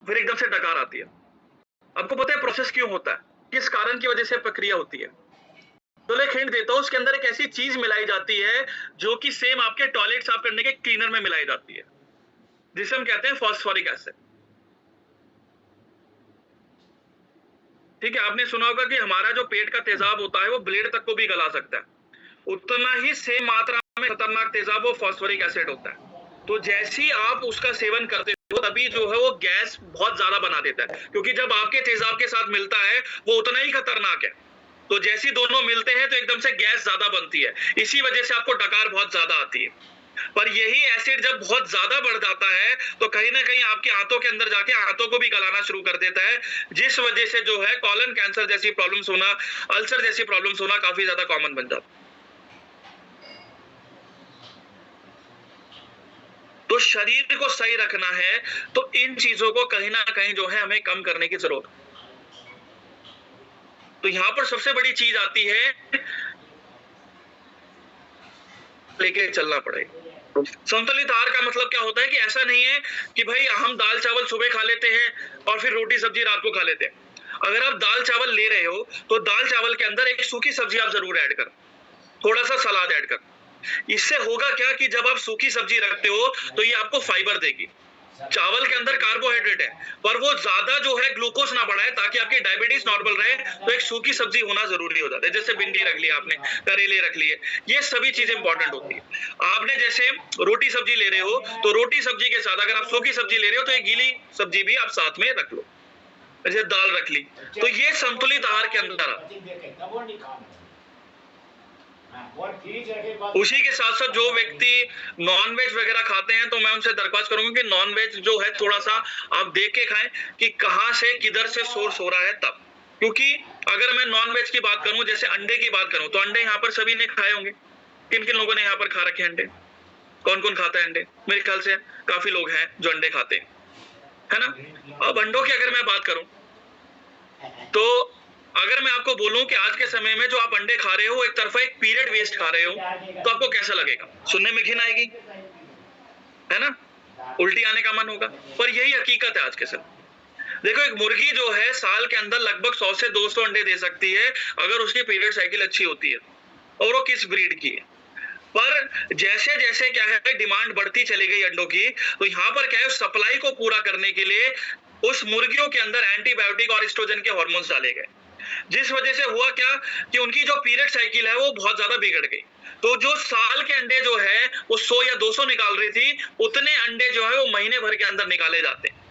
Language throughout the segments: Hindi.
फिर एकदम से डकार आती है। आपको पता है प्रोसेस क्यों होता है, किस कारण की वजह से प्रक्रिया होती है? तो मैं हिंट देता हूं, उसके अंदर एक ऐसी चीज मिलाई जाती है जो कि सेम आपके टॉयलेट साफ करने के क्लीनर में मिलाई जाती है, जिसे हम कहते हैं फॉस्फोरिक एसिड। ठीक है, आपने सुना होगा कि हमारा जो पेट का तेजाब होता है वो ब्लेड तक को भी गला सकता है। उतना ही सेम मात्रा में खतरनाक तेजाब वो फॉस्फोरिक एसिड होता है। तो जैसे ही आप उसका सेवन करते हो तभी जो है वो गैस बहुत ज्यादा बना देता है, क्योंकि जब आपके तेजाब के साथ मिलता है वो उतना ही खतरनाक है। तो जैसे ही दोनों मिलते हैं तो एकदम से गैस ज्यादा बनती है, इसी वजह से आपको डकार बहुत ज्यादा आती है। पर यही एसिड जब बहुत ज्यादा बढ़ जाता है तो कहीं ना कहीं आपके हाथों के अंदर जाके हाथों को भी गलाना शुरू कर देता है, जिस वजह से जो है कॉलन कैंसर जैसी प्रॉब्लम्स होना, अल्सर जैसी प्रॉब्लम्स होना काफी ज्यादा कॉमन बन जाता है। तो शरीर को सही रखना है तो इन चीजों को कहीं ना कहीं जो है हमें कम करने की जरूरत है। तो यहां पर सबसे बड़ी चीज आती है, लेके चलना पड़ेगा। संतुलित आहार का मतलब क्या होता है कि ऐसा नहीं है कि भाई हम दाल चावल सुबह खा लेते हैं और फिर रोटी सब्जी रात को खा लेते हैं। अगर आप दाल चावल ले रहे हो तो दाल चावल के अंदर एक सूखी सब्जी आप जरूर ऐड कर, थोड़ा सा सलाद ऐड कर। इससे होगा क्या कि जब आप सूखी सब्जी रखते हो तो ये आपको फाइबर देगी। चावल के अंदर कार्बोहाइड्रेट है, पर वो ज्यादा जो है ग्लूकोज ना बढ़ाए ताकि आपकी डायबिटीज नॉर्मल रहे, तो एक सूखी सब्जी होना जरूरी हो जाता है। जैसे भिंडी रख ली आपने, करेले रख लिए, ये सभी चीजें इंपॉर्टेंट होती है। आपने जैसे रोटी सब्जी ले रहे हो तो रोटी सब्जी के साथ अगर आप सूखी सब्जी ले रहे हो तो एक गीली सब्जी भी आप साथ में रख लो, जैसे दाल रख ली। तो ये संतुलित आहार के अंदर आता। उसी के साथ साथ जो व्यक्ति नॉनवेज वगैरह खाते हैं तो मैं उनसे दरख्वास्त करूंगा कि नॉनवेज जो है थोड़ा सा आप देख के खाएं कि कहां से किधर से सोर्स हो रहा है तब। क्योंकि अगर मैं नॉनवेज की बात करूं, जैसे अंडे की बात करूं, तो अंडे यहाँ पर सभी ने खाए होंगे। किन किन लोगों ने यहाँ पर खा रखे अंडे? कौन कौन खाता है अंडे? मेरे ख्याल से काफी लोग हैं जो अंडे खाते हैं, है ना? अब अंडों की अगर मैं बात करूं तो अगर मैं आपको बोलूं कि आज के समय में जो आप अंडे खा रहे हो एक तरफा एक पीरियड वेस्ट खा रहे हो, तो आपको कैसा लगेगा? सुनने में घिन आएगी, है ना? उल्टी आने का मन होगा। पर यही हकीकत है आज के समय। देखो, एक मुर्गी जो है साल के अंदर लगभग 100 से 200 अंडे दे सकती है अगर उसकी पीरियड साइकिल अच्छी होती है, और वो किस ब्रीड की है। पर जैसे जैसे क्या है डिमांड बढ़ती चली गई अंडों की, तो यहाँ पर क्या है सप्लाई को पूरा करने के लिए उस मुर्गियों के अंदर एंटीबायोटिक और एस्ट्रोजन के हार्मोन्स डाले गए, जिस वजह से हुआ क्या कि उनकी जो पीरियड साइकिल है वो बहुत ज्यादा बिगड़ गई। तो जो साल के अंडे जो है वो 100 या 200 निकाल रही थी, उतने अंडे जो है वो महीने भर के अंदर निकाले जाते हैं।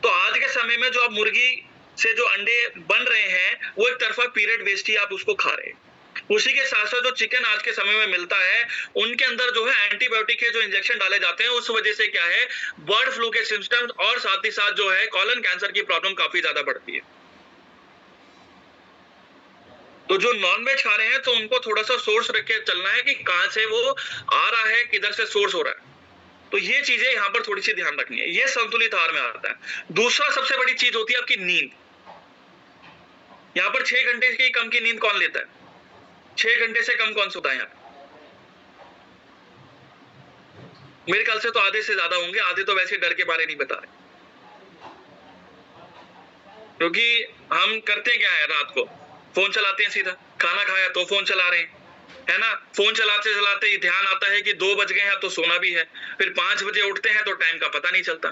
तो आज के समय में जो आप मुर्गी से जो अंडे बन रहे हैं वो एक तरफा पीरियड वेस्ट ही आप उसको खा रहे हैं। उसी के साथ साथ जो चिकन आज के समय में मिलता है उनके अंदर जो है एंटीबायोटिक के जो इंजेक्शन डाले जाते हैं, उस वजह से क्या है बर्ड फ्लू के सिम्टम्स और साथ ही साथ जो है कॉलन कैंसर की प्रॉब्लम काफी ज्यादा बढ़ती है। तो जो नॉनवेज खा रहे हैं तो उनको थोड़ा सा सोर्स रख के चलना है कि कहां से वो आ रहा है, किधर से सोर्स हो रहा है। तो ये चीजें यहाँ पर थोड़ी सी ध्यान रखनी है, ये संतुलित आहार में आता है। दूसरा सबसे बड़ी चीज होती है आपकी नींद। यहाँ पर 6 घंटे की कम की नींद कौन लेता है? 6 घंटे से कम कौन सोता है यहाँ? मेरे ख्याल से तो आधे से ज्यादा होंगे, आधे तो वैसे डर के बारे नहीं बता रहे। क्योंकि हम करते क्या है, रात को फोन चलाते हैं, सीधा खाना खाया तो फोन चला रहे हैं, है ना? फोन चलाते चलाते ही ध्यान आता है कि 2 बज गए हैं तो सोना भी है, फिर 5 बजे उठते हैं तो टाइम का पता नहीं चलता।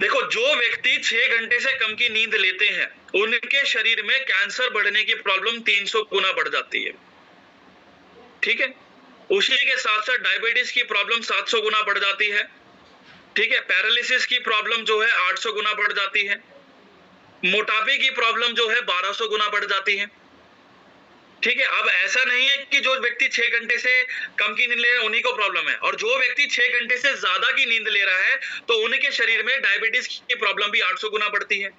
देखो, जो व्यक्ति 6 घंटे से कम की नींद लेते हैं उनके शरीर में कैंसर बढ़ने की प्रॉब्लम 300 गुना बढ़ जाती है। ठीक है, उसी के साथ साथ डायबिटीज की प्रॉब्लम 700 गुना बढ़ जाती है। ठीक है, पैरालिसिस की प्रॉब्लम जो है 800 गुना बढ़ जाती है। मोटापे की प्रॉब्लम जो है 1200 गुना बढ़ जाती है। ठीक है, अब ऐसा नहीं है कि जो व्यक्ति 6 घंटे से कम की नींद ले रहा है उन्हीं को प्रॉब्लम है, और जो व्यक्ति 6 घंटे से ज्यादा की नींद ले रहा है तो उनके शरीर में डायबिटीज की प्रॉब्लम भी 800 गुना बढ़ती है,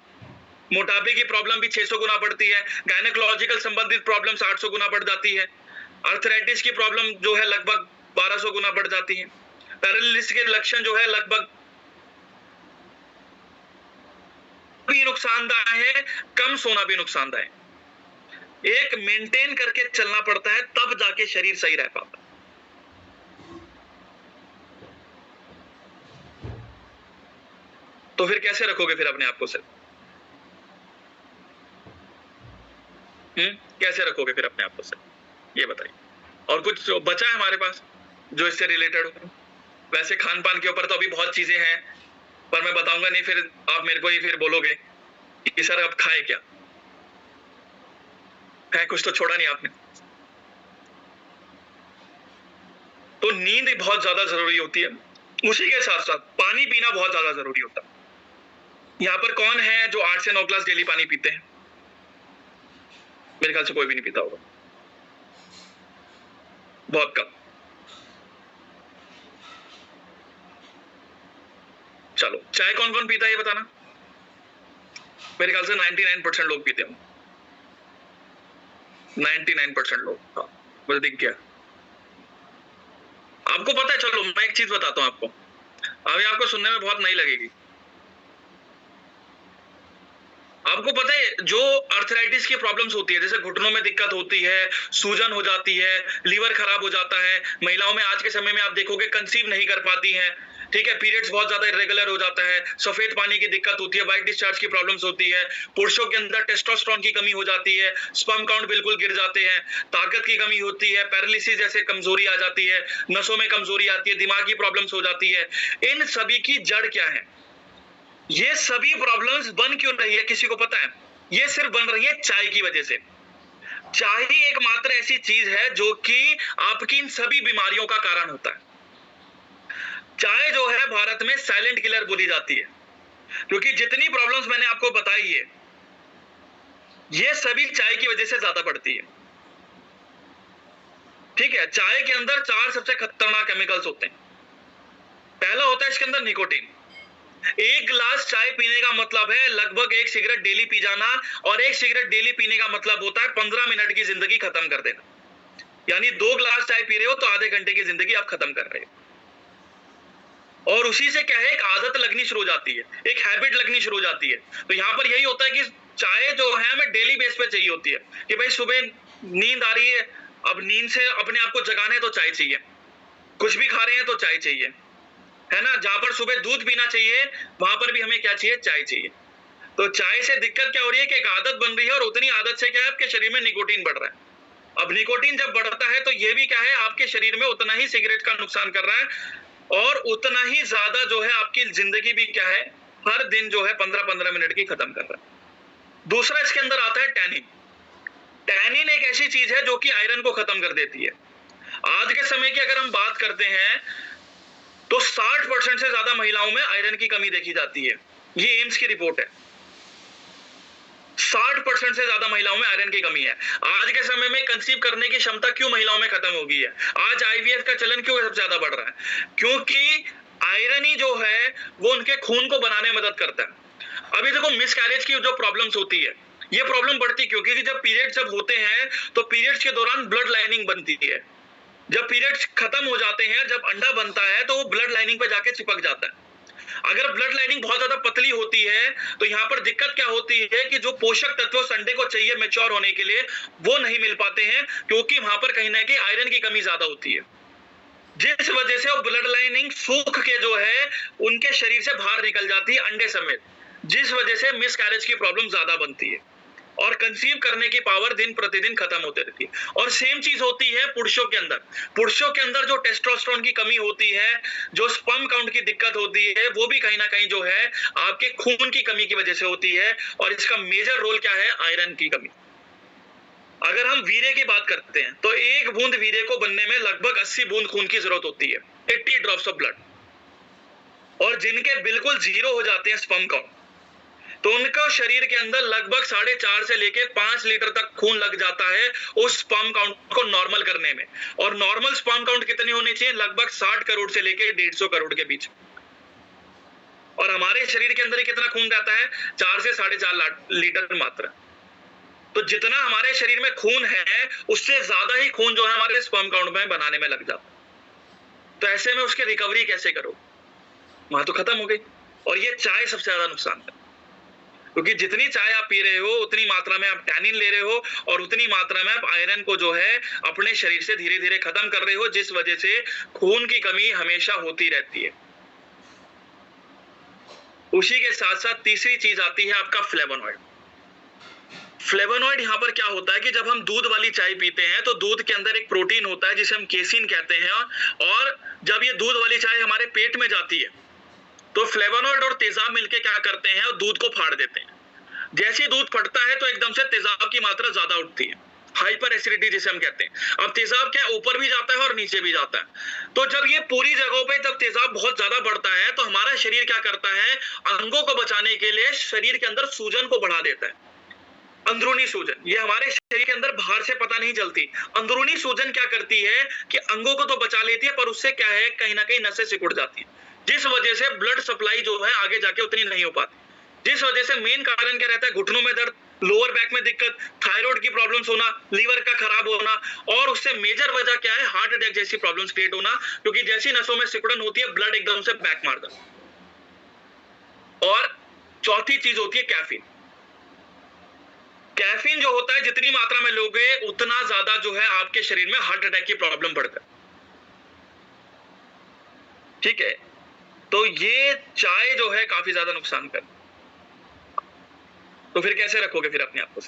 मोटापे की प्रॉब्लम भी 600 गुना बढ़ती है, गायनेकोलॉजिकल संबंधित प्रॉब्लम्स 800 गुना बढ़ जाती है, आर्थराइटिस की प्रॉब्लम जो है लगभग 1200 गुना बढ़ जाती है, पैरालिसिस के लक्षण जो है लगभग भी नुकसानदायक है, कम सोना भी नुकसानदायक है। एक मेंटेन करके चलना पड़ता है तब जाके शरीर सही रह पाता है। तो फिर कैसे रखोगे फिर अपने आप को सर? कैसे रखोगे फिर अपने आप को सर, ये बताइए। और कुछ जो बचा है हमारे पास जो इससे रिलेटेड हो? वैसे खान पान के ऊपर तो अभी बहुत चीजें हैं, पर मैं बताऊंगा नहीं, फिर आप मेरे को ही फिर बोलोगे कि सर अब खाए क्या है, कुछ तो छोड़ा नहीं आपने। तो नींद बहुत ज्यादा जरूरी होती है, उसी के साथ साथ पानी पीना बहुत ज्यादा जरूरी होता है। यहाँ पर कौन है जो 8 से 9 ग्लास डेली पानी पीते हैं? मेरे ख्याल से कोई भी नहीं पीता होगा, बहुत कम। चलो चाय कौन कौन पीता है ये बताना। मेरे ख्याल से 99% लोग पीते हैं, 99% लोग। हाँ, मुझे दिख गया। आपको पता है, चलो मैं एक चीज बताता हूँ आपको, अभी आपको सुनने में बहुत नई लगेगी। आपको पता है जो अर्थराइटिस की प्रॉब्लम्स होती है, जैसे घुटनों में दिक्कत होती है, सूजन हो जाती है, लीवर खराब हो जाता है, महिलाओं में आज के समय में आप देखोगे कंसीव नहीं कर पाती हैं, ठीक है, पीरियड्स बहुत ज्यादा इरेगुलर हो जाता है, सफेद पानी की दिक्कत होती है, वाइट डिस्चार्ज की प्रॉब्लम्स होती है, पुरुषों के अंदर टेस्टोस्टेरोन की कमी हो जाती है, स्पर्म काउंट बिल्कुल गिर जाते हैं, ताकत की कमी होती है, पैरालिसिस जैसे कमजोरी आ जाती है, नसों में कमजोरी आती है, दिमागी प्रॉब्लम्स हो जाती है। इन सभी की जड़ क्या है? ये सभी प्रॉब्लम्स बन क्यों रही है किसी को पता है? ये सिर्फ बन रही है चाय की वजह से। चाय ही एकमात्र ऐसी चीज है जो कि आपकी इन सभी बीमारियों का कारण होता है। चाय जो है भारत में साइलेंट किलर बोली जाती है, क्योंकि जितनी प्रॉब्लम्स मैंने आपको बताई है ये सभी चाय की वजह से ज्यादा बढ़ती है। ठीक है, चाय के अंदर 4 सबसे खतरनाक केमिकल्स होते हैं। पहला होता है इसके अंदर निकोटीन। 1 गिलास चाय पीने का मतलब है लगभग 1 सिगरेट डेली पी जाना, और 1 सिगरेट डेली पीने का मतलब होता है 15 मिनट की जिंदगी खत्म कर देना। यानी 2 गिलास चाय पी रहे हो तो आधे घंटे की जिंदगी आप खत्म कर रहे हो। और उसी से क्या है, एक आदत लगनी शुरू हो जाती है, एक हैबिट लगनी शुरू हो जाती है। तो यहाँ पर यही होता है कि चाय जो है हमें डेली बेस पे चाहिए होती है, कि भाई सुबह नींद आ रही है, अब नींद से अपने आप को जगाना है तो चाय चाहिए, कुछ भी खा रहे हैं तो चाय चाहिए, है ना। जहां पर सुबह दूध पीना चाहिए वहां पर भी हमें क्या चाहिए, चाय चाहिए। तो चाय से दिक्कत क्या हो रही है कि एक आदत बन रही है, और उतनी आदत से क्या है आपके शरीर में निकोटीन बढ़ रहा है। अब निकोटीन जब बढ़ता है तो ये भी क्या है आपके शरीर में उतना ही सिगरेट का नुकसान कर रहा है, और उतना ही ज्यादा जो है आपकी जिंदगी भी क्या है हर दिन जो है 15-15 मिनट की खत्म कर रहा है। दूसरा इसके अंदर आता है टैनिन। टैनिन एक ऐसी चीज है जो कि आयरन को खत्म कर देती है। आज के समय की अगर हम बात करते हैं तो 60% से ज्यादा महिलाओं में आयरन की कमी देखी जाती है, ये एम्स की रिपोर्ट है। 60% से ज्यादा महिलाओं में आयरन की कमी है। आज के समय में कंसीव करने की क्षमता क्यों महिलाओं में खत्म हो गई है? आज आईवीएफ का चलन क्यों सबसे ज्यादा बढ़ रहा है? क्योंकि आयरन ही जो है वो उनके खून को बनाने में मदद करता है। अभी देखो मिसकैरेज की जो प्रॉब्लम्स होती है, ये प्रॉब्लम बढ़ती क्यों? क्योंकि जब पीरियड जब होते हैं तो पीरियड्स के दौरान ब्लड लाइनिंग बनती है, जब पीरियड्स खत्म हो जाते हैं, जब अंडा बनता है तो वो ब्लड लाइनिंग पे जाके चिपक जाता है। अगर ब्लड लाइनिंग बहुत ज्यादा पतली होती है तो यहाँ पर दिक्कत क्या होती है कि जो पोषक तत्व संडे को चाहिए मैच्योर होने के लिए वो नहीं मिल पाते हैं, क्योंकि वहां पर कहीं ना कहीं आयरन की कमी ज्यादा होती है, जिस वजह से वो ब्लड लाइनिंग सूख के जो है उनके शरीर से बाहर निकल जाती है अंडे समेत, जिस वजह से मिसकैरेज की प्रॉब्लम ज्यादा बनती है और कंसीव करने की पावर दिन प्रतिदिन खत्म होते रहती है। और सेम चीज होती है पुरुषों के अंदर। पुरुषों के अंदर जो टेस्टोस्टेरोन की कमी होती है, जो स्पर्म काउंट की दिक्कत होती है, वो भी कहीं ना कहीं जो है आपके खून की कमी की वजह से होती है, और इसका मेजर रोल क्या है, आयरन की कमी। अगर हम वीर्य की बात करते हैं तो 1 बूंद वीर्य को बनने में लगभग 80 बूंद खून की जरूरत होती है, 80 ड्रॉप्स ऑफ ब्लड। और जिनके बिल्कुल 0 हो जाते हैं स्पर्म काउंट, तो उनको शरीर के अंदर लगभग 4.5 से लेके 5 लीटर तक खून लग जाता है उस स्पर्म काउंट को नॉर्मल करने में। और नॉर्मल स्पर्म काउंट कितनी होनी चाहिए? लगभग 60 करोड़ से लेके 150 करोड़ के बीच। और हमारे शरीर के अंदर कितना खून रहता है? 4 से 4.5 लीटर मात्र। तो जितना हमारे शरीर में खून है उससे ज्यादा ही खून जो है हमारे स्पर्म काउंट में बनाने में लग जाता है। तो ऐसे में उसकी रिकवरी कैसे करो? वहां तो खत्म हो गई। और ये चाय सबसे ज्यादा नुकसान है, क्योंकि जितनी चाय आप पी रहे हो उतनी मात्रा में आप टैनिन ले रहे हो, और उतनी मात्रा में आप आयरन को जो है अपने शरीर से धीरे धीरे खत्म कर रहे हो, जिस वजह से खून की कमी हमेशा होती रहती है। उसी के साथ साथ तीसरी चीज आती है आपका फ्लेवोनॉइड। फ्लेवोनॉइड यहाँ पर क्या होता है कि जब हम दूध वाली चाय पीते हैं तो दूध के अंदर एक प्रोटीन होता है जिसे हम केसिन कहते हैं, और जब ये दूध वाली चाय हमारे पेट में जाती है तो फ्लेवोनॉइड और तेजाब मिलके क्या करते हैं, और दूध को फाड़ देते हैं। जैसे ही दूध फटता है तो एकदम से तेजाब की मात्रा ज्यादा उठती है, हाइपर एसिडिटी जिसे हम कहते हैं। अब तेजाब क्या ऊपर भी जाता है और नीचे भी जाता है, तो जब ये पूरी जगहों पे जब तेजाब बहुत ज्यादा बढ़ता है तो हमारा शरीर क्या करता है, अंगों को बचाने के लिए शरीर के अंदर सूजन को बढ़ा देता है। अंदरूनी सूजन, ये हमारे शरीर के अंदर बाहर से पता नहीं चलती। अंदरूनी सूजन क्या करती है कि अंगों को तो बचा लेती है, पर उससे क्या है, कहीं ना कहीं नसें सिकुड़ जाती है, जिस वजह से ब्लड सप्लाई जो है आगे जाके उतनी नहीं हो पाती। जिस वजह से मेन कारण क्या रहता है, घुटनों में दर्द, लोअर बैक में दिक्कत, थायराइड की प्रॉब्लम्स होना, लीवर का खराब होना, और उससे मेजर वजह क्या है, हार्ट अटैक जैसी प्रॉब्लम्स क्रिएट होना, क्योंकि जैसी नसों में सिकुड़न होती है ब्लड एकदम से बैक मार जाता है। और चौथी चीज होती है कैफीन। कैफीन जो होता है जितनी मात्रा में लोगे उतना ज्यादा जो है आपके शरीर में हार्ट अटैक की प्रॉब्लम बढ़ता है। ठीक है, तो ये चाय जो है काफी ज्यादा नुकसान कर, तो फिर कैसे रखोगे फिर अपने आप को,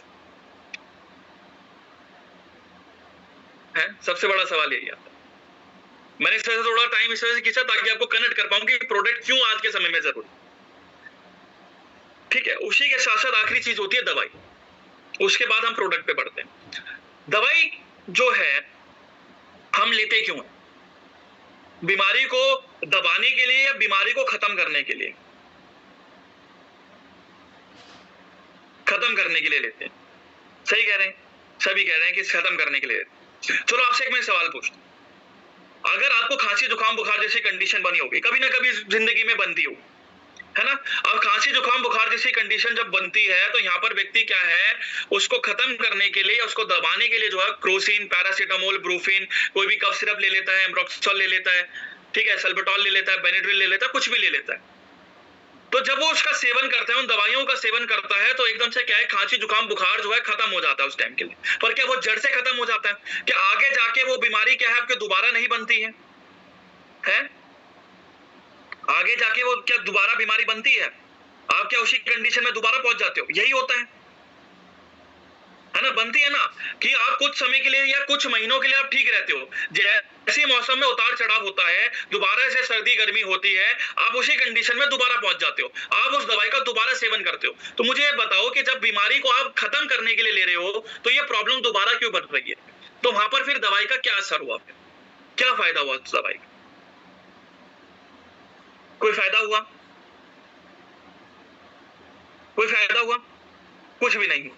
है सबसे बड़ा सवाल यही आता है। मैंने इस वजह से थोड़ा टाइम इस वजह से खींचा ताकि आपको कनेक्ट कर पाऊं कि प्रोडक्ट क्यों आज के समय में जरूरी। ठीक है, उसी के साथ साथ आखिरी चीज होती है दवाई, उसके बाद हम प्रोडक्ट पे बढ़ते हैं। दवाई जो है हम लेते क्यों हैं, बीमारी को दबाने के लिए या बीमारी को खत्म करने के लिए? खत्म करने के लिए लेते हैं, सही कह रहे हैं, सभी कह रहे हैं कि खत्म करने के लिए। चलो आपसे एक मैं सवाल पूछता हूं, अगर आपको खांसी जुकाम बुखार जैसी कंडीशन बनी होगी, कभी ना कभी जिंदगी में बनती हो, है ना। अब खांसी जुकाम बुखार जैसी कंडीशन जब बनती है तो यहाँ पर व्यक्ति क्या है, उसको खत्म करने के लिए, उसको दबाने के लिए जो है क्रोसिन, पैरासीटामोल, ब्रूफिन, कोई भी कफ सिरप ले लेता है, एम्ब्रोक्सोल ले लेता है, ठीक है, सल्बुटॉल ले लेता है, बेनेड्रिल ले लेता है, कुछ भी ले लेता है। तो जब वो उसका सेवन करता है, उन दवाइयों का सेवन करता है, तो एकदम से क्या है, खांसी जुकाम बुखार जो है खत्म हो जाता है उस टाइम के लिए। पर क्या वो जड़ से खत्म हो जाता है? क्या आगे जाके वो बीमारी क्या है आपके दोबारा नहीं बनती है? आगे जाके वो क्या दोबारा बीमारी बनती है? आप क्या उसी कंडीशन में दोबारा पहुंच जाते हो? यही होता है ना, बनती है ना, कि आप कुछ समय के लिए या कुछ महीनों के लिए आप ठीक रहते हो, जैसे मौसम में उतार चढ़ाव होता है, दोबारा से सर्दी गर्मी होती है, आप उसी कंडीशन में दोबारा पहुंच जाते हो, आप उस दवाई का दोबारा सेवन करते हो। तो मुझे ये बताओ कि जब बीमारी को आप खत्म करने के लिए ले रहे हो तो ये प्रॉब्लम दोबारा क्यों बढ़ रही है? तो वहां पर फिर दवाई का क्या असर हुआ, क्या फायदा हुआ उस दवाई का? कोई फायदा हुआ? कोई फायदा हुआ? कुछ भी नहीं।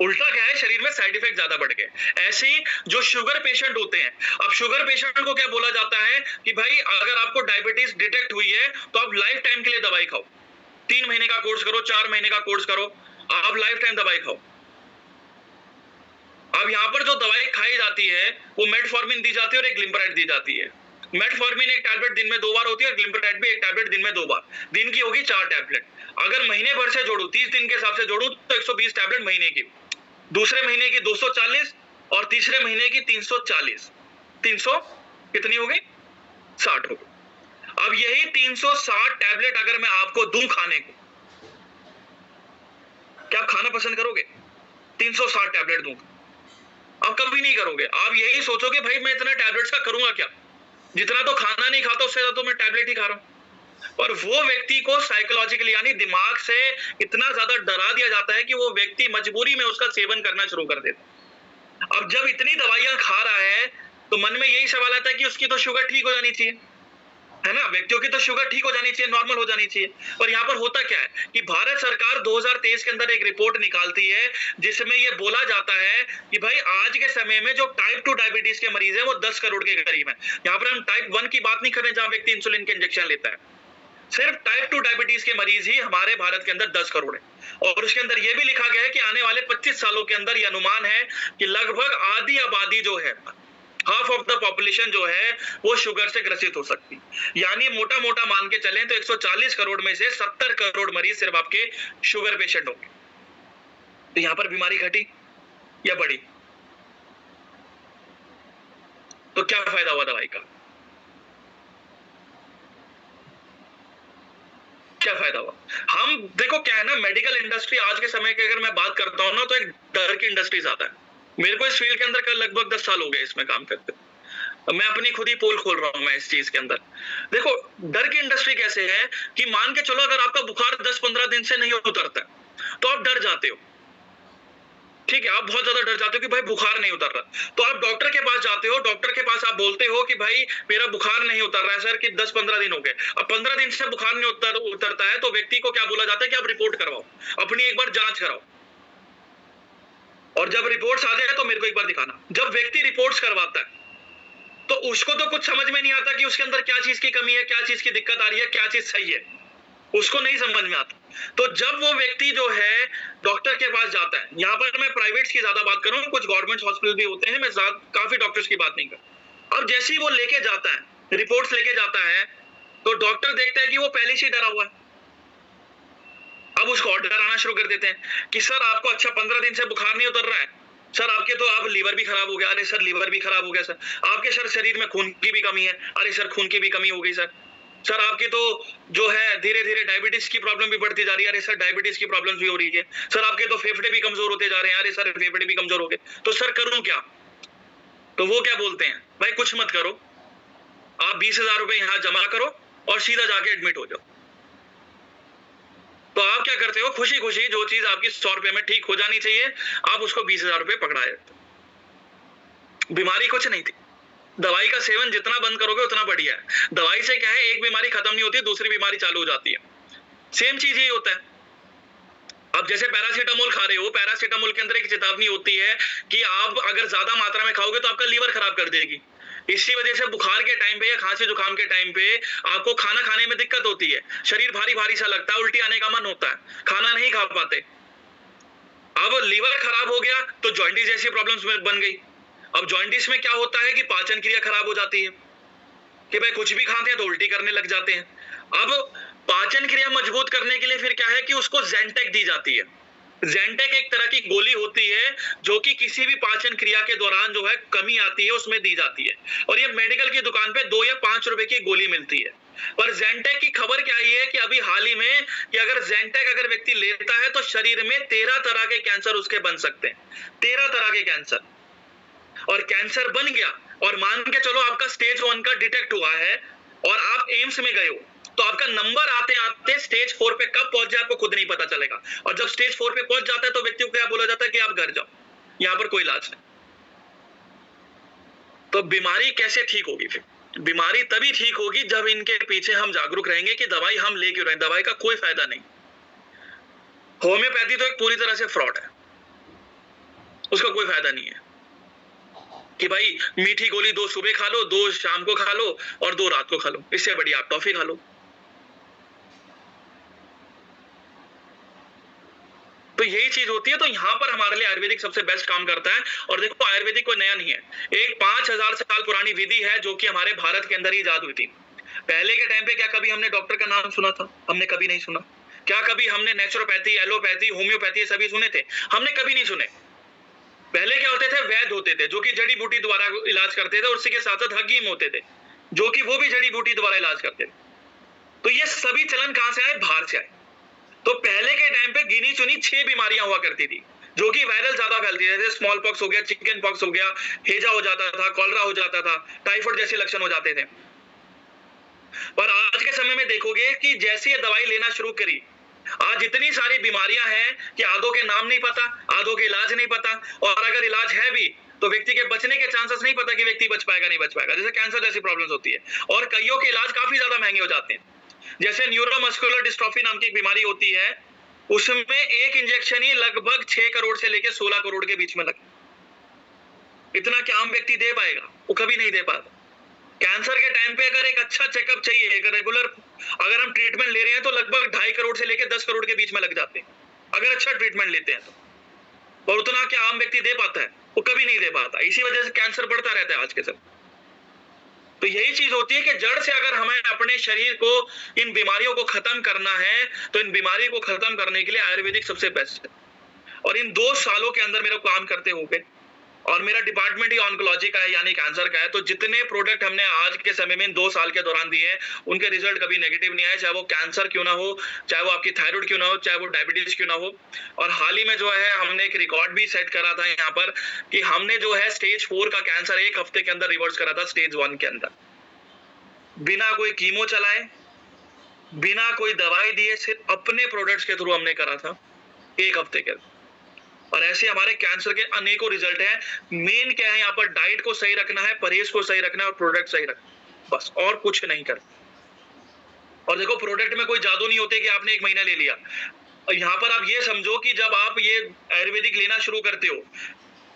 उल्टा क्या है, शरीर में साइड इफेक्ट ज्यादा बढ़ गए। ऐसे ही जो शुगर पेशेंट होते हैं, अब शुगर पेशेंट को क्या बोला जाता है कि भाई अगर आपको डायबिटीज डिटेक्ट हुई है तो आप लाइफ टाइम के लिए दवाई खाओ, 3 महीने का कोर्स करो, 4 महीने का कोर्स करो, आप लाइफ टाइम दवाई खाओ। अब यहाँ पर जो दवाई खाई जाती है वो मेटफॉर्मिन दी जाती है और एक ग्लिम्पराइड दी जाती है। मेटफॉर्मिन एक टैबलेट दिन में 2 बार होती है और ग्लिम्पराइड भी एक टैबलेट दिन में 2 बार, दिन की होगी 4 टैबलेट। अगर महीने भर से जोड़ू, 30 दिन के हिसाब से जोड़ू तो 120 टैबलेट महीने की, दूसरे महीने की 240 और तीसरे महीने की 340, 300 कितनी हो गई, 60 हो गई। अब यही 360 टैबलेट अगर मैं आपको दूं खाने को, क्या आप खाना पसंद करोगे? 360 टैबलेट दूं, आप कभी नहीं करोगे। आप यही सोचोगे भाई मैं इतना टैबलेट्स का करूंगा क्या, जितना तो खाना नहीं खाता उससे ज्यादा तो मैं टैबलेट ही खा रहा हूं। और वो व्यक्ति को साइकोलॉजिकली यानी दिमाग से इतना ज्यादा डरा दिया जाता है कि वो व्यक्ति मजबूरी में उसका सेवन करना शुरू कर देता। अब जब इतनी दवाइयां खा रहा है तो मन में यही सवाल आता है कि उसकी तो शुगर ठीक हो जानी चाहिए, है ना, व्यक्तियों की तो शुगर ठीक हो जानी चाहिए, नॉर्मल हो जानी चाहिए। और यहाँ पर होता क्या है कि भारत सरकार 2023 के अंदर एक रिपोर्ट निकालती है जिसमें ये बोला जाता है कि भाई आज के समय में जो टाइप 2 डायबिटीज के मरीज हैं वो 10 करोड़ के करीब हैं। यहाँ पर हम टाइप 1 की बात नहीं कर रहे जहां व्यक्ति इंसुलिन के इंजेक्शन लेता है, सिर्फ टाइप 2 डायबिटीज के मरीज ही हमारे भारत के अंदर 10 करोड़ है। और उसके अंदर यह भी लिखा गया है कि आने वाले 25 सालों के अंदर यह अनुमान है कि लगभग आधी आबादी जो है, हाफ ऑफ द पॉपुलेशन जो है वो शुगर से ग्रसित हो सकती है। यानी मोटा मोटा मान के चलें तो 140 करोड़ में से 70 करोड़ मरीज सिर्फ आपके शुगर पेशेंट होंगे। तो यहां पर बीमारी घटी या बढ़ी? तो क्या फायदा हुआ दवाई का? क्या फायदा हुआ? हम देखो क्या है ना, मेडिकल इंडस्ट्री आज के समय की अगर मैं बात करता हूँ ना, तो एक डर की इंडस्ट्री ज्यादा है। मेरे को इस फील्ड के अंदर कल लगभग 10 साल हो गए इसमें काम करते। मैं अपनी खुद ही पोल खोल रहा हूँ मैं इस चीज के अंदर। देखो डर की इंडस्ट्री कैसे है कि मान के चलो अगर आपका बुखार 10-15 दिन से नहीं उतरता तो आप डर जाते हो, ठीक है, आप बहुत ज्यादा डर जाते हो कि भाई बुखार नहीं उतर रहा, तो आप डॉक्टर के पास जाते हो, डॉक्टर के पास आप बोलते हो कि भाई मेरा बुखार नहीं उतर रहा है सर, कि 10-15 दिन हो गए। अब 15 दिन से बुखार नहीं उतरता है तो व्यक्ति को क्या बोला जाता है कि आप रिपोर्ट करवाओ, अपनी एक बार जांच कराओ, और जब रिपोर्ट्स आ जाए तो मेरे को एक बार दिखाना। जब व्यक्ति रिपोर्ट्स करवाता है तो उसको तो कुछ समझ में नहीं आता कि उसके अंदर क्या चीज की कमी है, क्या चीज की दिक्कत आ रही है, क्या चीज सही है, उसको नहीं समझ में आता। तो जब वो व्यक्ति जो है डॉक्टर के पास जाता है, यहाँ पर मैं प्राइवेट्स की ज्यादा बात करूँ, कुछ गवर्नमेंट हॉस्पिटल भी होते हैं, मैं काफी डॉक्टर्स की बात नहीं कर। अब जैसे ही वो लेके जाता है, रिपोर्ट्स लेके जाता है, तो डॉक्टर देखता है कि वो पहले से डरा हुआ है। अब उसको और डराना शुरू कर देते हैं कि सर आपको अच्छा 15 दिन से बुखार नहीं उतर रहा है सर, आपके तो आप लीवर भी खराब हो गया, अरे सर लीवर भी खराब हो गया सर, आपके सर शरीर में खून की भी कमी है, अरे सर खून की भी कमी हो गई सर, सर आपकी तो जो है धीरे धीरे डायबिटीज की प्रॉब्लम भी बढ़ती जा रही है, अरे सर डायबिटीज की प्रॉब्लम भी हो रही है, सर आपके तो फेफड़े भी कमजोर होते जा रहे हैं, अरे सर फेफड़े भी कमजोर हो गए, तो सर करूं क्या? तो वो क्या बोलते हैं, भाई कुछ मत करो, आप 20,000 रुपए यहाँ जमा करो और सीधा जाके एडमिट हो जाओ। तो आप क्या करते हो, खुशी खुशी जो चीज आपकी 100 रुपए में ठीक हो जानी चाहिए, आप उसको 20,000 रुपए पकड़ा देते। बीमारी कुछ नहीं थी, दवाई का सेवन जितना बंद करोगे उतना बढ़िया है। दवाई से क्या है, एक बीमारी खत्म नहीं होती, दूसरी बीमारी चालू हो जाती है। सेम चीज यही होता है। अब जैसे पैरासीटामोल खा रहे हो, पैरासीटामोल के अंदर एक चेतावनी होती है कि आप अगर ज्यादा मात्रा में खाओगे तो आपका लीवर खराब कर देगी। इसी वजह से बुखार के टाइम पे या खांसी जुकाम के टाइम पे आपको खाना खाने में दिक्कत होती है, शरीर भारी भारी सा लगता है, उल्टी आने का मन होता है, खाना नहीं खा पाते। अब लीवर खराब हो गया तो जॉइंटिस जैसी प्रॉब्लम्स बन गई। अब जॉइंटिस में क्या होता है कि पाचन क्रिया खराब हो जाती है, कि भाई कुछ भी खाते हैं तो उल्टी करने लग जाते हैं। अब पाचन क्रिया मजबूत करने के लिए फिर क्या है कि उसको ज़ेंटेक दी जाती है। ज़ेंटेक एक तरह की गोली होती है जो कि किसी भी पाचन क्रिया के दौरान जो है कमी आती है उसमें दी जाती है, और ये मेडिकल की दुकान पे 2 या 5 रुपए की गोली मिलती है। पर ज़ेंटेक की खबर क्या आई है कि अभी हाल ही में कि अगर ज़ेंटेक अगर व्यक्ति लेता है तो शरीर में 13 तरह के कैंसर उसके बन सकते हैं, 13 तरह के कैंसर। और कैंसर बन गया और मान के चलो आपका स्टेज 1 का डिटेक्ट हुआ है और आप एम्स में गए हो, तो आपका नंबर आते आते स्टेज 4 पे कब पहुंच जाए आपको खुद नहीं पता चलेगा। और जब स्टेज 4 पे पहुंच जाता है तो व्यक्ति को क्या बोला जाता है कि आप घर जाओ, यहाँ पर कोई इलाज नहीं। तो बीमारी कैसे ठीक होगी? फिर बीमारी तभी ठीक होगी जब इनके पीछे हम जागरूक रहेंगे कि दवाई हम ले क्यों रहे हैं, दवाई का कोई फायदा नहीं। होम्योपैथी तो एक पूरी तरह से फ्रॉड है, उसका कोई फायदा नहीं है कि भाई मीठी गोली 2 सुबह खा लो, 2 शाम को खा लो और 2 रात को खा लो, इससे बढ़िया आप टॉफी खा लो। तो यही चीज होती है। तो यहाँ पर हमारे लिए आयुर्वेदिक सबसे बेस्ट काम करता है। और देखो आयुर्वेदिक कोई नया नहीं है, एक 5,000 साल पुरानी विधि है जो कि हमारे भारत के अंदर ही इजाद हुई थी। पहले के टाइम पे क्या कभी हमने डॉक्टर का नाम सुना था? हमने कभी नहीं सुना। क्या कभी हमने नेचुरोपैथी, एलोपैथी, होम्योपैथी सभी सुने थे? हमने कभी नहीं सुने। पहले क्या होते थे, वैद्य होते थे जो कि जड़ी बूटी द्वारा इलाज करते थे, और उसी के साथ साथ हकीम होते थे जो कि वो भी जड़ी बूटी द्वारा इलाज करते थे। तो ये सभी चलन कहां से आए? बाहर से आए। तो पहले के टाइम पे गिनी चुनी 6 बीमारियां हुआ करती थी जो कि वायरल ज्यादा फैलती थी, जैसे स्मॉल पॉक्स हो गया, चिकन पॉक्स हो गया, हेजा हो जाता था, कॉलरा हो जाता था, टाइफाइड जैसे लक्षण हो जाते थे। पर आज के समय में देखोगे कि जैसे ये दवाई लेना शुरू करी, आज इतनी सारी बीमारियां हैं कि आधों के नाम नहीं पता, आधों के इलाज नहीं पता, और अगर इलाज है भी तो व्यक्ति के बचने के चांसेस नहीं पता कि व्यक्ति बच पाएगा नहीं बच पाएगा। जैसे कैंसर जैसी प्रॉब्लम्स होती है, और कईयों के इलाज काफी ज्यादा महंगे हो जाते हैं। जैसे न्यूरोमस्कुलर डिस्ट्रॉफी नाम की एक बीमारी होती है, उसमें एक इंजेक्शन ही लगभग 6 करोड़ से लेकर 16 करोड़ के बीच में लगे। इतना क्या आम व्यक्ति दे पाएगा? वो कभी नहीं दे पाता। कैंसर के टाइम पे अगर एक अच्छा चेकअप चाहिए, एक रेगुलर अगर हम ट्रीटमेंट ले रहे हैं तो लगभग 2.5 करोड़ से लेकर 10 करोड़ के बीच में लग जाते हैं, अगर अच्छा ट्रीटमेंट लेते हैं तो। और उतना क्या आम व्यक्ति दे पाता है? वो कभी नहीं दे पाता। इसी वजह से कैंसर बढ़ता रहता है आज के समय। तो यही चीज होती है कि जड़ से अगर हमें अपने शरीर को, इन बीमारियों को खत्म करना है, तो इन बीमारियों को खत्म करने के लिए आयुर्वेदिक सबसे बेस्ट है। और इन 2 सालों के अंदर मेरे को काम करते हो गए और मेरा डिपार्टमेंट ही ऑन्कोलॉजी का है यानी कैंसर का है। तो जितने प्रोडक्ट हमने आज के समय में 2 साल के दौरान दिए हैं, उनके रिजल्ट कभी नेगेटिव नहीं आए, चाहे वो कैंसर क्यों ना हो, चाहे वो आपकी थायराइड क्यों ना हो, चाहे वो डायबिटीज क्यों ना हो। और हाल ही में जो है हमने एक रिकॉर्ड भी सेट करा था यहाँ पर कि हमने जो है स्टेज 4 का कैंसर 1 हफ्ते के अंदर रिवर्स करा था स्टेज 1 के अंदर, बिना कोई कीमो चलाए, बिना कोई दवाई दिए, सिर्फ अपने प्रोडक्ट्स के थ्रू हमने करा था 1 हफ्ते के अंदर। और ऐसे हमारे कैंसर के अनेकों रिजल्ट हैं। मेन क्या है यहाँ पर, डाइट को सही रखना है, परहेज को सही रखना है और प्रोडक्ट सही रखना है, बस और कुछ नहीं कर। और देखो प्रोडक्ट में कोई जादू नहीं होते कि आपने 1 महीना ले लिया। और यहाँ पर आप ये समझो कि जब आप ये आयुर्वेदिक लेना शुरू करते हो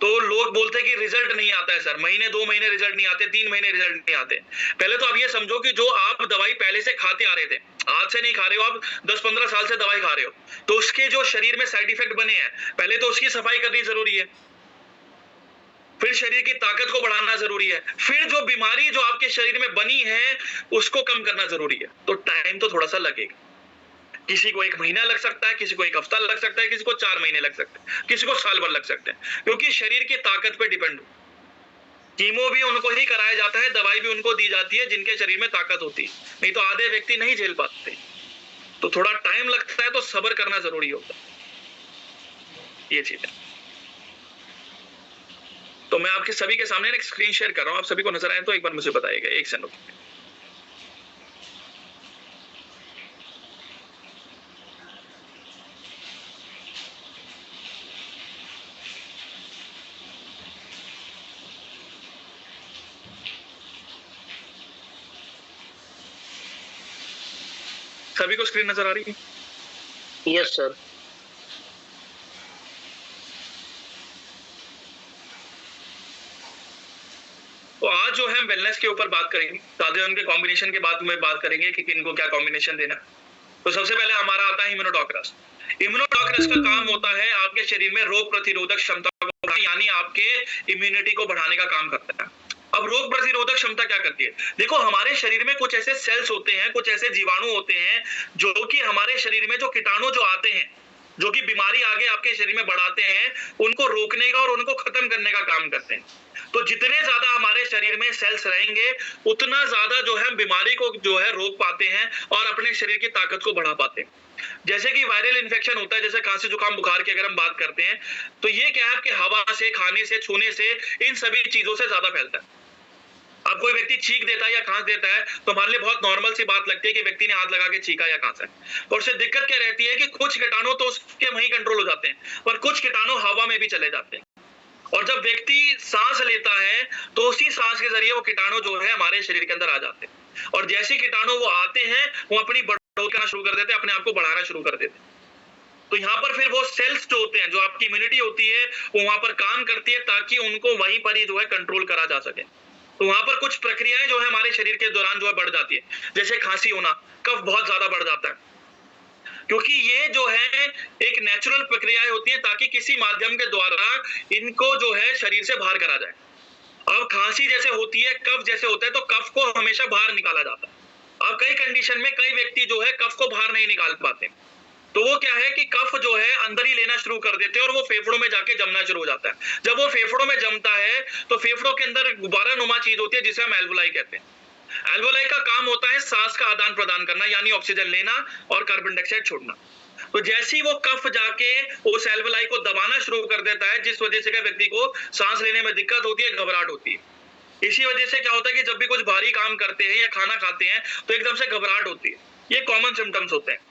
तो लोग बोलते हैं कि रिजल्ट नहीं आता है सर, महीने 2 महीने रिजल्ट नहीं आते, 3 महीने रिजल्ट नहीं आते। पहले तो आप ये समझो कि जो आप दवाई पहले से खाते आ रहे थे, आज से नहीं खा रहे हो, आप 10-15 साल से दवाई खा रहे हो, तो उसके जो शरीर में साइड इफेक्ट बने हैं, पहले तो उसकी सफाई करनी जरूरी है, फिर शरीर की ताकत को बढ़ाना जरूरी है, फिर जो बीमारी जो आपके शरीर में बनी है उसको कम करना जरूरी है। तो टाइम तो थोड़ा सा लगेगा, किसी को 1 महीना लग सकता है, किसी को 1 हफ्ता लग सकता है, किसी को 4 महीने लग सकते हैं, किसी को साल भर लग सकते हैं, क्योंकि शरीर की ताकत पे डिपेंड। कीमो भी उनको ही कराया जाता है, दवाई भी उनको दी जाती है जिनके शरीर में ताकत होती है, नहीं तो आधे व्यक्ति नहीं झेल पाते। तो थोड़ा टाइम लगता है, तो सब्र करना जरूरी होता है, ये चीज है। तो मैं आपके सभी के सामने एक स्क्रीन शेयर कर रहा हूं, आप सभी को नजर आए तो एक बार मुझे बताइएगा, 1 सेकंड। सभी को स्क्रीन नजर आ रही है? Yes sir. तो आज जो है वेलनेस के ऊपर बात करेंगे, ताजे उनके कॉम्बिनेशन के बाद में बात करेंगे कि किनको क्या कॉम्बिनेशन देना। तो सबसे पहले हमारा आता है इम्यूनोटॉक्रस। इम्यूनोटॉक्रस का काम होता है आपके शरीर में रोग प्रतिरोधक क्षमता को, यानी आपके इम्यूनिटी को बढ़ाने का काम करता है। अब रोग प्रतिरोधक क्षमता क्या करती है? देखो हमारे शरीर में कुछ ऐसे सेल्स होते हैं, कुछ ऐसे जीवाणु होते हैं जो कि हमारे शरीर में जो कीटाणु जो आते हैं, जो कि बीमारी आगे आपके शरीर में बढ़ाते हैं, उनको रोकने का और उनको खत्म करने का काम करते हैं। तो जितने ज्यादा हमारे शरीर में सेल्स रहेंगे, उतना ज्यादा जो है बीमारी को जो है रोक पाते हैं और अपने शरीर की ताकत को बढ़ा पाते हैं। जैसे कि वायरल इन्फेक्शन होता है, जैसे खांसी जुकाम बुखार की अगर हम बात करते हैं, तो ये क्या है कि हवा से, खाने से, छूने से, इन सभी चीजों से ज्यादा फैलता है। अब कोई व्यक्ति छींक देता है या खांस देता है तो हमारे लिए बहुत नॉर्मल सी बात लगती है कि व्यक्ति ने हाथ लगा के छींका या खांसा है। और उससे दिक्कत क्या रहती है कि कुछ कीटाणु तो उसके वहीं कंट्रोल हो जाते हैं, पर कुछ कीटाणु हवा में भी चले जाते हैं। और जब व्यक्ति सांस लेता है तो उसी सांस के जरिए वो कीटाणु जो है हमारे शरीर के अंदर आ जाते हैं। और जैसे कीटाणु वो आते हैं, वो अपनी बढ़ोतरी करना शुरू कर देते हैं, अपने आप को बढ़ाना शुरू कर देते हैं। तो यहाँ पर फिर वो सेल्स जो होते हैं, जो आपकी इम्यूनिटी होती है, वो वहां पर काम करती है ताकि उनको वहीं पर ही जो है कंट्रोल करा जा सके। तो वहां पर कुछ प्रक्रियाएं जो है हमारे शरीर के दौरान जो है बढ़ जाती है, जैसे खांसी होना, कफ बहुत ज्यादा बढ़ जाता है, क्योंकि ये जो है एक नेचुरल प्रक्रियाएं होती है ताकि किसी माध्यम के द्वारा इनको जो है शरीर से बाहर करा जाए। अब खांसी जैसे होती है, कफ जैसे होता है, तो कफ को हमेशा बाहर निकाला जाता है। अब कई कंडीशन में कई व्यक्ति जो है कफ को बाहर नहीं निकाल पाते, तो वो क्या है कि कफ जो है अंदर ही लेना शुरू कर देते हैं और वो फेफड़ों में जाके जमना शुरू हो जाता है। जब वो फेफड़ों में जमता है तो फेफड़ों के अंदर गुब्बारा नुमा चीज होती है जिसे हम एल्वोलाई कहते हैं। एल्वोलाई का काम होता है सांस का आदान प्रदान करना, यानी ऑक्सीजन लेना और कार्बन डाइऑक्साइड छोड़ना। तो जैसे ही वो कफ जाके उस एल्वोलाई को दबाना शुरू कर देता है, जिस वजह से क्या व्यक्ति को सांस लेने में दिक्कत होती है, घबराहट होती है। इसी वजह से क्या होता है कि जब भी कुछ भारी काम करते हैं या खाना खाते हैं तो एकदम से घबराहट होती है। ये कॉमन सिम्टम्स होते हैं।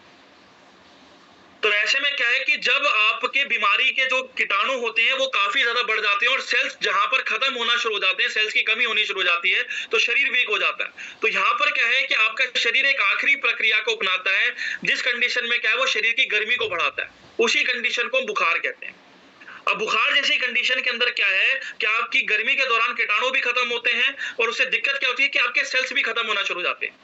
तो ऐसे में क्या है कि जब आपके बीमारी के जो कीटाणु होते हैं वो काफी ज्यादा बढ़ जाते हैं और सेल्स जहां पर खत्म होना शुरू हो जाते हैं, सेल्स की कमी होनी शुरू हो जाती है, तो शरीर वीक हो जाता है। तो यहाँ पर क्या है कि आपका शरीर एक आखिरी प्रक्रिया को अपनाता है, जिस कंडीशन में क्या है वो शरीर की गर्मी को बढ़ाता है। उसी कंडीशन को बुखार कहते हैं। अब बुखार जैसी कंडीशन के अंदर क्या है कि आपकी गर्मी के दौरान कीटाणु भी खत्म होते हैं और उससे दिक्कत क्या होती है कि आपके सेल्स भी खत्म होना शुरू हो जाते हैं।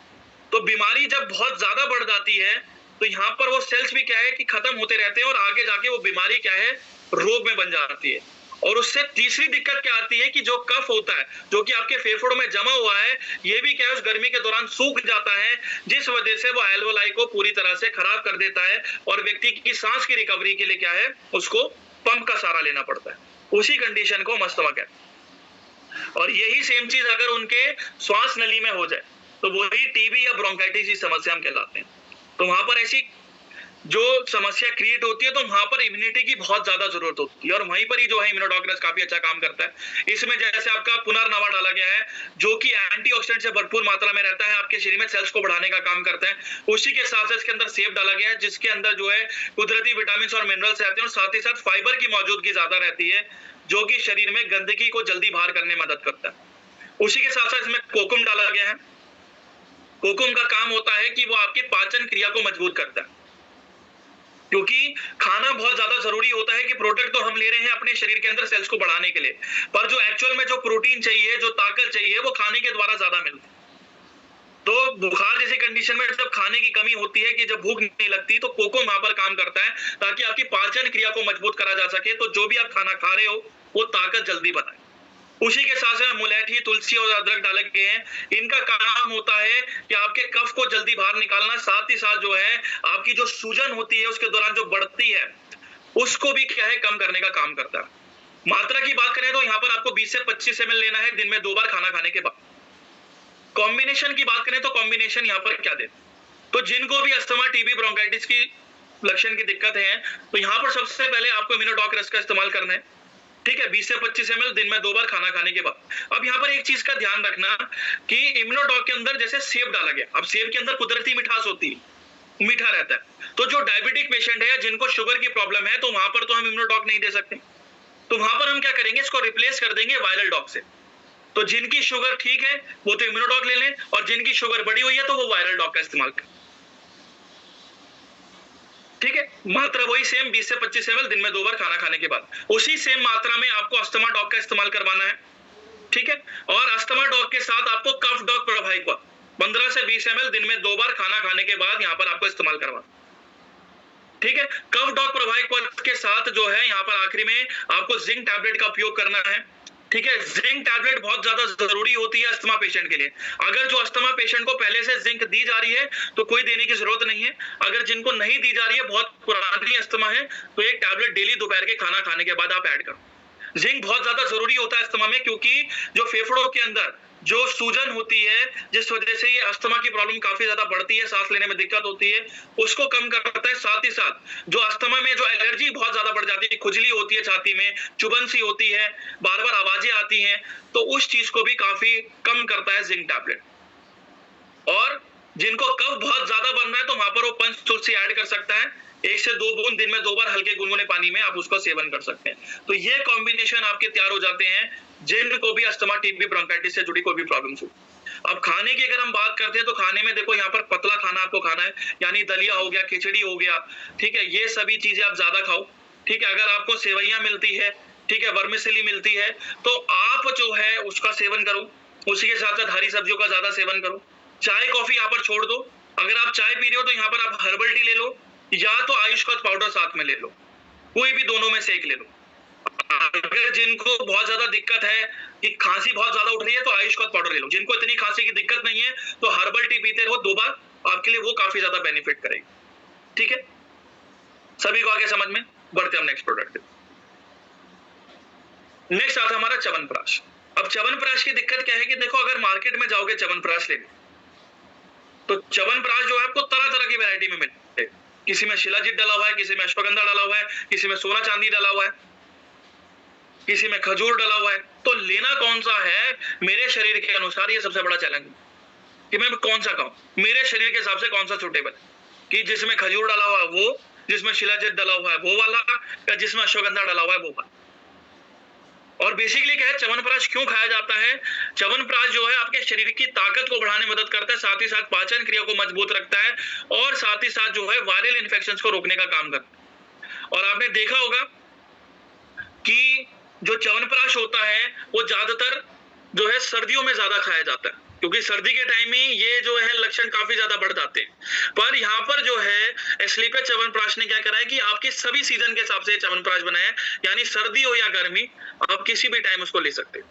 तो बीमारी जब बहुत ज्यादा बढ़ जाती है तो यहाँ पर वो सेल्स भी क्या है कि खत्म होते रहते हैं और आगे जाके वो बीमारी क्या है रोग में बन जाती है। और उससे तीसरी दिक्कत क्या आती है कि जो कफ होता है, जो कि आपके फेफड़ों में जमा हुआ है, ये भी क्या है उस गर्मी के दौरान सूख जाता है, जिस वजह से वो एल्वोलाई को पूरी तरह से खराब कर देता है और व्यक्ति की सांस की रिकवरी के लिए क्या है उसको पंप का सहारा लेना पड़ता है। उसी कंडीशन को मस्तमा कहते हैं। और यही सेम चीज अगर उनके श्वास नली में हो जाए तो वही टीबी या ब्रोंकाइटिस की समस्या हम कहलाते हैं। तो वहां पर ऐसी जो समस्या क्रिएट होती है तो वहां पर इम्यूनिटी की बहुत ज्यादा जरूरत होती है, और वहीं पर ही जो है इम्यूनोडॉक्टर्स काफी अच्छा काम करता है। इसमें जैसे आपका पुनर्नवा डाला गया है जो कि एंटीऑक्सीडेंट से भरपूर मात्रा में रहता है, आपके शरीर में सेल्स को बढ़ाने का काम करता है। उसी के साथ साथ इसके अंदर सेब डाला गया है जिसके अंदर जो है कुदरती विटामिन और मिनरल्स रहते हैं, और साथ ही साथ फाइबर की मौजूदगी ज्यादा रहती है जो कि शरीर में गंदगी को जल्दी बाहर करने में मदद करता है। उसी के साथ साथ इसमें कोकुम डाला गया है। कोकुम का काम होता है कि वो आपकी पाचन क्रिया को मजबूत करता है, क्योंकि खाना बहुत ज्यादा जरूरी होता है कि प्रोडक्ट तो हम ले रहे हैं अपने शरीर के अंदर सेल्स को बढ़ाने के लिए, पर जो एक्चुअल में जो प्रोटीन चाहिए, जो ताकत चाहिए, वो खाने के द्वारा ज्यादा मिलती है। तो बुखार जैसी कंडीशन में जब खाने की कमी होती है कि जब भूख नहीं लगती तो कोको वहां पर काम करता है ताकि आपकी पाचन क्रिया को मजबूत करा जा सके, तो जो भी आप खाना खा रहे हो वो ताकत जल्दी बनाए। उसी के साथ साथ मुलैठी, तुलसी और अदरक डाले गए हैं। इनका काम होता है कि आपके कफ को जल्दी बाहर निकालना, साथ ही साथ जो है आपकी जो सूजन होती है उसके दौरान जो बढ़ती है उसको भी क्या है कम करने का काम करता है। मात्रा की बात करें तो यहाँ पर आपको 20 से 25 ml लेना है दिन में 2 बार खाना खाने के बाद। कॉम्बिनेशन की बात करें तो कॉम्बिनेशन यहाँ पर क्या दे, तो जिनको भी अस्थमा, टीबी, ब्रोंकाइटिस की लक्षण की दिक्कत है तो यहाँ पर सबसे पहले आपको इम्यूनोडॉक रस का इस्तेमाल करना है। ठीक है, 20 से 25 ml दिन में 2 बार खाना खाने के बाद। अब यहाँ पर एक चीज का ध्यान रखना कि इम्यूनोडॉक के अंदर जैसे सेब डाला गया, अब सेब के अंदर कुदरती मिठास होती है, मीठा रहता है, तो जो डायबिटिक पेशेंट है या जिनको शुगर की प्रॉब्लम है तो वहां पर तो हम इम्यूनोडॉक नहीं दे सकते, तो वहां पर हम क्या करेंगे, इसको रिप्लेस कर देंगे वायरल डॉक से। तो जिनकी शुगर ठीक है वो तो इम्यूनोडॉक ले लें, और जिनकी शुगर बढ़ी हुई है तो वो वायरल डॉक का इस्तेमाल करें। ठीक है, मात्रा वही सेम 20 से 25 ml दिन में 2 बार खाना खाने के बाद। उसी सेम मात्रा में आपको अस्थमा डॉक का इस्तेमाल करवाना है। ठीक है, और अस्थमा डॉक के साथ आपको कफ डॉक प्रभाविक 15 से 20 ml दिन में 2 बार खाना खाने के बाद यहाँ पर आपको इस्तेमाल करवाना। ठीक है, कफ डॉक प्रभाविक के साथ जो है यहाँ पर आखिरी में आपको जिंक टैबलेट का उपयोग करना है। ठीक है, जिंक टैबलेट बहुत ज्यादा जरूरी होती है अस्थमा पेशेंट के लिए। अगर जो अस्थमा पेशेंट को पहले से जिंक दी जा रही है तो कोई देने की जरूरत नहीं है। अगर जिनको नहीं दी जा रही है, बहुत पुरानी अस्थमा है, तो एक टैबलेट डेली दोपहर के खाना खाने के बाद आप ऐड करो। जिंक बहुत ज्यादा जरूरी होता है अस्थमा में, क्योंकि जो फेफड़ों के अंदर जो सूजन होती है जिस वजह से ये अस्थमा की प्रॉब्लम काफी ज्यादा बढ़ती है, सांस लेने में दिक्कत होती है, उसको कम करता है। साथ ही साथ जो अस्थमा में जो एलर्जी बहुत ज्यादा बढ़ जाती है, खुजली होती है छाती में, चुभन सी होती है, बार बार आवाजें आती हैं, तो उस चीज को भी काफी कम करता है जिंक टैबलेट। और जिनको कफ बहुत ज्यादा बन रहा है तो वहां पर वो पंच तुलसी ऐड कर सकता है, 1 से 2 बूंद दिन में 2 बार हल्के गुनगुने पानी में आप उसका सेवन कर सकते हैं। तो ये कॉम्बिनेशन आपके तैयार हो जाते हैं जिनको भी अस्थमा, टीबी, ब्रोंकाइटिस से जुड़ी कोई भी प्रॉब्लम हो। अब खाने की अगर हम बात करते हैं तो खाने में देखो यहाँ पर पतला खाना आपको खाना है, यानी दलिया हो गया, खिचड़ी हो गया। ठीक है, ये सभी चीजें आप ज्यादा खाओ। ठीक है, अगर आपको सेवइयां मिलती है, ठीक है, वर्मिसेली मिलती है, तो आप जो है उसका सेवन करो। उसी के साथ साथ हरी सब्जियों का ज्यादा सेवन करो। चाय कॉफी यहाँ पर छोड़ दो। अगर आप चाय पी रहे हो तो यहाँ पर आप हर्बल टी ले लो, या तो आयुष्मान पाउडर साथ में ले लो, कोई भी दोनों में से एक ले लो। अगर जिनको बहुत ज्यादा दिक्कत है कि खांसी बहुत ज्यादा उठ रही है तो आयुष्मान पाउडर ले लो। जिनको इतनी खांसी की दिक्कत नहीं है तो हर्बल टी पीते रहो 2 बार, आपके लिए वो काफी ज्यादा बेनिफिट करेगी। ठीक है, सभी को आगे समझ में। बढ़ते हम नेक्स्ट प्रोडक्ट। नेक्स्ट आता हमारा च्यवनप्राश। अब च्यवनप्राश की दिक्कत क्या है कि देखो, अगर मार्केट में जाओगे च्यवनप्राश लेने तो च्यवनप्राश जो है आपको तरह तरह की वैरायटी में मिलते हैं। किसी में शिलाजीत डाला हुआ है, किसी में अश्वगंधा डाला हुआ है, किसी में सोना चांदी डाला हुआ है, किसी में खजूर डाला हुआ है। तो लेना कौन सा है मेरे शरीर के अनुसार, ये सबसे बड़ा चैलेंज कि मैं कौन सा खाऊं, मेरे शरीर के हिसाब से कौन सा सूटेबल, कि जिसमें खजूर डाला हुआ है वो, जिसमें शिलाजीत डाला हुआ है वो वाला, या जिसमें अश्वगंधा डाला हुआ है वो वाला। और बेसिकली क्या है, च्यवनप्राश क्यों खाया जाता है? च्यवनप्राश जो है आपके शरीर की ताकत को बढ़ाने में मदद करता है, साथ ही साथ पाचन क्रिया को मजबूत रखता है, और साथ ही साथ जो है वायरल इन्फेक्शंस को रोकने का काम करता है। और आपने देखा होगा कि जो च्यवनप्राश होता है वो ज्यादातर जो है सर्दियों में ज्यादा खाया जाता है, क्योंकि सर्दी के टाइम में ये जो है लक्षण काफी ज्यादा बढ़ जाते हैं। पर यहाँ पर जो है एस्लीपिया च्यवनप्राश ने क्या करा है कि आपके सभी सीजन के हिसाब से च्यवनप्राश बनाया है, यानी सर्दी हो या गर्मी आप किसी भी टाइम उसको ले सकते हैं।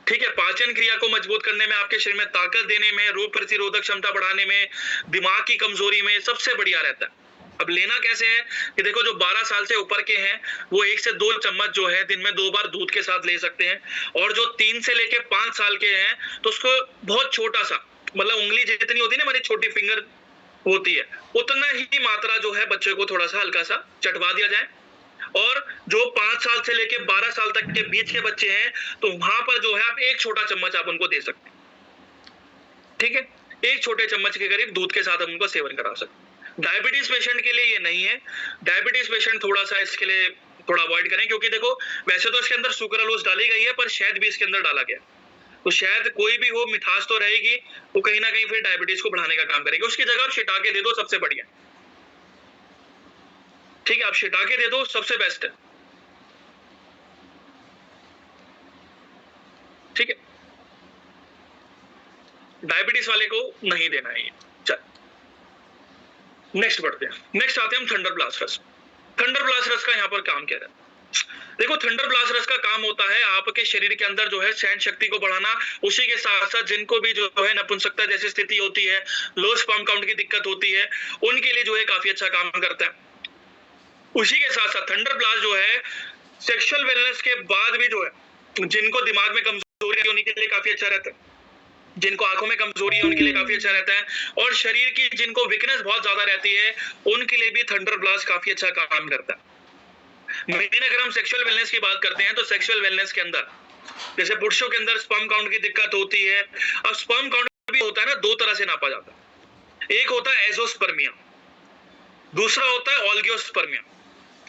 ठीक है, पाचन क्रिया को मजबूत करने में, आपके शरीर में ताकत देने में, रोग प्रतिरोधक क्षमता बढ़ाने में, दिमाग की कमजोरी में सबसे बढ़िया रहता है। अब लेना कैसे है कि देखो, जो 12 साल से ऊपर के हैं वो 1 से 2 चम्मच जो है दिन में 2 बार दूध के साथ ले सकते हैं, और जो 3 से लेके 5 साल के हैं तो उसको बहुत छोटा सा, मतलब उंगली जितनी होती है ना, हमारी छोटी फिंगर होती है, उतना ही मात्रा जो है बच्चे को थोड़ा सा हल्का सा चटवा दिया जाए। और जो 5 साल से लेके 12 साल तक के बीच के बच्चे हैं तो वहां पर जो है आप 1 छोटा चम्मच आप उनको दे सकते हैं, ठीक है, 1 छोटे चम्मच के करीब दूध के साथ हम उनको सेवन करा सकते हैं। डायबिटीज पेशेंट के लिए ये नहीं है, डायबिटीज पेशेंट थोड़ा सा इसके लिए थोड़ा अवॉइड करें, क्योंकि देखो वैसे तो इसके अंदर सुक्रालोज डाली गई है, पर शहद भी इसके अंदर डाला गया, तो शहद कोई भी हो मिठास तो रहेगी, वो कहीं ना कहीं फिर डायबिटीज को बढ़ाने का काम करेगी। उसकी जगह आप शिटाके दे दो, सबसे बढ़िया, ठीक है, आप शिटाके दे दो, सबसे बेस्ट है, ठीक है, डायबिटीज वाले को नहीं देना है ये। चल नेक्स्ट बढ़ते हैं, नेक्स्ट आते हैं हम थंडर ब्लास्ट रस। थंडर ब्लास्ट रस का यहाँ पर काम क्या है? देखो, थंडर ब्लास्ट रस का काम होता है आपके शरीर के अंदर जो है सहन शक्ति को बढ़ाना, उसी के साथ साथ जिनको भी जो है नपुंसकता जैसी स्थिति होती है, लो स्पर्म काउंट की दिक्कत होती है, उनके लिए जो है काफी अच्छा काम करता है। उसी के साथ साथ थंडर ब्लास्ट जो है सेक्सुअल वेलनेस के बाद भी जो है जिनको दिमाग में कमजोरी है उनके लिए काफी अच्छा रहता है, जिनको आंखों में कमजोरी है उनके लिए काफी अच्छा रहता है, और शरीर की जिनको वीकनेस बहुत ज्यादा रहती है उनके लिए भी थंडर ब्लास्ट काफी अच्छा काम करता है। मेन अगर हम सेक्सुअल वेलनेस की बात करते हैं तो सेक्सुअल वेलनेस के अंदर जैसे पुरुषों के अंदर स्पर्म काउंट की दिक्कत होती है, अब स्पर्म काउंट भी होता है ना, 2 तरह से नापा जाता है, एक होता है एजोस्पर्मिया, दूसरा होता है ऑल्गियोस्पर्मिया,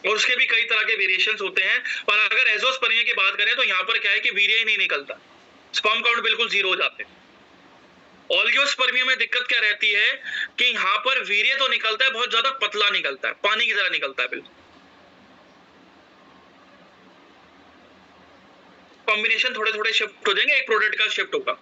और उसके भी कई तरह के वेरिएशंस होते हैं। पर अगर एजोस्पर्मिया की बात करें तो यहाँ पर क्या है कि वीर्य ही नहीं निकलता, स्पर्म काउंट बिल्कुल 0 हो जाते हैं। ऑल्गियोस्पर्मिया में दिक्कत क्या रहती है कि यहाँ पर वीर्य तो निकलता है, बहुत ज्यादा पतला निकलता है, पानी की तरह निकलता है बिल्कुल। कॉम्बिनेशन थोड़े थोड़े शिफ्ट हो जाएंगे, एक प्रोडक्ट का शिफ्ट होगा।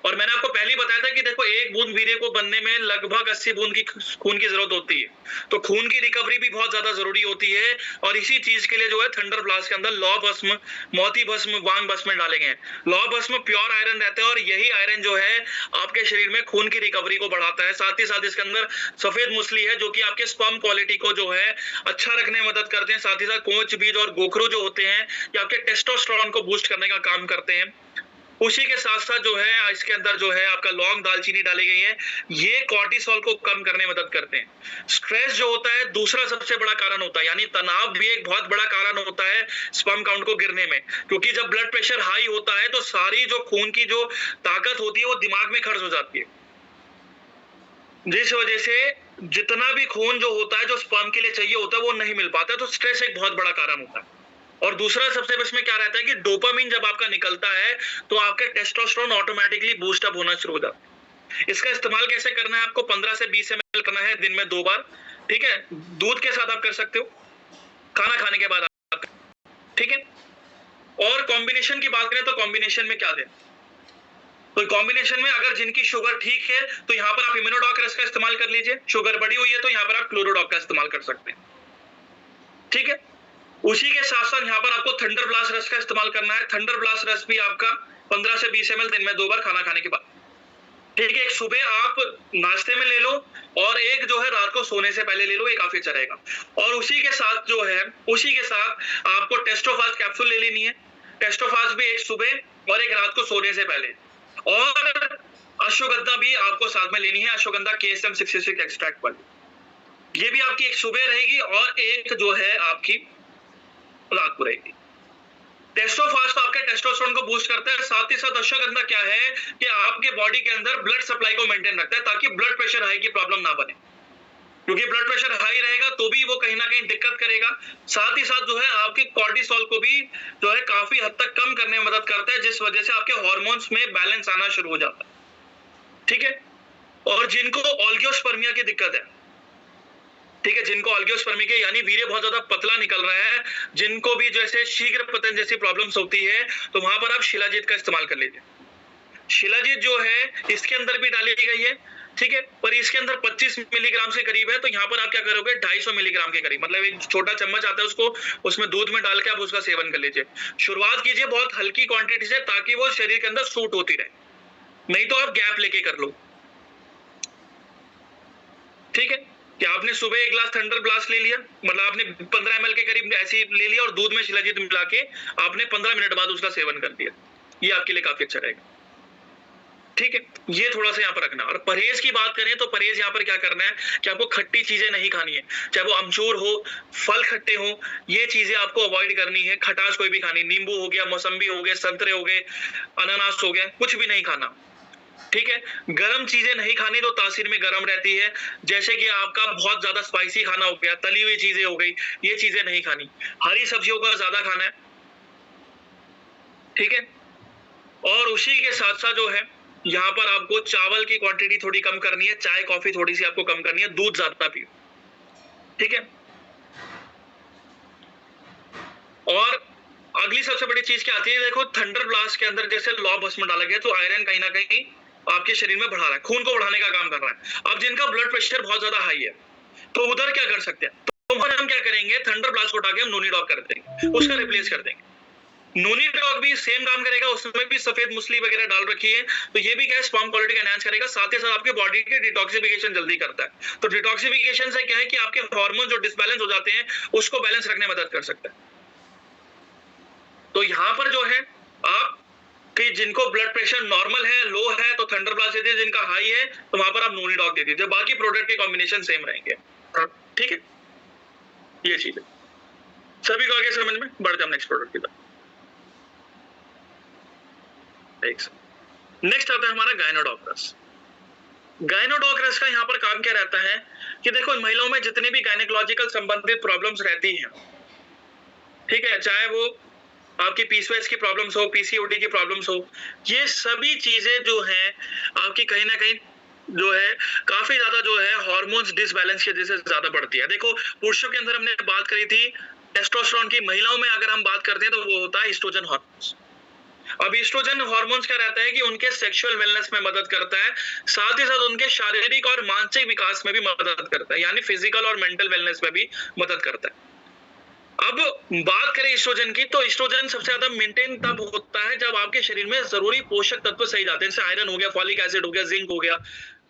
और मैंने आपको पहले ही बताया था कि देखो, 1 बूंद वीर्य को बनने में लगभग 80 बूंद की खून की जरूरत होती है, तो खून की रिकवरी भी बहुत ज्यादा जरूरी होती है। और इसी चीज के लिए जो है थंडर ब्लास्ट के अंदर लौ भस्म, मोती भस्म, वांग भस्म डाले गए हैं। लौ भस्म प्योर आयरन रहता है, और यही आयरन जो है आपके शरीर में खून की रिकवरी को बढ़ाता है। साथ ही साथ इसके अंदर सफेद मूसली है जो कि आपके स्पर्म क्वालिटी को जो है अच्छा रखने में मदद करते हैं। साथ ही साथ कोंच बीज और गोखरू जो होते हैं ये आपके टेस्टोस्टेरोन को बूस्ट करने का काम करते हैं। उसी के साथ साथ जो है इसके अंदर जो है आपका लौंग, दालचीनी डाली गई है, ये कॉर्टिसोल को कम करने में मदद करते हैं। स्ट्रेस जो होता है दूसरा सबसे बड़ा कारण होता है, यानी तनाव भी एक बहुत बड़ा कारण होता है स्पर्म काउंट को गिरने में, क्योंकि जब ब्लड प्रेशर हाई होता है तो सारी जो खून की जो ताकत होती है वो दिमाग में खर्च हो जाती है, जिस वजह से जितना भी खून जो होता है जो स्पर्म के लिए चाहिए होता है वो नहीं मिल पाता है, तो स्ट्रेस एक बहुत बड़ा कारण होता है। और दूसरा सबसे इसमें क्या रहता है कि डोपामिन जब आपका निकलता है तो आपके टेस्टोस्टेरोन ऑटोमेटिकली बूस्ट अप होना शुरू हो जाता है। इसका इस्तेमाल कैसे करना है? आपको 15 से 20 ml करना है दिन में 2 बार, ठीक है, दूध के साथ आप कर सकते हो, खाना खाने के बाद आप, ठीक है। और कॉम्बिनेशन की बात करें तो कॉम्बिनेशन में क्या दें? तो कॉम्बिनेशन में अगर जिनकी शुगर ठीक है तो यहाँ पर आप इम्यूनोडॉक रस का इस्तेमाल कर लीजिए, शुगर बढ़ी हुई है तो यहाँ पर आप क्लोरोडॉक का इस्तेमाल कर सकते हैं, ठीक है। उसी के साथ साथ यहाँ पर आपको थंडर ब्लास्ट रस का इस्तेमाल करना है। थंडर ब्लास्ट रस भी आपका 15 से 20 ml दिन में 2 बार खाना खाने के बाद, ठीक है। एक सुबह आप नाश्ते में ले लो और एक जो है रात को सोने से पहले ले लो, ये काफी अच्छा रहेगा। और उसी के साथ जो है उसी के साथ आपको टेस्टोफास्ट कैप्सूल ले लेनी है, टेस्टोफास्ट भी एक सुबह और एक रात को सोने से पहले। और अश्वगंधा भी आपको साथ में लेनी है, अश्वगंधा KSM 66 एक्सट्रैक्ट वाली, ये भी आपकी एक सुबह रहेगी और एक जो है आपकी रात को रहेगी। टेस्टोफास्ट आपके टेस्टोस्टेरोन को बूस्ट करता है, साथ ही साथ अश्वगंधा क्या है कि आपके बॉडी के अंदर ब्लड सप्लाई को मेंटेन रखता है ताकि ब्लड प्रेशर हाई की प्रॉब्लम ना बने, क्योंकि ब्लड प्रेशर हाई रहेगा तो भी वो कहीं ना कहीं दिक्कत करेगा। साथ ही साथ जो है आपके कॉर्टिसोल को भी जो है काफी हद तक कम करने में मदद करता है, जिस वजह से आपके हार्मोन्स में बैलेंस आना शुरू हो जाता है, ठीक है। और जिनको ऑल्गियोस्पर्मिया की दिक्कत है, ठीक है, जिनको ऑल्गियोस्पर्मिया के यानी वीर्य बहुत ज्यादा पतला निकल रहा है, जिनको भी जैसे शीघ्र पतन जैसी प्रॉब्लम्स होती है, तो वहां पर आप शिलाजीत का इस्तेमाल कर लीजिए। शिलाजीत जो है इसके अंदर भी डाली गई है, ठीक है, पर इसके अंदर 25 मिलीग्राम से करीब है, तो यहाँ पर आप क्या करोगे 250 मिलीग्राम के करीब, मतलब एक छोटा चम्मच आता है उसको, उसमें दूध में डाल के आप उसका सेवन कर लीजिए। शुरुआत कीजिए बहुत हल्की क्वांटिटी से ताकि वो शरीर के अंदर सूट होती रहे, नहीं तो आप गैप लेके कर लो, ठीक है। कि आपने सुबह एक गिलास थंडर ब्लास्ट ले लिया, मतलब आपने 15 ml के करीब ऐसे ही ले लिया और दूध में शिलाजीत मिला के आपने 15 मिनट बाद उसका सेवन कर दिया, ये आपके लिए काफी अच्छा रहेगा। ठीक है, ये थोड़ा सा यहाँ पर रखना। और परहेज की बात करें तो परहेज यहाँ पर क्या करना है कि आपको खट्टी चीजें नहीं खानी है, चाहे वो अमचूर हो, फल खट्टे हो, ये चीजें आपको अवॉइड करनी है। खटास कोई भी खानी, नींबू हो गया, मौसम्बी हो गए, संतरे हो गए, अनानास हो गया, कुछ भी नहीं खाना। ठीक है, गरम चीजें नहीं खानी तो तासीर में गरम रहती है, जैसे कि आपका बहुत ज्यादा स्पाइसी खाना हो गया, तली हुई चीजें हो गई, ये चीजें नहीं खानी। हरी सब्जियों का ज्यादा खाना है। ठीक है, और उसी के साथ साथ जो है यहाँ पर आपको चावल की क्वांटिटी थोड़ी कम करनी है, चाय कॉफी थोड़ी सी आपको कम करनी है, दूध ज्यादा पियो। ठीक है, और अगली सबसे बड़ी चीज क्या आती है, देखो थंडर ब्लास्ट के अंदर जैसे लौ भस्म डाला गया तो आयरन कहीं ना कहीं आपके शरीर में बढ़ा रहा है, खून को बढ़ाने का काम कर रहा है। अब जिनका ब्लड प्रेशर बहुत ज्यादा हाई है तो उधर क्या कर सकते हैं, तो हम क्या करेंगे, थंडर ब्लास्ट को उठा के हम नोनी डॉग कर देंगे, उसका रिप्लेस कर देंगे। नोनी डॉग भी सेम काम करेगा, उसमें भी सफेद मुसली वगैरह डाल रखी है, तो ये भी क्या है, स्पर्म क्वालिटी का एनहांस करेगा, साथ ही साथ आपके बॉडी के डिटॉक्सिफिकेशन जल्दी करता है। तो डिटॉक्सिफिकेशन से क्या है कि आपके हार्मोन जो डिसबैलेंस हो जाते हैं उसको बैलेंस रखने में मदद कर सकता है। तो यहाँ पर जो है आप कि जिनको ब्लड प्रेशर नॉर्मल है, लो है, तो थंडर ब्लास्ट दे दीजिए, जिनका हाई है तो वहां पर आप नोनी डॉग दे दीजिए, बाकी प्रोडक्ट के कॉम्बिनेशन सेम रहेंगे। ठीक है, ये चीज है। सभी को आगे समझ में, बढ़ते हम नेक्स्ट प्रोडक्ट की तरफ। नेक्स्ट आता है हमारा गायनोडॉक्रस। गायनोडॉक्रस का यहाँ पर काम क्या रहता है कि देखो महिलाओं में जितनी भी गायनेकोलॉजिकल संबंधित प्रॉब्लम्स रहती हैं, ठीक है, चाहे वो आपकी पीसीओएस की प्रॉब्लम्स हो, पीसीओडी की प्रॉब्लम्स हो, ये सभी चीजें जो हैं आपकी कहीं ना कहीं जो है काफी ज्यादा जो है हार्मोन्स डिसबैलेंस की वजह से ज्यादा बढ़ती है। देखो पुरुषों के अंदर हमने बात करी थी टेस्टोस्टेरोन की, महिलाओं में अगर हम बात करते हैं तो वो होता है ईस्ट्रोजन हार्मोन्स। अब ईस्ट्रोजन हार्मोन्स क्या रहता है कि उनके सेक्सुअल वेलनेस में मदद करता है, साथ ही साथ उनके शारीरिक और मानसिक विकास में भी मदद करता है, यानी फिजिकल और मेंटल वेलनेस में भी मदद करता है। अब बात करें ईस्ट्रोजन की, तो ईस्ट्रोजन सबसे ज्यादा मेंटेन तब होता है जब आपके शरीर में जरूरी पोषक तत्व सही जाते हैं, जैसे आयरन हो गया, फॉलिक एसिड हो गया, जिंक हो गया।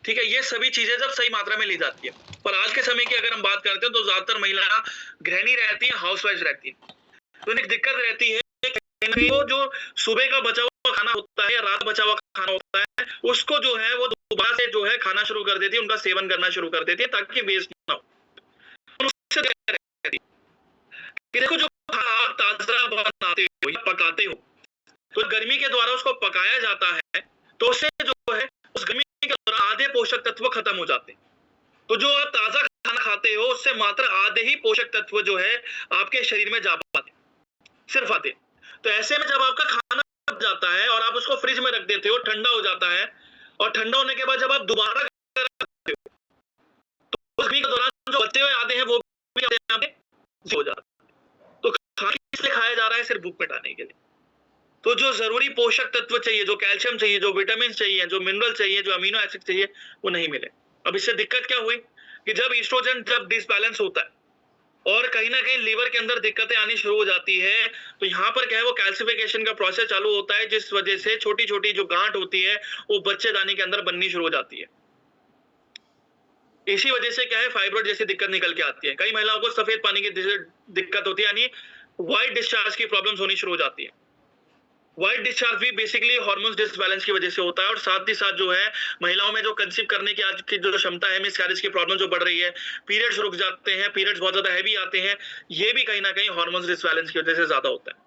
ठीक है, ये सभी चीजें जब सही मात्रा में ली जाती है। पर आज के समय की अगर हम बात करते हैं तो ज्यादातर महिला गृहिणी रहती है, हाउसवाइफ रहती है, तो उन्हें दिक्कत रहती है कि वो जो सुबह का बचा हुआ खाना होता है या रात बचा हुआ खाना होता है उसको जो है वो दोबारा से जो है खाना शुरू कर देती है, उनका सेवन करना शुरू कर देती है ताकि वेस्ट ना हो। कि देखो जो खाना आप ताजा बनाते हो या पकाते हो तो गर्मी के द्वारा उसको पकाया जाता है, तो उससे जो है उस गर्मी के दौरान आधे पोषक तत्व खत्म हो जाते हैं। तो जो आप ताजा खाना खाते हो उससे मात्र आधे ही पोषक तत्व जो है आपके शरीर में जा पाते, सिर्फ आते। तो ऐसे में जब आपका खाना बच जाता है और आप उसको फ्रिज में रख देते हो, ठंडा हो जाता है, और ठंडा होने के बाद जब आप दोबारा करते हो तो उस गर्मी के दौरान जो बचे हुए आधे हैं वो भी हो जाते हैं। तो खाना इसलिए खाया जा रहा है सिर्फ भूख मिटाने के लिए। तो जो जरूरी पोषक तत्व चाहिए, जो कैल्शियम चाहिए, जो विटामिन चाहिए, जो मिनरल चाहिए, जो अमीनो एसिड चाहिए, वो नहीं मिले। अब इससे दिक्कत क्या हुई कि जब ईस्ट्रोजन जब डिसबैलेंस होता है और कहीं ना कहीं लीवर के अंदर दिक्कतें आनी शुरू हो जाती है, तो यहाँ पर क्या है वो कैल्सिफिकेशन का प्रोसेस चालू होता है, जिस वजह से छोटी छोटी जो गांठ होती है वो बच्चेदानी के अंदर बननी शुरू हो जाती है। इसी वजह से क्या है फाइब्रोइड जैसी दिक्कत निकल के आती है। कई महिलाओं को सफेद पानी की दिक्कत होती है, यानी व्हाइट डिस्चार्ज की प्रॉब्लम्स होनी शुरू हो जाती है। व्हाइट डिस्चार्ज भी बेसिकली हार्मोन्स डिसबैलेंस की वजह से होता है, और साथ ही साथ जो है महिलाओं में जो कंसीव करने की आज की जो क्षमता है, मिसकैरेज की प्रॉब्लम जो बढ़ रही है, पीरियड्स रुक जाते हैं, पीरियड्स बहुत ज्यादा हैवी आते हैं, ये भी कहीं ना कहीं हार्मोन्स डिसबैलेंस की वजह से ज्यादा होता है।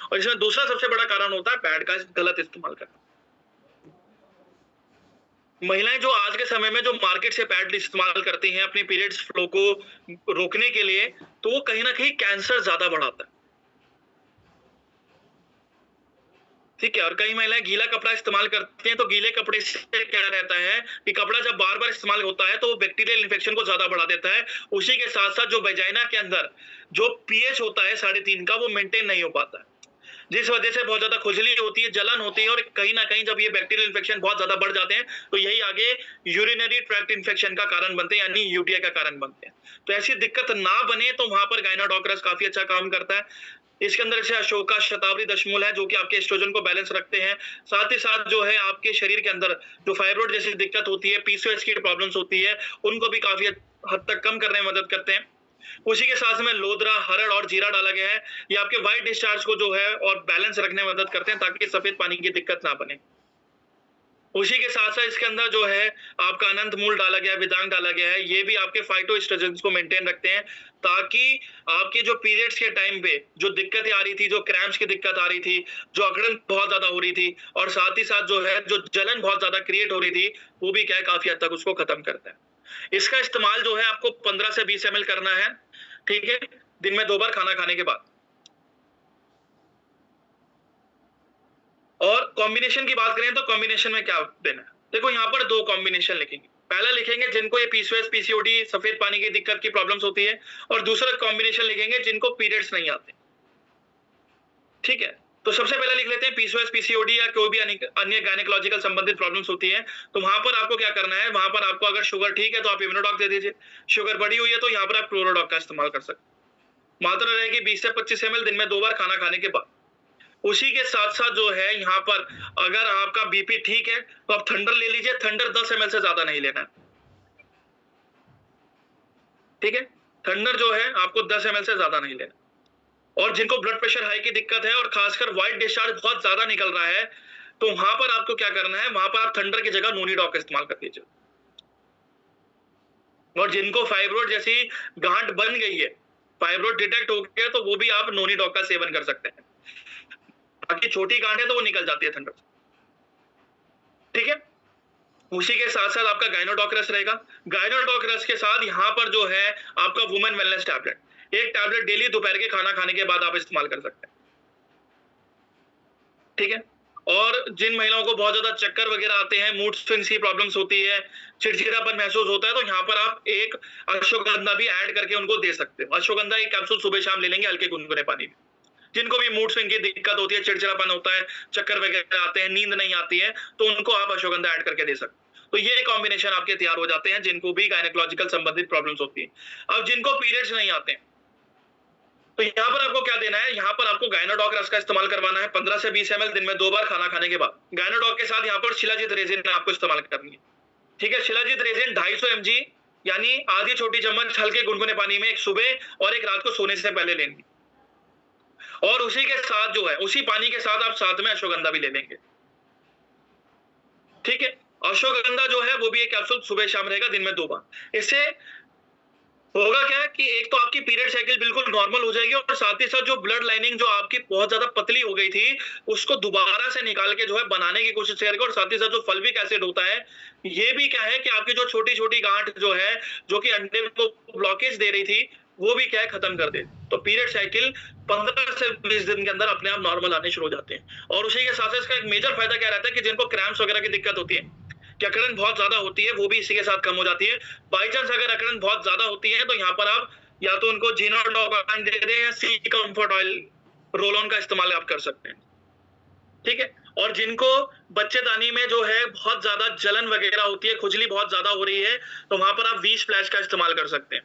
और इसमें दूसरा सबसे बड़ा कारण होता है पैड का गलत इस्तेमाल करना। महिलाएं जो आज के समय में जो मार्केट से पैड इस्तेमाल करती हैं अपने पीरियड्स फ्लो को रोकने के लिए, तो वो कहीं ना कहीं कैंसर ज्यादा बढ़ाता है। ठीक है, और कई महिलाएं गीला कपड़ा इस्तेमाल करती हैं, तो गीले कपड़े से क्या रहता है कि कपड़ा जब बार बार इस्तेमाल होता है तो वो बैक्टीरियल इन्फेक्शन को ज्यादा बढ़ा देता है। उसी के साथ साथ जो वेजाइना के अंदर जो पीएच होता है 3.5 का, वो मेंटेन नहीं हो पाता है, जिस वजह से बहुत ज्यादा खुजली होती है, जलन होती है, और कहीं ना कहीं जब ये बैक्टीरियल इन्फेक्शन बहुत ज्यादा बढ़ जाते हैं तो यही आगे यूरिनरी ट्रैक्ट इन्फेक्शन का कारण बनते हैं, यानी यूटीआई का कारण बनते हैं। तो ऐसी दिक्कत ना बने तो वहां पर गायनोडॉक्रस काफी अच्छा काम करता है। इसके अंदर से अशोका, शतावरी, दशमूल है जो कि आपके एस्ट्रोजन को बैलेंस रखते हैं। साथ ही साथ जो है आपके शरीर के अंदर जो फाइब्रोइड जैसी दिक्कत होती है, पीसीओएस की प्रॉब्लम्स होती है, उनको भी काफी हद तक कम करने में मदद करते हैं। उसी के साथ में लोदरा, हरड़ और जीरा डाला गया है। ये आपके व्हाइट डिस्चार्ज को जो है और बैलेंस रखने में मदद करते हैं ताकि सफेद पानी की दिक्कत ना बने। उसी के साथ साथ इसके अंदर जो है आपका अनंत मूल डाला गया है, विदांग डाला गया है। ये भी आपके फाइटोएस्ट्रोजेंस को मेंटेन रखते हैं ताकि आपके जो पीरियड्स के टाइम पे जो दिक्कतें आ रही थी, जो क्रैम्प्स की दिक्कत आ रही थी, जो अकड़न बहुत ज्यादा हो रही थी और साथ ही साथ जो है जो जलन बहुत ज्यादा क्रिएट हो रही थी, वो भी क्या है काफी हद तक उसको खत्म करता है। इसका इस्तेमाल जो है आपको 15 से 20 ml करना है, ठीक है, दिन में 2 बार खाना खाने के बाद। और कॉम्बिनेशन की बात करें तो कॉम्बिनेशन में क्या देना है, देखो यहाँ पर 2 कॉम्बिनेशन लिखेंगे। पहला लिखेंगे जिनको ये पीसीओएस, पीसीओडी, सफेद पानी की दिक्कत की प्रॉब्लम्स होती है, और दूसरा कॉम्बिनेशन लिखेंगे जिनको पीरियड्स नहीं आते। ठीक है, तो सबसे पहले लिख लेते हैं पीसीओएस, पीसीओडी या कोई भी अन्य गायनेकोलॉजिकल संबंधित प्रॉब्लम्स होती है, तो वहां पर आपको क्या करना है, वहां पर आपको अगर शुगर ठीक है तो आप इम्यूनोडॉक दे दीजिए, शुगर बढ़ी हुई है तो यहाँ पर आप क्लोरोडॉक का इस्तेमाल कर सकते हैं। मात्रा रहेगी 20 से 25 ml दिन में 2 बार खाना खाने के बाद। उसी के साथ साथ जो है यहाँ पर अगर आपका बीपी ठीक है तो आप थंडर ले लीजिए, थंडर 10 ml से ज्यादा नहीं लेना है, ठीक है, थंडर जो है आपको 10 ml से ज्यादा नहीं लेना। और जिनको ब्लड प्रेशर हाई की दिक्कत है और खासकर व्हाइट डिस्चार्ज बहुत ज्यादा निकल रहा है, तो वहां पर आपको क्या करना है, वहां पर आप थंडर की जगह नोनीडॉक का इस्तेमाल कर लीजिए। और जिनको फाइब्रोइड जैसी गांठ बन गई है, फाइब्रोइड डिटेक्ट हो गया, तो वो भी आप नोनीडॉक का सेवन कर सकते हैं। बाकी छोटी गांठ है तो वो निकल जाती है ठंडक, ठीक है। उसी के साथ साथ आपका गायनोडॉक रहेगा। गायनोडॉक के साथ यहाँ पर जो है आपका वुमेन वेलनेस टैबलेट, एक टैबलेट डेली दोपहर के खाना खाने के बाद आप इस्तेमाल कर सकते हैं, ठीक है। और जिन महिलाओं को बहुत ज्यादा चक्कर वगैरह आते हैं, मूड स्विंग्स की प्रॉब्लम्स होती है, चिड़चिड़ापन महसूस होता है, तो यहाँ पर आप एक अश्वगंधा भी ऐड करके उनको दे सकते हो। अश्वगंधा एक कैप्सूल सुबह शाम ले लेंगे हल्के गुनगुने पानी में। जिनको भी मूड स्विंग की दिक्कत होती है, चिड़चिड़ापन होता है, चक्कर वगैरह आते हैं, नींद नहीं आती है, तो उनको आप अश्वगंधा ऐड करके दे सकते हैं। तो ये कॉम्बिनेशन आपके तैयार हो जाते हैं जिनको भी गायनेकोलॉजिकल संबंधित प्रॉब्लम्स होती है। अब जिनको पीरियड्स नहीं आते हैं, तो यहाँ पर आपको क्या देना है, यहाँ पर आपको गायनोडॉक रस का इस्तेमाल करवाना है 15 से 20 ml दिन में 2 बार खाना खाने के बाद। गायनोडॉक के साथ यहाँ पर शिलाजीत रेजिन आपको इस्तेमाल करनी है, ठीक है। शिलाजीत रेजिन 250 mg यानी आधी छोटी चम्मच हल्के गुनगुने पानी में एक सुबह और एक रात को सोने से पहले लेंगे। और उसी के साथ जो है, उसी पानी के साथ आप साथ में अश्वगंधा भी ले लेंगे, ठीक है। अश्वगंधा जो है वो भी एक कैप्सूल सुबह शाम रहेगा दिन में 2 बार। इससे होगा क्या कि एक तो आपकी पीरियड साइकिल बिल्कुल नॉर्मल हो जाएगी और साथ ही साथ जो ब्लड लाइनिंग जो आपकी बहुत ज्यादा पतली हो गई थी उसको दोबारा से निकाल के जो है बनाने की कोशिश करेगा। और साथ ही साथ जो फल्विक एसिड होता है, ये भी क्या है कि आपकी जो छोटी छोटी गांठ जो है जो कि अंडे को ब्लॉकेज दे रही थी, वो भी क्या है खत्म कर दे। तो पीरियड साइकिल 15 से 20 दिन के अंदर अपने आप नॉर्मल आने शुरू हो जाते हैं। और उसी के साथ इसका एक मेजर फायदा क्या रहता है कि जिनको क्रैम्प्स वगैरह की दिक्कत होती है, कि अकड़न बहुत ज्यादा होती है, वो भी इसी के साथ कम हो जाती है। बाई चांस अगर अकड़न बहुत ज्यादा होती है तो यहाँ पर आप या तो उनको जीनोडॉक दे दें या सी कंफर्ट ऑयल रोल ऑन का इस्तेमाल आप कर सकते हैं, ठीक है। और जिनको बच्चेदानी में जो है बहुत ज्यादा जलन वगैरह होती है, खुजली बहुत ज्यादा हो रही है, तो वहां पर आप 20 फ्लैश का इस्तेमाल कर सकते हैं,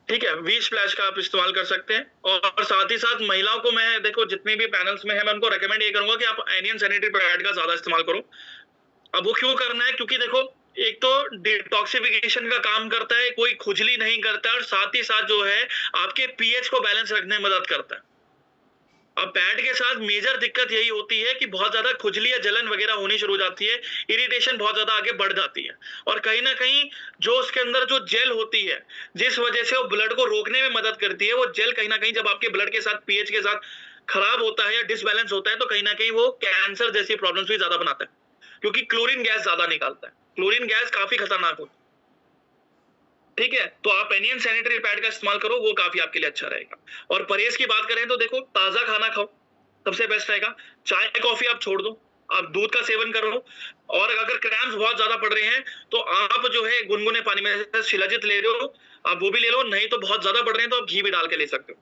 ठीक है। 20 फ्लैश का आप इस्तेमाल कर सकते हैं। और साथ ही साथ महिलाओं को मैं देखो जितनी भी पैनल्स में है, मैं उनको रेकमेंड ये करूंगा कि आप एनियन सैनिटरी पैड का ज्यादा इस्तेमाल करो। अब वो क्यों करना है, क्योंकि देखो एक तो डिटॉक्सिफिकेशन का काम करता है, कोई खुजली नहीं करता है, और साथ ही साथ जो है आपके पीएच को बैलेंस रखने में मदद करता है। अब पैड के साथ मेजर दिक्कत यही होती है कि बहुत ज्यादा खुजली या जलन वगैरह होनी शुरू हो जाती है, इरिटेशन बहुत ज्यादा आगे बढ़ जाती है। और कहीं ना कहीं जो उसके अंदर जो जेल होती है, जिस वजह से वो ब्लड को रोकने में मदद करती है, वो जेल कहीं ना कहीं जब आपके ब्लड के साथ पीएच के साथ खराब होता है या डिसबैलेंस होता है, तो कहीं ना कहीं वो कैंसर जैसी प्रॉब्लम्स भी ज्यादा बनाता है, क्योंकि क्लोरीन गैस ज्यादा निकालता है। क्लोरीन गैस काफी खतरनाक होती है, ठीक है। तो आप एनियन सैनिटरी पैड का इस्तेमाल करो, वो काफी आपके लिए अच्छा रहेगा। और परहेज की बात करें तो देखो ताजा खाना खाओ, सबसे बेस्ट रहेगा। चाय कॉफी आप छोड़ दो, आप दूध का सेवन करो। और अगर क्रैम्प्स बहुत ज्यादा पड़ रहे हैं तो आप जो है गुनगुने पानी में शिलाजीत ले रहे हो, आप वो भी ले लो, नहीं तो बहुत ज्यादा पड़ रहे हैं तो आप घी भी डाल के ले सकते हो।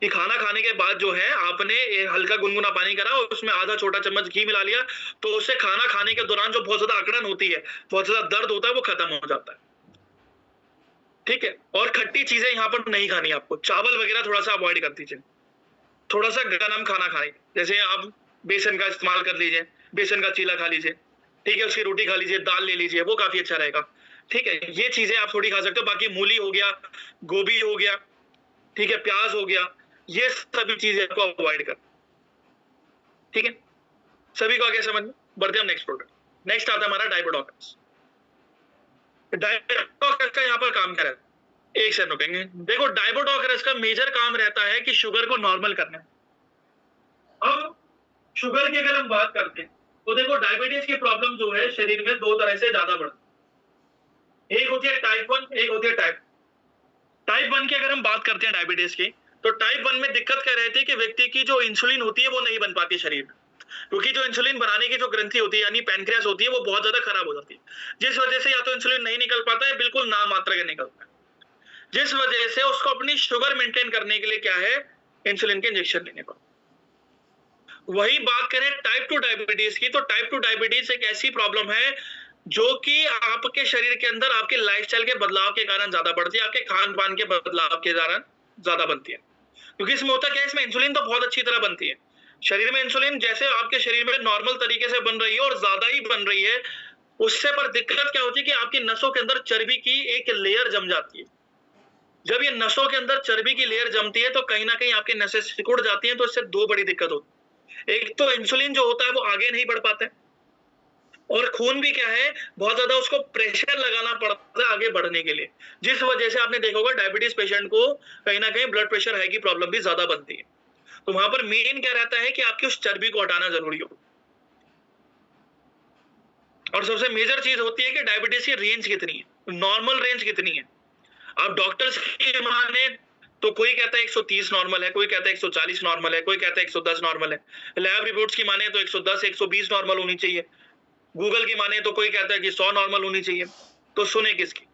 कि खाना खाने के बाद जो है आपने एक हल्का गुनगुना पानी करा और उसमें आधा छोटा चम्मच घी मिला लिया, तो उससे खाना खाने के दौरान जो बहुत ज्यादा अकड़न होती है, बहुत ज्यादा दर्द होता है, वो खत्म हो जाता है, ठीक है। और खट्टी चीजें यहाँ पर नहीं खानी, आपको चावल वगैरह थोड़ा सा अवॉइड कर दीजिए। थोड़ा सा गरम खाना खाएं, जैसे आप बेसन का इस्तेमाल कर लीजिए, बेसन का चीला खा लीजिए, ठीक है, उसकी रोटी खा लीजिए, दाल ले लीजिए, वो काफी अच्छा रहेगा। ठीक है, ये चीजें आप थोड़ी खा सकते हो। बाकी मूली हो गया, गोभी हो गया, ठीक है, प्याज हो गया, ये सभी चीजें आपको अवॉइड कर, ठीक है। सभी को आगे समझ में। बढ़ते हैं हम नेक्स्ट प्रोडक्ट। नेक्स्ट आता है हमारा डायबोडोकर्स। डायबोडोकर्स का यहाँ पर काम क्या रहता है, एक सेकंड रुकेंगे। देखो, डायबोडोकर्स का मेजर काम रहता है कि शुगर को नॉर्मल करना। अब शुगर की अगर हम बात करते हैं तो देखो, डायबिटीज की प्रॉब्लम जो है शरीर में दो तरह से ज्यादा बढ़ती है। एक होती है टाइप 1, एक होती है टाइप 1 की अगर हम बात करते हैं डायबिटीज की, तो टाइप 1 में दिक्कत क्या रहती है कि व्यक्ति की जो इंसुलिन होती है वो नहीं बन पाती शरीर में, क्योंकि जो इंसुलिन बनाने की जो ग्रंथि होती है यानी पैनक्रियास होती है वो बहुत ज्यादा खराब हो जाती है, जिस वजह से या तो इंसुलिन नहीं निकल पाता है, बिल्कुल नाम मात्र के निकलता है, जिस वजह से उसको अपनी शुगर मेंटेन करने के लिए क्या है, इंसुलिन के इंजेक्शन लेने पड़ते। वही बात करें टाइप 2 डायबिटीज की, तो टाइप 2 डायबिटीज एक ऐसी प्रॉब्लम है जो कि आपके शरीर के अंदर आपके लाइफस्टाइल के बदलाव के कारण ज्यादा बढ़ती है, आपके खान पान के बदलाव के कारण ज्यादा बनती है। क्योंकि इसमें होता क्या है, इसमें इंसुलिन तो बहुत अच्छी तरह बनती है शरीर में। इंसुलिन जैसे आपके शरीर में नॉर्मल तरीके से बन रही है और ज्यादा ही बन रही है, उससे पर दिक्कत क्या होती है कि आपकी नसों के अंदर चर्बी की एक लेयर जम जाती है। जब ये नसों के अंदर चर्बी की लेयर जमती है तो कहीं ना कहीं आपकी नसें सिकुड़ जाती हैं, तो इससे दो बड़ी दिक्कत होती है। एक तो इंसुलिन जो होता है वो आगे नहीं बढ़ पाता है, और खून भी क्या है, बहुत ज्यादा उसको प्रेशर लगाना पड़ता है आगे बढ़ने के लिए, जिस वजह से आपने देखा होगा डायबिटीज पेशेंट को कहीं ना कहीं ब्लड प्रेशर हाई की प्रॉब्लम भी ज्यादा बनती है। तो वहां पर मेन क्या रहता है कि आपकी उस चर्बी को हटाना जरूरी हो। और सबसे मेजर चीज होती है कि डायबिटीज की रेंज कितनी है, नॉर्मल रेंज कितनी है। अब डॉक्टर्स की माने तो कोई कहता है 130 नॉर्मल है, कोई कहता है 140 नॉर्मल है, कोई कहता है 110 नॉर्मल है। लैब रिपोर्ट्स की माने तो 110 120 नॉर्मल होनी चाहिए। गूगल की माने तो कोई कहता है कि 100 नॉर्मल होनी चाहिए। तो सुने किसकी?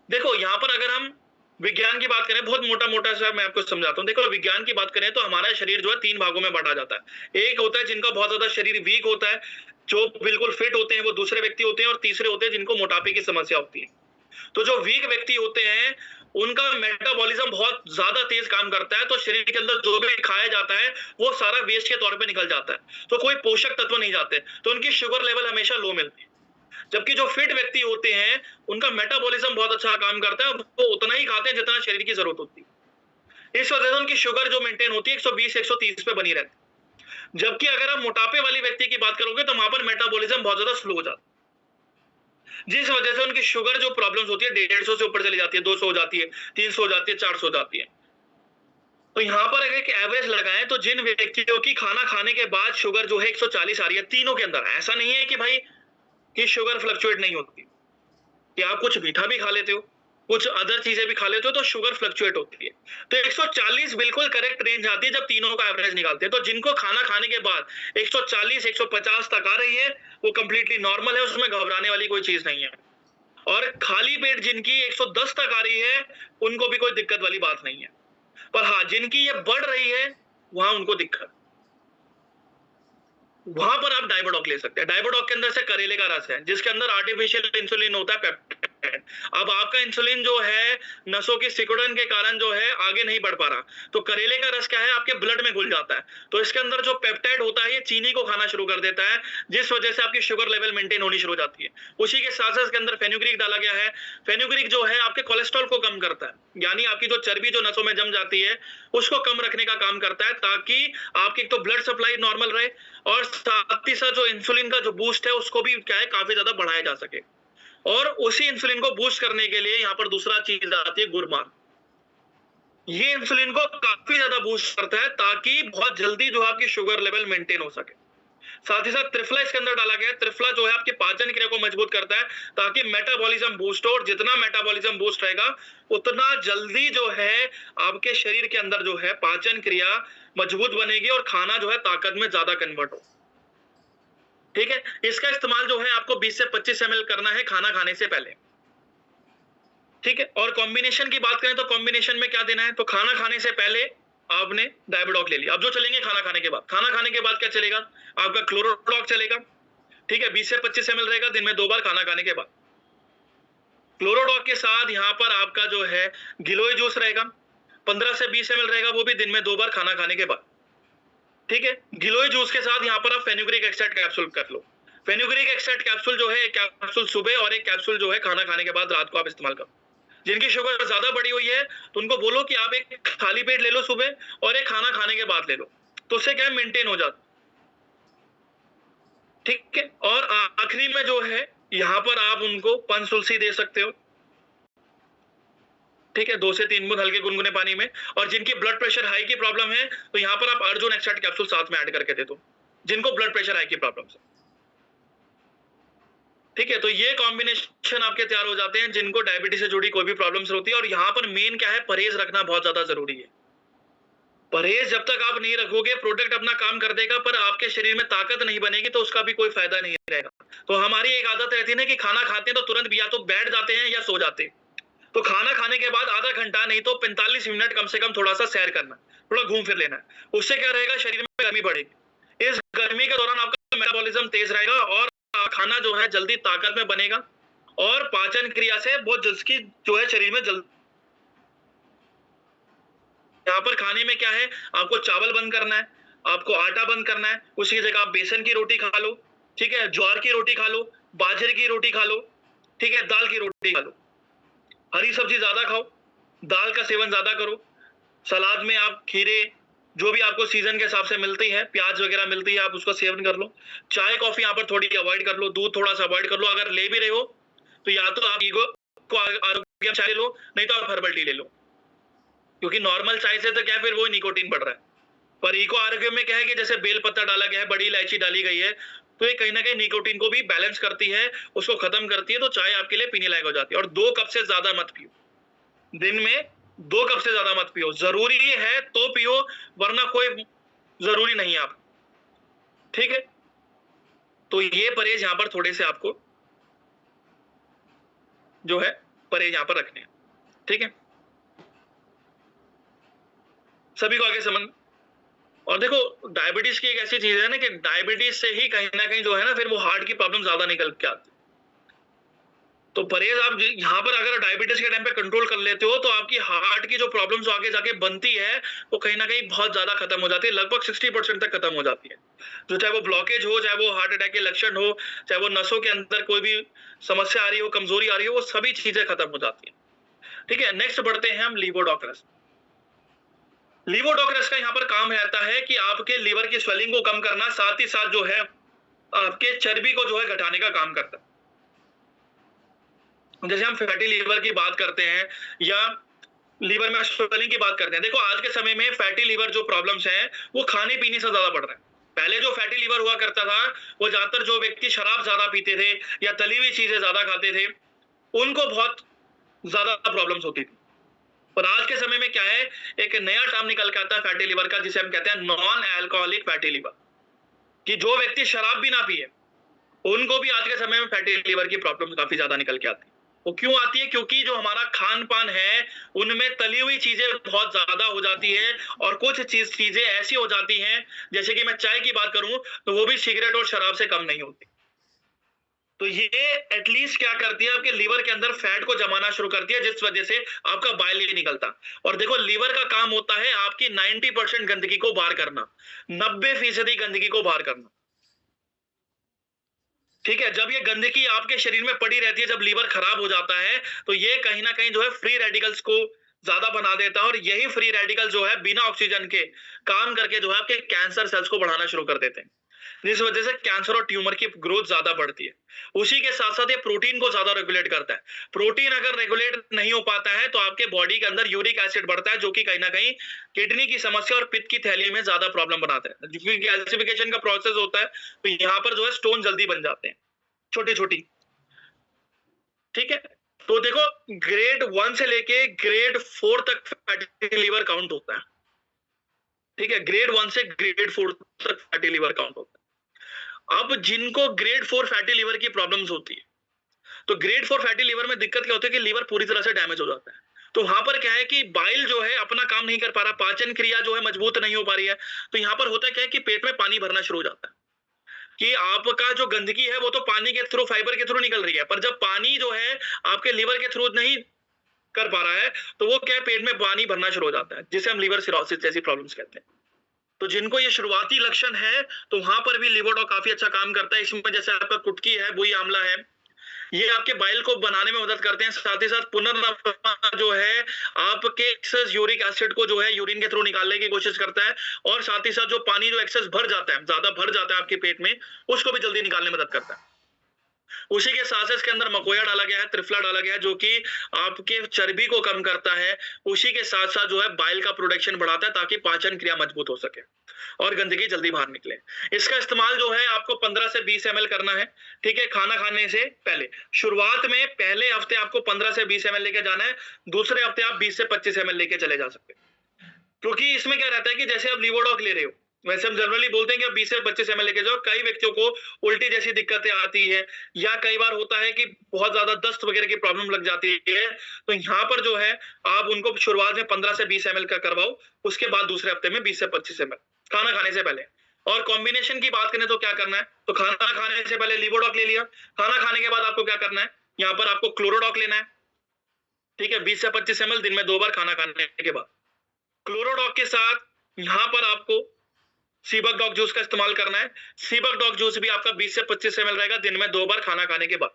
देखो, यहाँ पर अगर हम विज्ञान की बात करें, बहुत मोटा मोटा सा मैं आपको समझाता हूँ। देखो, विज्ञान की बात करें तो हमारा शरीर जो है 3 भागों में बांटा जाता है। एक होता है जिनका बहुत ज्यादा शरीर वीक होता है, जो बिल्कुल फिट होते हैं, वो दूसरे व्यक्ति होते हैं, और तीसरे होते हैं जिनको मोटापे की समस्या होती है। तो जो वीक व्यक्ति होते हैं उनका मेटाबॉलिज्म बहुत ज्यादा तेज काम करता है, तो शरीर के अंदर जो भी खाया जाता है वो सारा वेस्ट के तौर पे निकल जाता है, तो कोई पोषक तत्व नहीं जाते, तो उनकी शुगर लेवल हमेशा लो मिलती है। जबकि जो फिट व्यक्ति होते हैं उनका मेटाबॉलिज्म बहुत अच्छा काम करता है, वो उतना ही खाते हैं जितना शरीर की जरूरत होती है। इस वजह से उनकी शुगर जो मेंटेन होती है 120 130 पे बनी रहती है। जबकि अगर आप मोटापे वाली व्यक्ति की बात करोगे तो वहां पर मेटाबॉलिज्म बहुत ज्यादा स्लो हो जाता है, जिस वजह से उनकी शुगर जो प्रॉब्लम्स होती है 150 से ऊपर चली जाती है, 200 हो जाती है, 300 हो जाती है, 400 हो जाती है। तो यहाँ पर अगर एक एवरेज लगाएं तो जिन व्यक्तियों की खाना खाने के बाद शुगर जो है 140 आ रही है तीनों के अंदर, ऐसा नहीं है कि भाई कि शुगर फ्लक्चुएट नहीं होती, कि आप कुछ मीठा भी खा लेते हो, कुछ अदर चीजें भी खा लेते हो, तो शुगर फ्लक्चुएट होती है। तो 140 बिल्कुल करेक्ट रेंज आती है जब तीनों का एवरेज निकालते हैं। तो जिनको खाना खाने के बाद 140 150 तक आ रही है वो कंप्लीटली नॉर्मल है, उसमें घबराने वाली कोई चीज नहीं है। और खाली पेट जिनकी 110 तक आ रही है उनको भी कोई दिक्कत वाली बात नहीं है। पर हाँ, जिनकी ये बढ़ रही है वहां उनको दिक्कत, वहां पर आप डायबोडॉक ले सकते हैं। डायबोडॉक के अंदर से करेले का रस है जिसके अंदर आर्टिफिशियल इंसुलिन होता है, पेप्टाइड। अब आपका इंसुलिन जो है नसों की सिकुड़न के कारण जो है आगे नहीं बढ़ पा रहा, तो करेले का रस क्या है, आपके ब्लड में घुल जाता है, तो इसके अंदर जो पेप्टाइड होता है ये चीनी को खाना शुरू कर देता है, जिस वजह से आपकी शुगर लेवल मेंटेन होनी शुरू हो जाती है। उसी के साथ साथ इसके अंदर फेनुग्रीक डाला गया है। फेनुग्रीक जो है आपके कोलेस्ट्रॉल को कम करता है, यानी आपकी जो चर्बी जो नसों में जम जाती है उसको कम रखने का काम करता है, ताकि आपकी एक तो ब्लड सप्लाई नॉर्मल रहे और साथ ही साथ जो इंसुलिन का जो बूस्ट है उसको भी क्या है काफी ज्यादा बढ़ाया जा सके। और उसी इंसुलिन को बूस्ट करने के लिए यहाँ पर दूसरा चीज आती है गुरमार्ग। ये इंसुलिन को काफी ज्यादा बूस्ट करता है ताकि बहुत जल्दी जो है आपकी शुगर लेवल मेंटेन हो सके। साथ ही साथ त्रिफला इसके अंदर डाला गया है। त्रिफला जो है आपकी पाचन क्रिया को मजबूत करता है ताकि मेटाबॉलिज्म बूस्ट हो, और जितना मेटाबॉलिज्म बूस्ट रहेगा उतना जल्दी जो है आपके शरीर के अंदर जो है पाचन क्रिया मजबूत बनेगी और खाना जो है ताकत में ज्यादा कन्वर्ट हो। ठीक है, इसका इस्तेमाल जो है आपको 20 से 25 ml करना है खाना खाने से पहले। ठीक है, और कॉम्बिनेशन की बात करें तो कॉम्बिनेशन में क्या देना है, तो खाना खाने से पहले आपने डायबोडॉक ले लिया। अब जो चलेंगे खाना खाने के बाद, खाना खाने के बाद क्या चलेगा, आपका क्लोरोडॉक चलेगा। ठीक है, 20 से 25 ml रहेगा दिन में 2 बार खाना खाने के बाद। क्लोरोडॉक के साथ यहाँ पर आपका जो है गिलोय जूस रहेगा, 15 से 20 ml रहेगा, वो भी दिन में 2 बार खाना खाने के बाद। ठीक है, गिलोय जूस के साथ यहाँ पर आप फेनुग्रीक एक्सट्रैक्ट कैप्सूल कर लो। फेनुग्रीक एक्सट्रैक्ट कैप्सूल जो है, एक कैप्सूल सुबह और एक कैप्सूल जो है खाना खाने के बाद रात को आप इस्तेमाल करो। जिनकी शुगर ज्यादा बढ़ी हुई है तो उनको बोलो कि आप एक खाली पेट ले लो सुबह और एक खाना खाने के बाद ले लो, तो उससे क्या मेंटेन हो जाता। ठीक है, और आखिरी में जो है यहाँ पर आप उनको पंचतुलसी दे सकते हो। ठीक है, 2 से 3 बूंद हल्के गुनगुने पानी में। और जिनकी ब्लड प्रेशर हाई की प्रॉब्लम है तो यहाँ पर आप अर्जुन एक्सट्रैक्ट कैप्सूल साथ में ऐड करके दे दो, जिनको ब्लड प्रेशर हाई की प्रॉब्लम है। ठीक है, तो ये कॉम्बिनेशन आपके तैयार हो जाते हैं जिनको डायबिटीज से जुड़ी कोई भी प्रॉब्लम्स होती है। और यहाँ पर मेन क्या है, परहेज रखना बहुत ज्यादा जरूरी है। परहेज जब तक आप नहीं रखोगे, प्रोडक्ट अपना काम कर देगा पर आपके शरीर में ताकत नहीं बनेगी तो उसका भी कोई फायदा नहीं रहेगा। तो हमारी एक आदत रहती है ना कि खाना खाते हैं तो तुरंत या तो बैठ जाते हैं या सो जाते हैं। तो खाना खाने के बाद आधा घंटा नहीं तो 45 मिनट कम से कम थोड़ा सा सैर करना, थोड़ा घूम फिर लेना है। उससे क्या रहेगा, शरीर में गर्मी बढ़ेगी। इस गर्मी के दौरान आपका मेटाबॉलिज्म तेज रहेगा और खाना जो है जल्दी ताकत में बनेगा और पाचन क्रिया से बहुत जिसकी जो है शरीर में जल्दी। यहाँ पर खाने में क्या है, आपको चावल बंद करना है, आपको आटा बंद करना है, उसकी जगह आप बेसन की रोटी खा लो। ठीक है, ज्वार की रोटी खा लो, बाजरे की रोटी खा लो। ठीक है, दाल की रोटी खा लो। हरी सब्जी ज्यादा खाओ, दाल का सेवन ज्यादा करो। सलाद में आप खीरे, जो भी आपको सीजन के हिसाब से मिलती है, प्याज वगैरह मिलती है, आप उसका सेवन कर लो। चाय कॉफी यहाँ पर थोड़ी अवॉइड कर लो, दूध थोड़ा सा अवॉइड कर लो। अगर ले भी रहे हो तो या तो आप ईगो को आरोग्य चाय ले लो, नहीं तो आप हर्बल टी ले लो, क्योंकि नॉर्मल चाय से तो क्या है, फिर वो निकोटीन बढ़ रहा है। पर इको आरोग्य में क्या है कि जैसे बेल पत्ता डाला गया है, बड़ी इलायची डाली गई है, तो ये कहीं ना कहीं निकोटीन को भी बैलेंस करती है, उसको खत्म करती है। तो चाय आपके लिए पीने लायक हो जाती है। और 2 कप से ज्यादा मत पियो, दिन में 2 कप से ज्यादा मत पियो। जरूरी है तो पियो, वरना कोई जरूरी नहीं है आप। ठीक है, तो ये परहेज यहाँ पर थोड़े से आपको जो है परहेज यहाँ पर रखने हैं। ठीक है, सभी को आगे समझ। और देखो, डायबिटीज की एक ऐसी चीज है ना कि डायबिटीज से ही कहीं ना कहीं जो है ना फिर वो हार्ट की प्रॉब्लम ज्यादा निकल के आती है। तो परहेज आप यहाँ पर अगर डायबिटीज के टाइम पे कंट्रोल कर लेते हो तो आपकी हार्ट की जो प्रॉब्लम्स आगे जाके बनती है वो कहीं ना कहीं बहुत ज्यादा खत्म हो जाती है, लगभग 60% तक खत्म हो जाती है। जो चाहे वो ब्लॉकेज हो, चाहे वो हार्ट अटैक के लक्षण हो, चाहे वो नसों के अंदर कोई भी समस्या आ रही हो, कमजोरी आ रही हो, वो सभी चीजें खत्म हो जाती है। ठीक है, नेक्स्ट बढ़ते हैं हम लीवोडोक्रेस। लीवोडोक्रेस का यहाँ पर काम रहता है कि आपके लीवर की स्वेलिंग को कम करना, साथ ही साथ जो है आपके चर्बी को जो है घटाने का काम करता है। जैसे हम फैटी लीवर की बात करते हैं या लीवर में स्वेलिंग की बात करते हैं, देखो आज के समय में फैटी लीवर जो प्रॉब्लम्स हैं वो खाने पीने से ज्यादा बढ़ रहा है। पहले जो फैटी लीवर हुआ करता था वो ज्यादातर जो व्यक्ति शराब ज्यादा पीते थे या तली हुई चीजें ज्यादा खाते थे, उनको बहुत ज्यादा प्रॉब्लम्स होती थी। पर आज के समय में क्या है, एक नया टर्म निकल के आता है फैटी लीवर का, जिसे हम कहते हैं नॉन अल्कोहलिक फैटी लीवर। कि जो व्यक्ति शराब भी ना पिए उनको भी आज के समय में फैटी लीवर की प्रॉब्लम काफी ज्यादा निकल के आती है। वो क्यों आती है, क्योंकि जो हमारा खान पान है उनमें तली हुई चीजें बहुत ज्यादा हो जाती है और कुछ चीजें ऐसी हो जाती हैं, जैसे कि मैं चाय की बात करूं तो वो भी सिगरेट और शराब से कम नहीं होती। तो ये एटलीस्ट क्या करती है, आपके लीवर के अंदर फैट को जमाना शुरू करती है, जिस वजह से आपका बाइल नहीं निकलता। और देखो, लीवर का काम होता है आपकी 90% गंदगी को बाहर करना, 90% गंदगी को बाहर करना। ठीक है, जब ये गंदगी आपके शरीर में पड़ी रहती है, जब लीवर खराब हो जाता है तो ये कहीं ना कहीं जो है फ्री रेडिकल्स को ज्यादा बना देता है। और यही फ्री रेडिकल जो है बिना ऑक्सीजन के काम करके जो है आपके कैंसर सेल्स को बढ़ाना शुरू कर देते हैं, जिस वजह से कैंसर और ट्यूमर की ग्रोथ ज्यादा बढ़ती है। उसी के साथ साथ ये प्रोटीन को ज्यादा रेगुलेट करता है। प्रोटीन अगर रेगुलेट नहीं हो पाता है तो आपके बॉडी के अंदर यूरिक एसिड बढ़ता है, जो कि कहीं ना कहीं किडनी की समस्या और पित्त की थैली में ज्यादा प्रॉब्लम बनाता है। क्योंकि गैसिफिकेशन का प्रोसेस होता है तो यहाँ पर जो है स्टोन जल्दी बन जाते हैं, छोटी छोटी। ठीक है, तो देखो, ग्रेड 1 से लेके ग्रेड 4 तक फैटी लीवर काउंट होता है। ठीक है, ग्रेड 1 से ग्रेड 4 तक फैटी लीवर काउंट होता है। अब जिनको ग्रेड 4 फैटी लीवर की प्रॉब्लम्स होती है, तो ग्रेड 4 फैटी लीवर में दिक्कत क्या होती है कि लीवर पूरी तरह से डैमेज हो जाता है। तो वहां पर क्या है कि बाइल जो है अपना काम नहीं कर पा रहा, पाचन क्रिया जो है मजबूत नहीं हो पा रही है। तो यहाँ पर होता क्या है कि पेट में पानी भरना शुरू हो जाता है, कि आपका जो गंदगी है वो तो पानी के थ्रू, फाइबर के थ्रू निकल रही है, पर जब पानी जो है आपके लीवर के थ्रू नहीं कर पा रहा है तो वो क्या है, पेट में पानी भरना शुरू हो जाता है, जिसे हम लीवर सिरोसिस जैसी प्रॉब्लम्स कहते हैं। तो जिनको ये शुरुआती लक्षण है तो वहां पर भी लिवोडॉक काफी अच्छा काम करता है। इसमें जैसे आपका कुटकी है, बुई आंवला है, ये आपके बाइल को बनाने में मदद करते हैं। साथ ही साथ पुनर्नवा जो है आपके एक्सेस यूरिक एसिड को जो है यूरिन के थ्रू निकालने की कोशिश करता है, और साथ ही साथ जो पानी जो एक्सेस भर जाता है, ज्यादा भर जाता है आपके पेट में, उसको भी जल्दी निकालने में मदद करता है। उसी के साथ इसके अंदर मकोया डाला गया है, त्रिफला डाला गया है, जो कि आपके चर्बी को कम करता है। उसी के साथ साथ जो है बाइल का प्रोडक्शन बढ़ाता है ताकि पाचन क्रिया मजबूत हो सके और गंदगी जल्दी बाहर निकले। इसका इस्तेमाल जो है आपको 15 से 20 ml करना है, ठीक है, खाना खाने से पहले। शुरुआत में पहले हफ्ते आपको 15 से 20 ml लेके जाना है, दूसरे हफ्ते आप 20 से 25 ml लेके चले जा सकते हैं। क्योंकि इसमें क्या रहता है कि जैसे आप लिवोडॉक ले रहे हो, वैसे हम जनरली बोलते हैं कि आप 20 से 25 ml लेके जाओ। कई व्यक्तियों को उल्टी जैसी दिक्कतें आती है, या कई बार होता है कि बहुत ज्यादा दस्त वगैरह की प्रॉब्लम लग जाती है, तो यहाँ पर जो है आप उनको शुरुआत में 15 से 20 ml का करवाओ, उसके बाद दूसरे हफ्ते में 20 से 25 ml खाना खाने से पहले। और कॉम्बिनेशन की बात करें तो क्या करना है, तो खाना खाने से पहले लिवोडॉक ले लिया, खाना खाने के बाद आपको क्या करना है, यहाँ पर आपको क्लोरोडॉक लेना है, ठीक है, 20 से 25 ml दिन में 2 बार खाना खाने के बाद। क्लोरोडॉक के साथ यहाँ पर आपको सीबक डॉग जूस का इस्तेमाल करना है। सीबक डॉग जूस भी आपका 20 से 25 ml रहेगा दिन में 2 बार खाना खाने के बाद।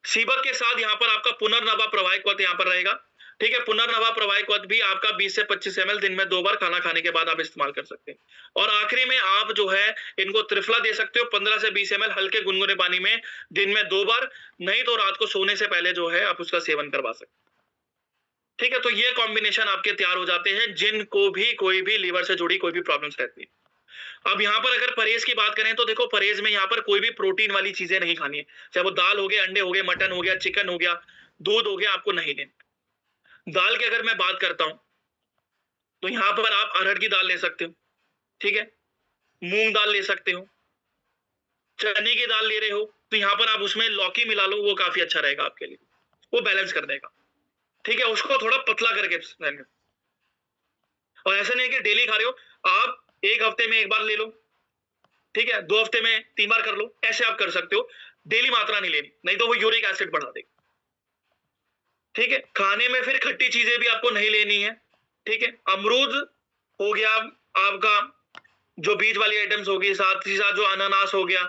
सीबक के साथ यहाँ पर आपका पुनर्नवा प्रवाहिक वत यहाँ पर रहेगा, ठीक है, पुनर्नवा प्रवाहिक वत भी आपका 20 से 25 ml दिन में 2 बार खाना खाने के बाद आप इस्तेमाल कर सकते हैं। और आखिरी में आप जो है इनको त्रिफला दे सकते हो 15 से 20 ml हल्के गुनगुने पानी में दिन में 2 बार, नहीं तो रात को सोने से पहले जो है आप उसका सेवन करवा सकते हैं। ठीक है, तो ये कॉम्बिनेशन आपके तैयार हो जाते हैं जिनको भी कोई भी लीवर से जुड़ी कोई भी प्रॉब्लम्स रहती है। अब यहाँ पर अगर परहेज की बात करें तो देखो, परहेज में यहाँ पर कोई भी प्रोटीन वाली चीजें नहीं खानी है, चाहे वो दाल हो गया, अंडे हो गए, मटन हो गया, चिकन हो गया, दूध हो गया, आपको नहीं लेना। दाल की अगर मैं बात करता हूं तो यहाँ पर आप अरहर की दाल ले सकते हो, ठीक है, मूंग दाल ले सकते हो, चने की दाल ले रहे हो तो यहाँ पर आप उसमें लौकी मिला लो, वो काफी अच्छा रहेगा आपके लिए, वो बैलेंस कर देगा, ठीक है, उसको थोड़ा पतला करके। और ऐसा नहीं है कि डेली खा रहे हो, आप एक हफ्ते में 1 बार ले लो, ठीक है, 2 हफ्ते में 3 बार कर लो, ऐसे आप कर सकते हो। डेली मात्रा नहीं लेनी, नहीं तो वो यूरिक एसिड बढ़ा देगा, ठीक है। खाने में फिर खट्टी चीजें भी आपको नहीं लेनी है, ठीक है। अमरूद हो गया आपका, जो बीज वाली आइटम्स होगी, साथ ही साथ जो अनानास हो गया,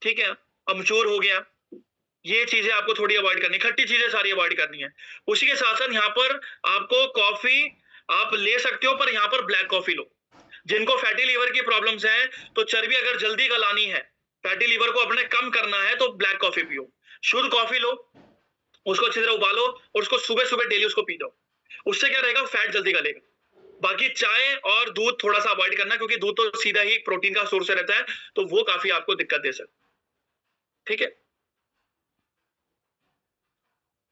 ठीक है, अमचूर हो गया, ये चीजें आपको थोड़ी अवॉइड करनी, खट्टी चीजें सारी अवॉइड करनी है। उसी के साथ साथ यहाँ पर आपको कॉफी आप ले सकते हो, पर यहाँ पर ब्लैक कॉफी लो। जिनको फैटी लीवर की प्रॉब्लम्स है, तो चर्बी अगर जल्दी गलानी है, फैटी लीवर को अपने कम करना है, तो ब्लैक कॉफी पियो, शुद्ध कॉफी लो, उसको अच्छी तरह उबालो और उसको सुबह सुबह डेली उसको पी जाओ। उससे क्या रहेगा, फैट जल्दी गलेगा। बाकी चाय और दूध थोड़ा सा अवॉइड करना, क्योंकि दूध तो सीधा ही प्रोटीन का सोर्स रहता है, तो वो काफी आपको दिक्कत दे सकता है, ठीक है।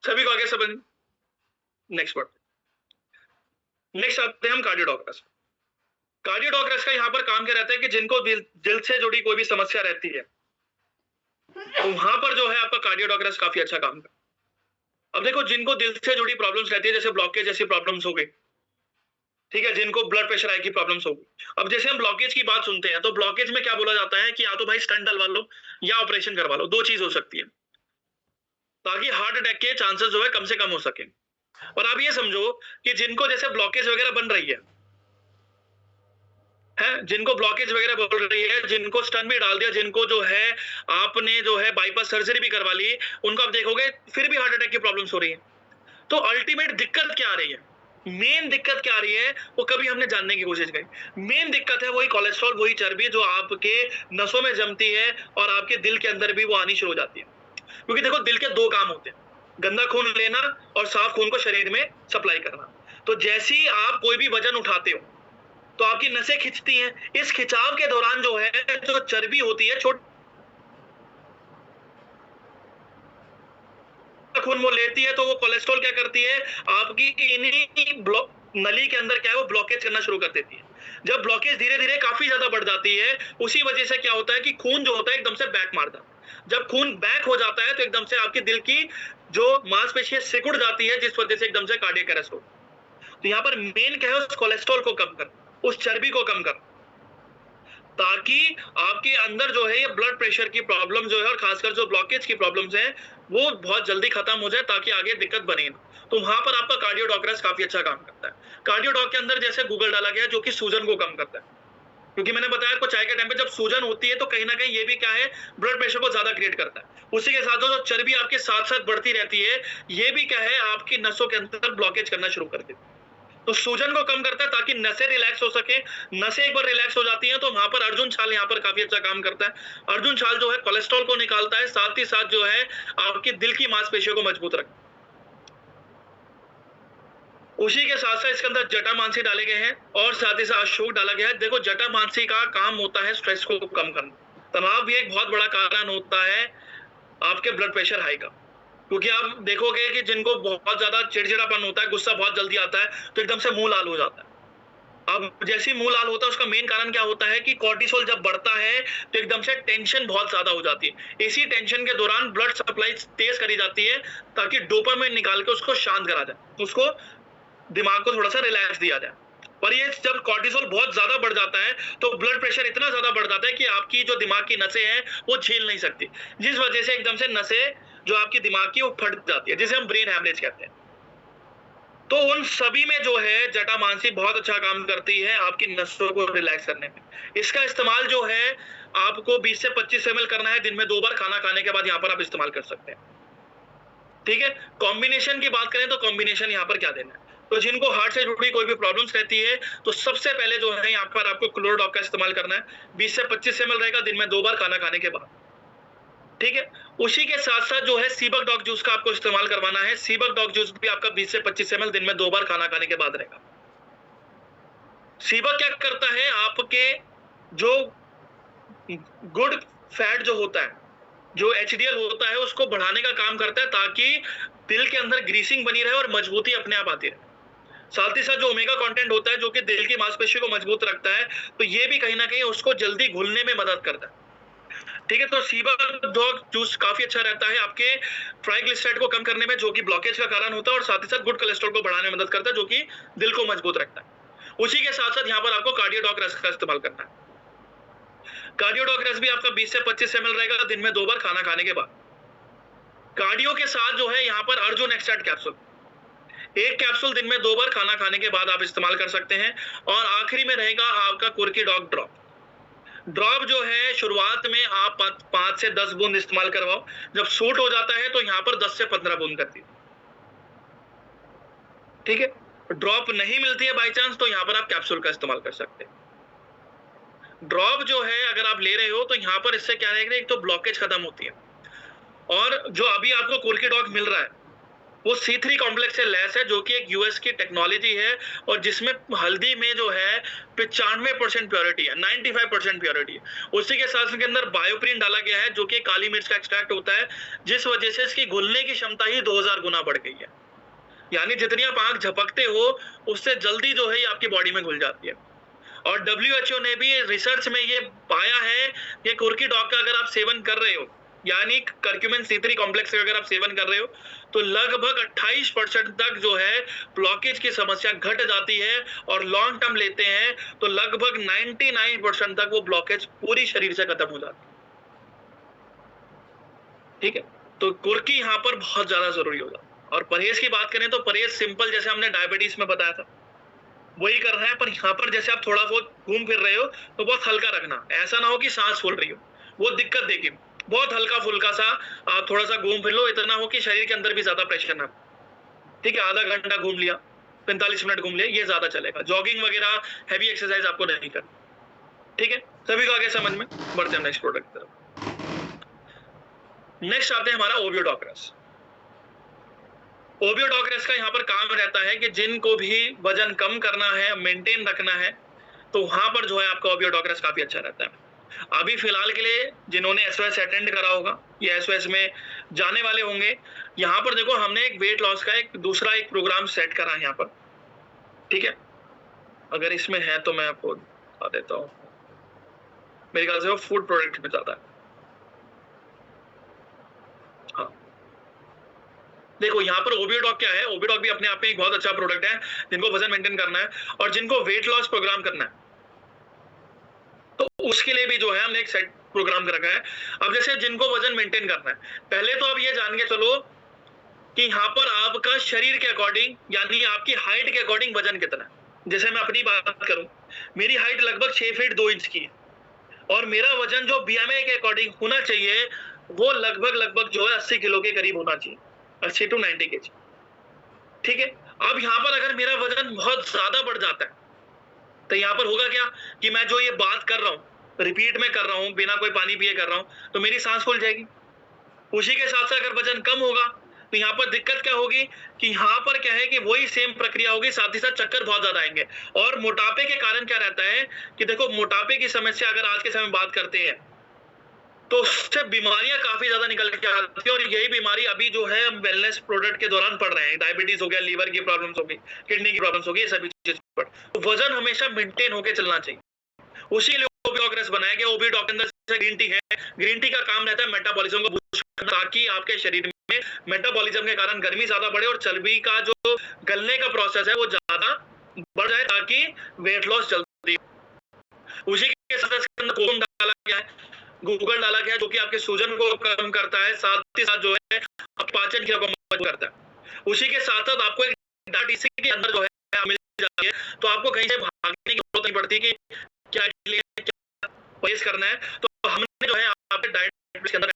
सभी को आगे समझ। नेक्स्ट आते हैं हम कार्डियोडॉक्टर्स। कार्डियोडॉक्टर्स का यहाँ पर काम क्या रहता है कि जिनको दिल से जुड़ी कोई भी समस्या रहती है, तो वहां पर जो है आपका कार्डियोडॉक्टर्स काफी अच्छा काम करता है। अब देखो, जिनको दिल से जुड़ी प्रॉब्लम्स रहती है, जैसे ब्लॉकेज जैसी प्रॉब्लम्स हो गई, ठीक है, जिनको ब्लड प्रेशर हाई की प्रॉब्लम्स होगी। अब जैसे हम ब्लॉकेज की बात सुनते हैं, तो ब्लॉकेज में क्या बोला जाता है कि या तो भाई स्टंट डलवा लो या ऑपरेशन करवा लो, 2 चीज हो सकती है, ताकि हार्ट अटैक के चांसेस जो है कम से कम हो सके। और आप ये समझो कि जिनको जैसे ब्लॉकेज वगैरह बन रही है, जिनको ब्लॉकेज वगैरह बोल रही है, जिनको स्टंट भी डाल दिया, जिनको जो है आपने जो है बाईपास सर्जरी भी करवा ली, उनको आप देखोगे फिर भी हार्ट अटैक की प्रॉब्लम्स हो रही है। तो अल्टीमेट दिक्कत क्या आ रही है, मेन दिक्कत क्या आ रही है, वो कभी हमने जानने की कोशिश करी। मेन दिक्कत है वही कोलेस्ट्रॉल, वही चर्बी जो आपके नसों में जमती है और आपके दिल के अंदर भी वो आनी शुरू हो जाती है। क्योंकि देखो, दिल के 2 काम होते हैं, गंदा खून लेना और साफ खून को शरीर में सप्लाई करना। तो जैसे ही आप कोई भी वजन उठाते हो, तो आपकी नसें खिंचती हैं। इस खिंचाव के दौरान जो है, जो चर्बी होती है, छोटा खून वो लेती है, तो वो कोलेस्ट्रॉल क्या करती है, आपकी इन्हीं नली के अंदर क्या है, वो ब्लॉकेज करना शुरू कर देती है। जब ब्लॉकेज धीरे धीरे काफी ज्यादा बढ़ जाती है, उसी वजह से क्या होता है कि खून जो होता है एकदम से बैक मारता है। जब खून बैक हो जाता है, तो एकदम से आपके दिल की जो मांसपेशियां सिकुड़ जाती है, जिस वजह से एकदम से कार्डियक अरेस्ट हो। तो यहाँ पर मेन क्या है, उस कोलेस्ट्रॉल को कम कर, उस चर्बी को कम कर, ताकि आपके अंदर जो है ये ब्लड प्रेशर की प्रॉब्लम जो है, और खासकर जो ब्लॉकेज की प्रॉब्लम्स हैं, वो बहुत जल्दी खत्म हो जाए, ताकि आगे दिक्कत बने ना। तो वहां पर आपका कार्डियोडॉक्टर्स काफी अच्छा काम करता है। कार्डियोडॉक के अंदर जैसे गूगल डाला गया, जो कि सूजन को कम करता है, क्योंकि मैंने बताया आपको चाय के टाइम पे जब सूजन होती है तो कहीं ना कहीं ये भी क्या है, ब्लड प्रेशर को ज्यादा क्रिएट करता है। उसी के साथ जो चर्बी आपके साथ साथ बढ़ती रहती है, ये भी क्या है, आपकी नसों के अंदर ब्लॉकेज करना शुरू कर देती है। तो सूजन को कम करता है ताकि नसें रिलैक्स हो सके। नसें एक बार रिलैक्स हो जाती हैं तो वहां पर अर्जुन छाल यहाँ पर काफी अच्छा काम करता है। अर्जुन छाल जो है कोलेस्ट्रॉल को निकालता है, साथ ही साथ जो है आपके दिल की मांसपेशियों को मजबूत रखता है। उसी के साथ साथ इसके अंदर जटा मांसी डाले गए हैं और साथ ही साथ अशोक डाला गया है। देखो जटा मांसी का काम होता है स्ट्रेस को कम करना। तनाव भी एक बहुत बड़ा कारण होता है आपके ब्लड प्रेशर हाई का, क्योंकि आप देखोगे कि जिनको बहुत ज्यादा चिड़चिड़ापन होता है, गुस्सा बहुत जल्दी आता है, तो एकदम से मुंह लाल हो जाता है। अब जैसे मुंह लाल होता है उसका मेन कारण क्या होता है कि कॉर्टिसोल जब बढ़ता है तो एकदम से टेंशन बहुत ज्यादा हो जाती है। इसी टेंशन के दौरान ब्लड सप्लाई तेज करी जाती है ताकि डोपामाइन निकाल के उसको शांत करा जाए, उसको दिमाग को थोड़ा सा रिलैक्स दिया जाए। पर ये जब कॉर्टिसोल बहुत ज्यादा बढ़ जाता है तो ब्लड प्रेशर इतना ज्यादा बढ़ जाता है कि आपकी जो दिमाग की नसें हैं वो झेल नहीं सकती, जिस वजह से एकदम से नसें जो आपकी दिमाग की वो फट जाती है, जिसे हम ब्रेन हैमरेज कहते हैं। तो उन सभी में जो है जटा मांसी बहुत अच्छा काम करती है आपकी नसों को रिलैक्स करने में। इसका इस्तेमाल जो है आपको 20 से 25 ml करना है, दिन में 2 बार खाना खाने के बाद यहाँ पर आप इस्तेमाल कर सकते हैं। ठीक है, कॉम्बिनेशन की बात करें तो कॉम्बिनेशन यहाँ पर क्या देना है, तो जिनको हार्ट से जुड़ी कोई भी प्रॉब्लम्स रहती है तो सबसे पहले जो है यहाँ पर आपको क्लोरोडॉक का इस्तेमाल करना है। 20 से 25 ml रहेगा, दिन में 2 बार खाना खाने के बाद। ठीक है, उसी के साथ साथ जो है सीबक डॉग जूस का आपको इस्तेमाल करवाना है। सीबक डॉग जूस भी आपका 20 से 25 ml दिन में 2 बार खाना खाने के बाद रहेगा। सीबक क्या करता है, आपके जो गुड फैट जो होता है, जो एचडीएल होता है, उसको बढ़ाने का काम करता है ताकि दिल के अंदर ग्रीसिंग बनी रहे और मजबूती अपने आप आती रहे। साथ ही साथ जो ओमेगा कंटेंट होता है जो कि दिल की मांसपेशियों को मजबूत रखता है, तो ये भी कहीं ना कहीं उसको जल्दी घुलने में मदद करता है। ठीक है, तो सीबक डॉग जूस काफी अच्छा रहता है आपके ट्राइग्लिसराइड को कम करने में, जो कि ब्लॉकेज का कारण होता है, और साथ ही साथ गुड कोलेस्ट्रॉल को बढ़ाने में मदद करता है, जो कि दिल को मजबूत रखता है। उसी के साथ साथ यहाँ पर आपको कार्डियोडॉक रस का इस्तेमाल करना है। कार्डियोडॉक रस भी आपका 20 से 25 ml रहेगा, दिन में 2 बार खाना खाने के बाद। कार्डियो के साथ जो है यहाँ पर अर्जुन एक्सट्रैक्ट कैप्सूल, एक कैप्सूल दिन में 2 बार खाना खाने के बाद आप इस्तेमाल कर सकते हैं। और आखिरी में रहेगा आपका कुर्की डॉग ड्रॉप। ड्रॉप जो है शुरुआत में आप 5 से 10 बूंद इस्तेमाल करवाओ, जब सूट हो जाता है तो यहाँ पर 10 से 15 बूंद कर दीजिए। ठीक है, ड्रॉप नहीं मिलती है बाई चांस तो यहाँ पर आप कैप्सूल का इस्तेमाल कर सकते हैं। ड्रॉप जो है अगर आप ले रहे हो तो यहाँ पर इससे क्या रहेगा, एक तो ब्लॉकेज खत्म होती है, और जो अभी आपको कुर्की डॉग मिल रहा है वो C3 कॉम्प्लेक्स से लेस है, जो कि एक यूएस की टेक्नोलॉजी है, और जिसमें हल्दी में जो है 95% प्योरिटी है, 95% प्योरिटी है। उसी के साथ इसके अंदर बायोप्रिन डाला गया है, जो कि काली मिर्च का एक्सट्रैक्ट होता है, जिस वजह से इसकी घुलने की क्षमता ही 2000 गुना बढ़ गई है। यानी जितनी आप आंख झपकते हो उससे जल्दी जो है ये आपकी बॉडी में घुल जाती है। और WHO ने भी रिसर्च में ये पाया है कि कुर्की डॉग का अगर आप सेवन कर रहे हो, यानी करक्यूमिन C3 कॉम्प्लेक्स का अगर आप सेवन कर रहे हो, तो लगभग 28% तक जो है ब्लॉकेज की समस्या घट जाती है, और लॉन्ग टर्म लेते हैं तो लगभग 99% तक वो ब्लॉकेज पूरी शरीर से खत्म हो जाती है। ठीक है, तो कुर्की यहाँ पर बहुत ज्यादा जरूरी होगा। और परहेज की बात करें तो परहेज सिंपल, जैसे हमने डायबिटीज में बताया था वही करना है, पर यहाँ पर जैसे आप थोड़ा बहुत घूम फिर रहे हो तो बहुत हल्का रखना, ऐसा ना हो कि सांस फूल रही हो, वो दिक्कत देगी। बहुत हल्का फुल्का सा आप थोड़ा सा घूम फिर लो, इतना हो कि शरीर के अंदर भी ज्यादा प्रेशर ना। ठीक है, आधा घंटा घूम लिया, 45 मिनट घूम लिया, ये ज्यादा चलेगा। जॉगिंग वगैरह हैवी एक्सरसाइज आपको नहीं करना। ठीक है, सभी को आगे समझ में। बढ़ते हैं नेक्स्ट प्रोडक्ट की तरफ। नेक्स्ट आते हैं हमारा ओबियोडॉक्रेस। ओबियोडॉक्रेस का यहाँ पर काम रहता है कि जिनको भी वजन कम करना है, मेंटेन रखना है, तो वहां पर जो है आपका ओबियोडॉक्रेस काफी अच्छा रहता है। अभी फिलहाल के लिए जिन्होंने SOS अटेंड करा होगा या SOS में जाने वाले होंगे, यहाँ पर देखो हमने एक वेट लॉस का एक दूसरा एक प्रोग्राम सेट करा है यहाँ पर। ठीक है, अगर इसमें है तो मैं आपको बता देता हूँ। मेरे ख्याल से वो फूड प्रोडक्ट में जाता है। हाँ, देखो यहाँ पर ओबियोडॉग क्या है, ओबियोडॉग भी अपने आप में एक बहुत अच्छा प्रोडक्ट है जिनको वजन मेंटेन करना है और जिनको वेट लॉस प्रोग्राम करना है, तो उसके लिए भी जो है हमने एक सेट प्रोग्राम कर रखा है। अब जैसे जिनको वजन मेंटेन करना है, पहले तो आप ये जान के चलो कि यहाँ पर आपका शरीर के अकॉर्डिंग, यानी आपकी हाइट के अकॉर्डिंग वजन कितना है। जैसे मैं अपनी बात करूं मेरी हाइट लगभग 6 फीट 2 इंच की है और मेरा वजन जो बीएमआई के अकॉर्डिंग होना चाहिए वो लगभग जो है 80 किलो के करीब होना चाहिए, 80 टू 90 केजी। ठीक है, अब यहाँ पर अगर मेरा वजन बहुत ज्यादा बढ़ जाता है तो यहाँ पर होगा क्या कि मैं जो ये बात कर रहा हूँ रिपीट में कर रहा हूँ, बिना कोई पानी पिए कर रहा हूँ, तो मेरी सांस फूल जाएगी। उसी के साथ साथ अगर वजन कम होगा तो यहाँ पर दिक्कत क्या होगी कि यहाँ पर क्या है कि वही सेम प्रक्रिया होगी, साथ ही साथ चक्कर बहुत ज्यादा आएंगे। और मोटापे के कारण क्या रहता है कि देखो, मोटापे की समस्या अगर आज के समय में बात करते हैं तो उससे बीमारियां काफी ज्यादा निकल के आती है और यही बीमारी अभी जो है हम वेलनेस प्रोडक्ट के दौरान पढ़ रहे हैं। डायबिटीज हो गया, लीवर की प्रॉब्लम्स हो गई, किडनी की प्रॉब्लम्स हो गई, ये सभी चीज पर तो वजन हमेशा मेंटेन होकर चलना चाहिए। उसी लिए ओबी डॉक्टर्स बनाया गया। ओबी डॉक्टर के अंदर ग्रीन टी है। ग्रीन टी का काम रहता है मेटाबॉलिज्म को बूस्ट करना, ताकि आपके शरीर में मेटाबॉलिज्म के कारण गर्मी ज्यादा बढ़े और चर्बी का जो गलने का प्रोसेस है वो ज्यादा बढ़ जाए, ताकि वेट लॉस जल्दी। उसी के साथ इसके अंदर कोलम डाला गया है, गूगल डाला गया है, जो कि आपके सूजन को कम करता है, साथ ही साथ जो है पाचन क्रिया को मजबूत करता है। उसी के साथ साथ आपको एक डाटा इसी के अंदर जो है मिल जाती है, तो आपको कहीं से भागने की जरूरत नहीं पड़ती कि क्या परहेज करना है। तो हमने जो है आपके डाइट के अंदर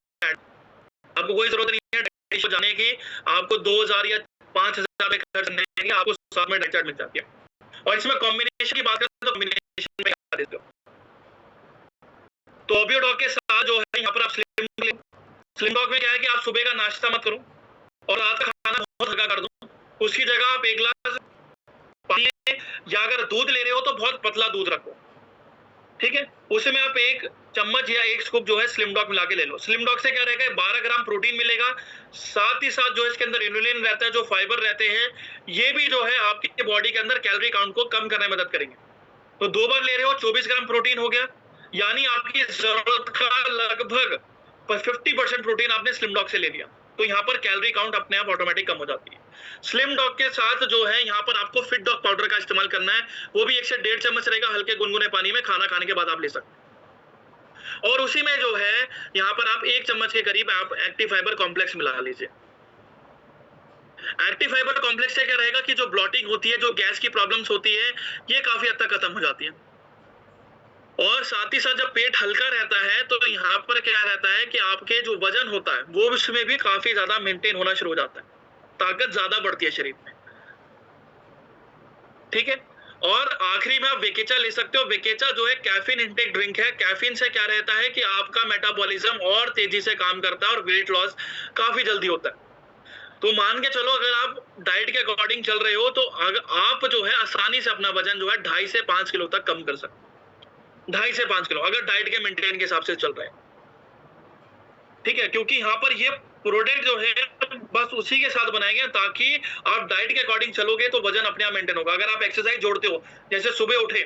आपको कोई जरूरत नहीं है डाइट जाने की, आपको 2000 या 5000 रुपए खर्च नहीं, आपको साथ में डाइट चार्ट मिल जाती है। और इसमें कॉम्बिनेशन की बात करें तो कॉम्बिनेशन में क्या देते हो, तो ओबी डॉग के साथ जो है यहाँ पर आप स्लिम डॉग में क्या है कि आप सुबह का नाश्ता मत करो और रात का खाना बहुत हल्का कर दो। उसकी जगह आप 1 गिलास पानी या अगर दूध ले रहे हो तो बहुत पतला दूध रखो, ठीक है। उसमें आप 1 चम्मच या 1 स्कूप जो है स्लिम डॉग मिला के ले लो। स्लिम डॉग से क्या रहेगा, 12 ग्राम प्रोटीन मिलेगा, साथ ही साथ जो इसके अंदर इनुलिन रहता है, जो फाइबर रहते हैं, ये भी जो है आपकी बॉडी के अंदर कैलोरी काउंट को कम करने में मदद करेंगे। तो 2 बार ले रहे हो, 24 ग्राम प्रोटीन हो गया, यानी आपकी जरूरत का लगभग 50% प्रोटीन आपने स्लिम डॉग से ले लिया। तो यहाँ पर कैलोरी काउंट अपने आप ऑटोमेटिक कम हो जाती है। स्लिम डॉग के साथ जो है यहाँ पर आपको फिट डॉग पाउडर का इस्तेमाल करना है, वो भी 1 से 1.5 चम्मच रहेगा, हल्के गुनगुने पानी में खाना खाने के बाद आप ले सकते हैं। और उसी में जो है यहाँ पर आप 1 चम्मच के करीब आप एक्टिव फाइबर कॉम्प्लेक्स मिला लीजिए। एक्टिव फाइबर कॉम्प्लेक्स से क्या रहेगा कि जो ब्लॉटिंग होती है, जो गैस की प्रॉब्लम्स होती है, ये काफी हद तक खत्म हो जाती है। और साथ ही साथ जब पेट हल्का रहता है तो यहाँ पर क्या रहता है कि आपके जो वजन होता है वो उसमें भी काफी ज्यादा मेंटेन होना शुरू हो जाता है, ताकत ज्यादा बढ़ती है शरीर में, ठीक है। और आखिरी में आप वेकेचा ले सकते हो। वेकेचा जो है कैफीन इंटेक ड्रिंक है। कैफीन से क्या रहता है कि आपका मेटाबॉलिज्म और तेजी से काम करता है और वेट लॉस काफी जल्दी होता है। तो मान के चलो अगर आप डाइट के अकॉर्डिंग चल रहे हो तो आप जो है आसानी से अपना वजन जो है 2.5 से 5 किलो तक कम कर सकते हो। 2.5 से 5 किलो अगर डाइट के मेंटेन के हिसाब से चल रहे हैं, ठीक है। क्योंकि यहाँ पर ये प्रोडक्ट जो है बस उसी के साथ बनाए गए ताकि आप डाइट के अकॉर्डिंग चलोगे तो वजन अपने आप मेंटेन होगा। अगर आप एक्सरसाइज जोड़ते हो, जैसे सुबह उठे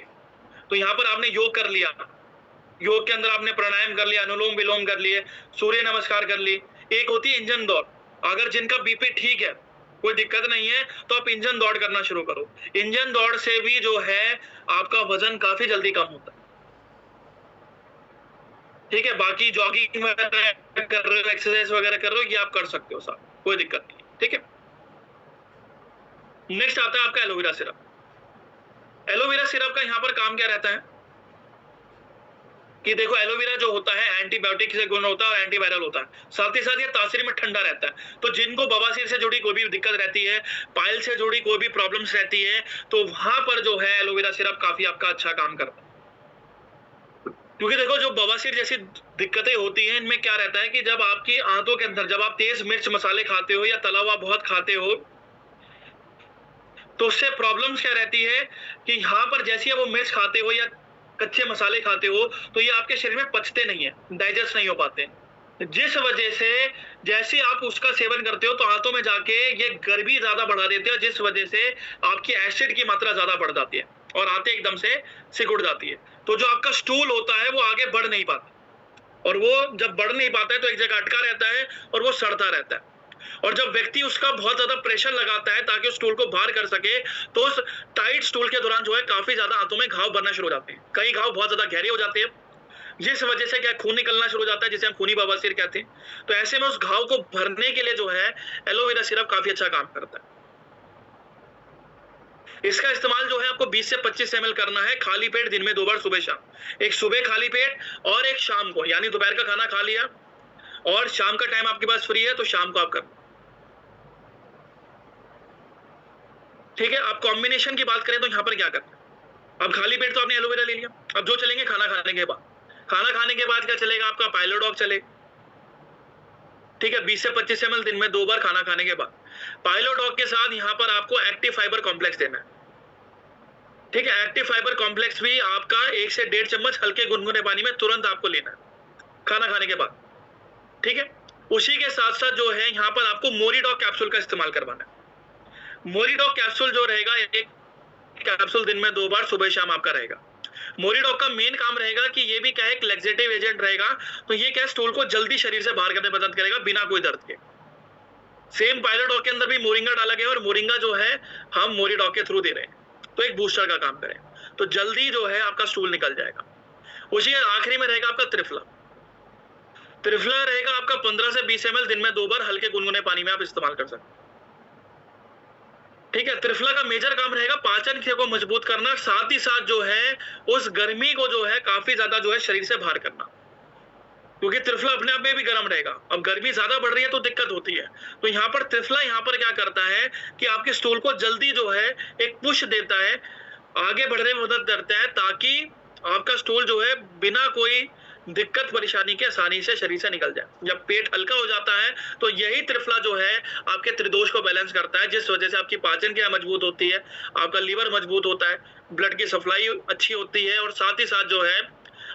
तो यहाँ पर आपने योग कर लिया, योग के अंदर आपने प्राणायाम कर लिया, अनुलोम विलोम कर लिए, सूर्य नमस्कार कर ली। एक होती है इंजन दौड़, अगर जिनका बीपी ठीक है, कोई दिक्कत नहीं है, तो आप इंजन दौड़ करना शुरू करो। इंजन दौड़ से भी जो है आपका वजन काफी जल्दी कम होता है, ठीक है। बाकी जॉगिंग वगैरह कर रहे हो, एक्सरसाइज वगैरह कर रहे हो, ये आप कर सकते हो साहब, कोई दिक्कत नहीं, ठीक है। नेक्स्ट आता है आपका एलोवेरा सिरप। एलोवेरा सिरप का यहाँ पर काम क्या रहता है कि देखो, एलोवेरा जो होता है एंटीबायोटिक से गुण होता है और एंटीवायरल होता है, साथ ही साथ ये तासीर में ठंडा रहता है। तो जिनको बवासीर से जुड़ी कोई भी दिक्कत रहती है, पाइल से जुड़ी कोई भी प्रॉब्लम्स रहती है, तो वहां पर जो है एलोवेरा सिरप काफी आपका अच्छा काम करता है। क्योंकि देखो, जो बवासीर जैसी दिक्कतें होती हैं, इनमें क्या रहता है कि जब आपकी आंतों के अंदर जब आप तेज मिर्च मसाले खाते हो या तला हुआ बहुत खाते हो, तो उससे प्रॉब्लम्स क्या रहती है कि यहाँ पर जैसे वो मिर्च खाते हो या कच्चे मसाले खाते हो तो ये आपके शरीर में पचते नहीं है, डाइजेस्ट नहीं हो पाते, जिस वजह से जैसे आप उसका सेवन करते हो तो आंतों में जाके ये गर्मी ज्यादा बढ़ा देते हैं, जिस वजह से आपकी एसिड की मात्रा ज्यादा बढ़ जाती है और आंतें एकदम से सिकुड़ जाती है। तो जो आपका स्टूल होता है वो आगे बढ़ नहीं पाता, और वो जब बढ़ नहीं पाता है तो एक जगह अटका रहता है और वो सड़ता रहता है। और जब व्यक्ति उसका बहुत ज्यादा प्रेशर लगाता है ताकि उस स्टूल को बाहर कर सके, तो उस टाइट स्टूल के दौरान जो है काफी ज्यादा आंतों में घाव बनना शुरू हो जाते हैं। कई घाव बहुत ज्यादा गहरे हो जाते हैं, जिस वजह से क्या खून निकलना शुरू हो जाता है, जिसे हम खूनी बवासीर कहते हैं। तो ऐसे में उस घाव को भरने के लिए जो है एलोवेरा सिरप काफी अच्छा काम करता है। इसका इस्तेमाल जो है आपको 20 से 25 ml करना है खाली पेट दिन में 2 बार सुबह शाम। एक सुबह खाली पेट और एक शाम को, यानी दोपहर का खाना खा लिया और शाम का टाइम आपके पास फ्री है तो शाम को आप कर। ठीक है, अब कॉम्बिनेशन की बात करें तो यहाँ पर क्या करना है। अब खाली पेट तो आपने एलोवेरा ले लिया, अब जो चलेंगे खाना खाने के बाद। खाना खाने के बाद क्या चलेगा आपका, पाइलोडॉग चले। ठीक है, 20 से 25 ml दिन में 2 बार खाना खाने के बाद। पाइलोडॉग के साथ यहाँ पर आपको एक्टिव फाइबर कॉम्प्लेक्स देना है। ठीक है, एक्टिव फाइबर कॉम्प्लेक्स भी आपका 1 से 1.5 चम्मच हल्के गुनगुने पानी में तुरंत आपको लेना है खाना खाने के बाद। ठीक है, उसी के साथ साथ जो है यहाँ पर आपको मोरीडॉग कैप्सूल का इस्तेमाल करवाना है। मोरीडॉग कैप्सूल जो रहेगा, एक कैप्सूल दिन में 2 बार सुबह शाम आपका रहेगा। मोरीडॉग का मेन काम रहेगा कि ये भी क्या है, एक लैक्सेटिव एजेंट रहेगा, तो ये क्या स्टूल को जल्दी शरीर से बाहर करने में मदद करेगा बिना कोई दर्द के। सेम पाइलोडॉग के अंदर भी मोरिंगा डाला गया और मोरिंगा जो है हम मोरीडॉग के थ्रू दे रहे हैं, तो एक बूस्टर का काम करें, तो जल्दी जो है आपका स्टूल निकल जाएगा। उसी आखिरी में रहेगा आपका त्रिफला। त्रिफला रहेगा आपका 15 से 20 ml दिन में 2 बार हल्के गुनगुने पानी में आप इस्तेमाल कर सकते हैं। ठीक है, त्रिफला का मेजर काम रहेगा पाचन क्रिया को मजबूत करना, साथ ही साथ जो है उस गर्मी को जो है काफी ज्यादा जो है शरीर से बाहर करना, क्योंकि त्रिफला अपने आप में भी गर्म रहेगा। अब गर्मी ज्यादा बढ़ रही है तो दिक्कत होती है, तो यहाँ पर त्रिफला यहाँ पर क्या करता है कि आपके स्टूल को जल्दी जो है एक पुश देता है, आगे बढ़ने में मदद करता है, ताकि आपका स्टूल जो है बिना कोई दिक्कत परेशानी के आसानी से शरीर से निकल जाए। जब पेट हल्का हो जाता है तो यही त्रिफला जो है आपके त्रिदोष को बैलेंस करता है, जिस वजह से आपकी पाचन क्रिया मजबूत होती है, आपका लीवर मजबूत होता है, ब्लड की सप्लाई अच्छी होती है, और साथ ही साथ जो है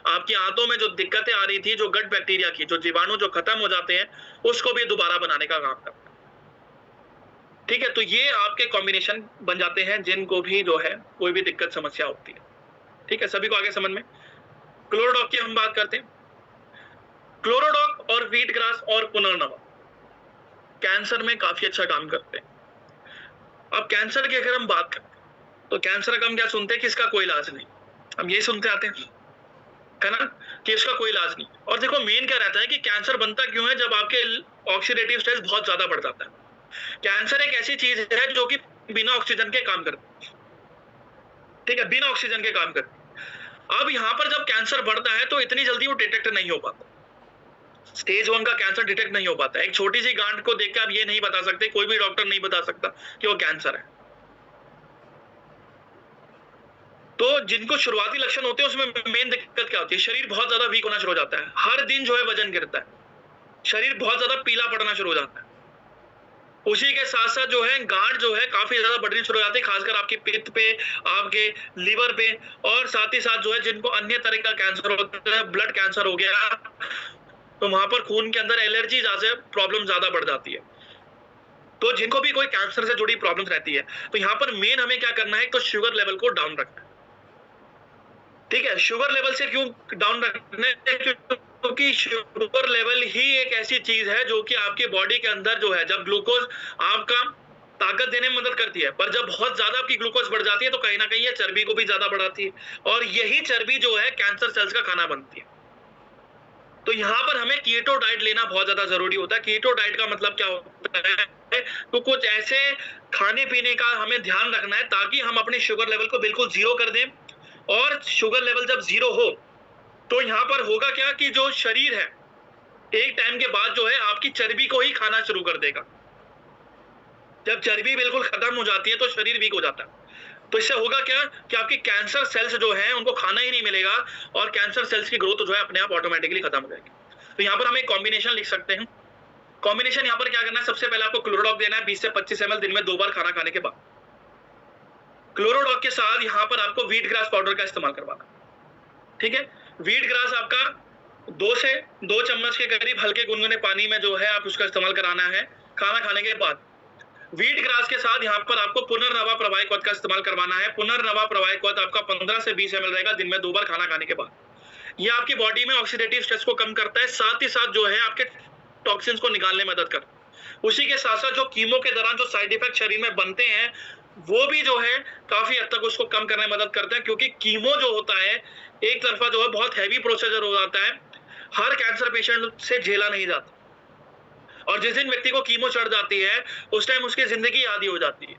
आपकी आंतों में जो दिक्कतें आ रही थी, जो गट बैक्टीरिया की जो जीवाणु जो खत्म हो जाते हैं, उसको भी दोबारा बनाने का काम करता है। ठीक है, तो ये आपके कॉम्बिनेशन बन जाते हैं जिनको भी जो है कोई भी दिक्कत समस्या होती है। ठीक है, सभी को आगे समझ में। क्लोरोडॉग की हम बात करते हैं। क्लोरोडॉग और व्हीट ग्रास और पुनर्नवा कैंसर में काफी अच्छा काम करते हैं। अब कैंसर की अगर हम बात करें तो कैंसर का हम क्या सुनते हैं कि इसका कोई इलाज नहीं, हम यही सुनते आते हैं, है ना, कि इसका कोई इलाज नहीं। और देखो मेन क्या रहता है कि कैंसर बनता क्यों है, जब आपके ऑक्सीडेटिव स्ट्रेस बहुत ज्यादा बढ़ जाता है। कैंसर एक ऐसी चीज है जो कि बिना ऑक्सीजन के काम करती है। ठीक है, बिना ऑक्सीजन के काम करती है। अब यहाँ पर जब कैंसर बढ़ता है तो इतनी जल्दी वो डिटेक्ट नहीं हो पाता, स्टेज 1 का कैंसर डिटेक्ट नहीं हो पाता। एक छोटी सी गांठ को देख के आप ये नहीं बता सकते, कोई भी डॉक्टर नहीं बता सकता कि वो कैंसर है। तो जिनको शुरुआती लक्षण होते हैं उसमें मेन दिक्कत क्या होती है, शरीर बहुत ज्यादा वीक होना शुरू हो जाता है, हर दिन जो है वजन गिरता है, शरीर बहुत ज्यादा पीला पड़ना शुरू हो जाता है। उसी के साथ साथ जो है गांठ जो है काफी ज्यादा बढ़नी शुरू हो जाती है, खासकर आपकी पित्त पे, आपके लीवर पे, और साथ ही साथ जो है जिनको अन्य तरह का कैंसर होता है, ब्लड कैंसर हो गया, तो वहां पर खून के अंदर एलर्जी जैसे प्रॉब्लम ज्यादा बढ़ जाती है। तो जिनको भी कोई कैंसर से जुड़ी प्रॉब्लम रहती है, तो यहाँ पर मेन हमें क्या करना है, तो शुगर लेवल को डाउन रखना है। ठीक है, शुगर लेवल से क्यों डाउन रखना है, क्योंकि शुगर लेवल ही एक ऐसी चीज है जो कि आपकी बॉडी के अंदर जो है, जब ग्लूकोज आपका ताकत देने में मदद करती है, पर जब बहुत ज्यादा आपकी ग्लूकोज बढ़ जाती है तो कहीं ना कहीं ये चर्बी को भी ज्यादा बढ़ाती है, और यही चर्बी जो है कैंसर सेल्स का खाना बनती है। तो यहाँ पर हमें कीटो डाइट लेना बहुत ज्यादा जरूरी होता है। कीटो डाइट का मतलब क्या होता है, तो कुछ ऐसे खाने पीने का हमें ध्यान रखना है ताकि हम अपने शुगर लेवल को बिल्कुल जीरो कर दें, और शुगर लेवल जब जीरो हो तो यहाँ पर होगा क्या कि जो शरीर है एक टाइम के बाद जो है आपकी चर्बी को ही खाना शुरू कर देगा। जब चर्बी बिल्कुल खत्म हो जाती है तो शरीर वीक हो जाता है। तो इससे होगा क्या कि आपकी कैंसर सेल्स जो है उनको खाना ही नहीं मिलेगा, और कैंसर सेल्स की ग्रोथ जो है अपने आप ऑटोमेटिकली खत्म हो जाएगी। तो यहाँ पर हम एक कॉम्बिनेशन लिख सकते हैं। कॉम्बिनेशन यहाँ पर क्या करना है, सबसे पहले आपको क्लोरोडॉग देना है 20 से 25 ml दिन में 2 बार खाना खाने के बाद। क्लोरोडॉग के साथ यहाँ पर आपको व्हीट ग्रास पाउडर का इस्तेमाल करवाना। ठीक है, व्हीट ग्रास आपका 2 से 2 चम्मच के करीब हल्के गुनगुने पानी में जो है आप उसका इस्तेमाल कराना है खाना खाने के बाद। व्हीट ग्रास के साथ यहाँ पर आपको पुनर्नवा प्रवाहिक का इस्तेमाल करवाना है। पुनर्नवा प्रवाहिक आपका 15 से 20 ml रहेगा दिन में 2 बार खाना खाने के बाद। ये आपकी बॉडी में ऑक्सीडेटिव स्ट्रेस को कम करता है, साथ ही साथ जो है आपके टॉक्सिन्स को निकालने में मदद करता है। उसी के साथ साथ जो कीमो के दौरान जो साइड इफेक्ट शरीर में बनते हैं वो भी जो है काफी हद तक उसको कम करने में मदद करते हैं, क्योंकि कीमो जो होता है एक तरफा जो है बहुत हैवी प्रोसीजर हो जाता है, हर कैंसर पेशेंट से झेला नहीं जाता, और जिस दिन व्यक्ति को कीमो चढ़ जाती है उस टाइम उसकी जिंदगी आधी हो जाती है।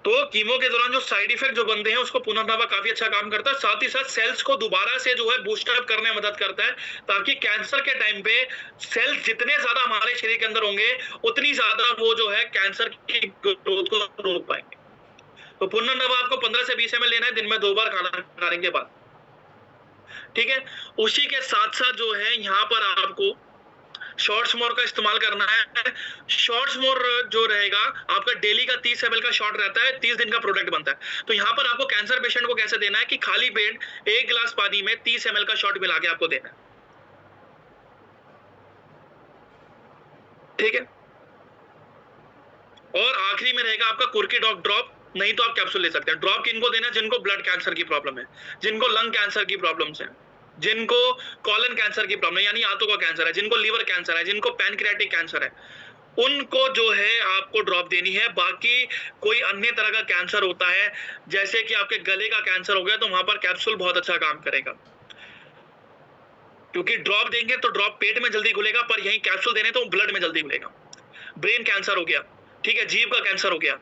तो कीमो के दौरान जो साइड इफेक्ट जो बनते हैं उसको पुनर्नवा काफी अच्छा काम करता है, साथ ही साथ सेल्स को दोबारा से जो है बूस्ट अप करने में मदद करता है, ताकि कैंसर के टाइम पे सेल्स जितने ज्यादा हमारे शरीर के अंदर होंगे उतनी ज्यादा वो जो है कैंसर की ग्रोथ को रोक पाएंगे। तो पुनर्नवा आपको 15 से 20 ml लेना है दिन में 2 बार खाना खाने के बाद, ठीक है। उसी के साथ साथ जो है यहाँ पर आपको शॉर्ट्स मोर का इस्तेमाल करना है। शॉर्ट्स मोर जो रहेगा आपका डेली का 30 ml का शॉट रहता है, 30 दिन का प्रोडक्ट बनता है। तो यहाँ पर आपको कैंसर पेशेंट को कैसे देना है कि खाली पेट 1 गिलास पानी में 30 ml का शॉट मिला के आपको देना है, ठीक है। और आखिरी में रहेगा आपका कुर्की डॉग ड्रॉप, नहीं तो आप कैप्सूल ले सकते हैं। ड्रॉप किनको देना है? जिनको ब्लड कैंसर की प्रॉब्लम है, जिनको लंग कैंसर की प्रॉब्लम्स है, जिनको कॉलन कैंसर की प्रॉब्लम यानी आंतों का कैंसर है, जिनको लीवर कैंसर है, जिनको पैनक्रियाटिक कैंसर है, उनको जो है आपको ड्रॉप देनी है। बाकी कोई अन्य तरह का कैंसर होता है जैसे कि आपके गले का कैंसर हो गया तो वहां पर कैप्सूल बहुत अच्छा काम करेगा, क्योंकि ड्रॉप देंगे तो ड्रॉप पेट में जल्दी घुलेगा, पर यही कैप्सूल देने तो ब्लड में जल्दी घुलेगा। ब्रेन कैंसर हो गया, ठीक है, जीभ का कैंसर हो गया,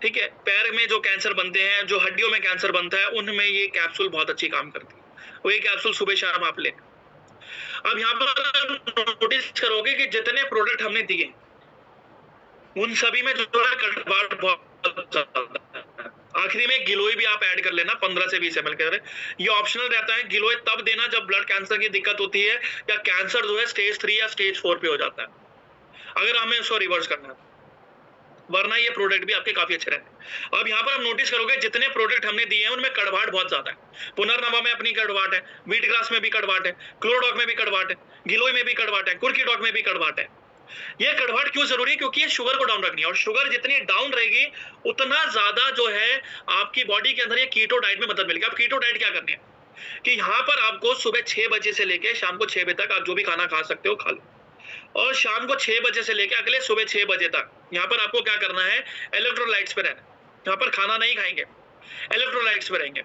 ठीक है, पैर में जो कैंसर बनते हैं, जो हड्डियों में कैंसर बनता है, उनमें ये कैप्सूल बहुत अच्छी काम करती है। वो ये कैप्सूल सुबह शाम आप लें। अब यहाँ पर नोटिस करोगे कि जितने प्रोडक्ट हमने दिए उन सभी में जो है कड़वाहट बहुत ज्यादा है। आखिरी में गिलोय भी आप ऐड कर लेना 15 से 20 ml के। ये ऑप्शनल रहता है, गिलोय तब देना जब ब्लड कैंसर की दिक्कत होती है या कैंसर जो है स्टेज 3 या स्टेज 4 पे हो जाता है, अगर हमें उसको रिवर्स करना है, वरना ये प्रोडक्ट भी आपके काफी अच्छे रहते हैं। अब यहाँ पर आप नोटिस करोगे जितने प्रोडक्ट हमने दिए हैं उनमें कड़वाहट बहुत ज्यादा है। पुनर्नवा में अपनी कड़वाहट है, व्हीट ग्रास में भी कड़वाहट है, क्लोरोडॉग में भी कड़वाहट है, गिलोय में भी कड़वाहट है, कुर्की डॉग में भी कड़वाहट है। ये कड़वाहट क्यों जरूरी है? क्योंकि ये शुगर को डाउन रखनी है, और शुगर जितनी डाउन रहेगी उतना ज्यादा जो है आपकी बॉडी के अंदर ये कीटो डाइट में मदद मिलेगी। अब कीटो डाइट क्या करनी है कि यहाँ पर आपको सुबह 6 बजे से लेके शाम को 6 बजे तक आप जो भी खाना खा सकते हो खा लो, और शाम को 6 बजे से लेकर अगले सुबह 6 बजे तक यहाँ पर आपको क्या करना है, इलेक्ट्रोलाइट्स पे रहना। यहाँ पर खाना नहीं खाएंगे, इलेक्ट्रोलाइट्स पे रहेंगे,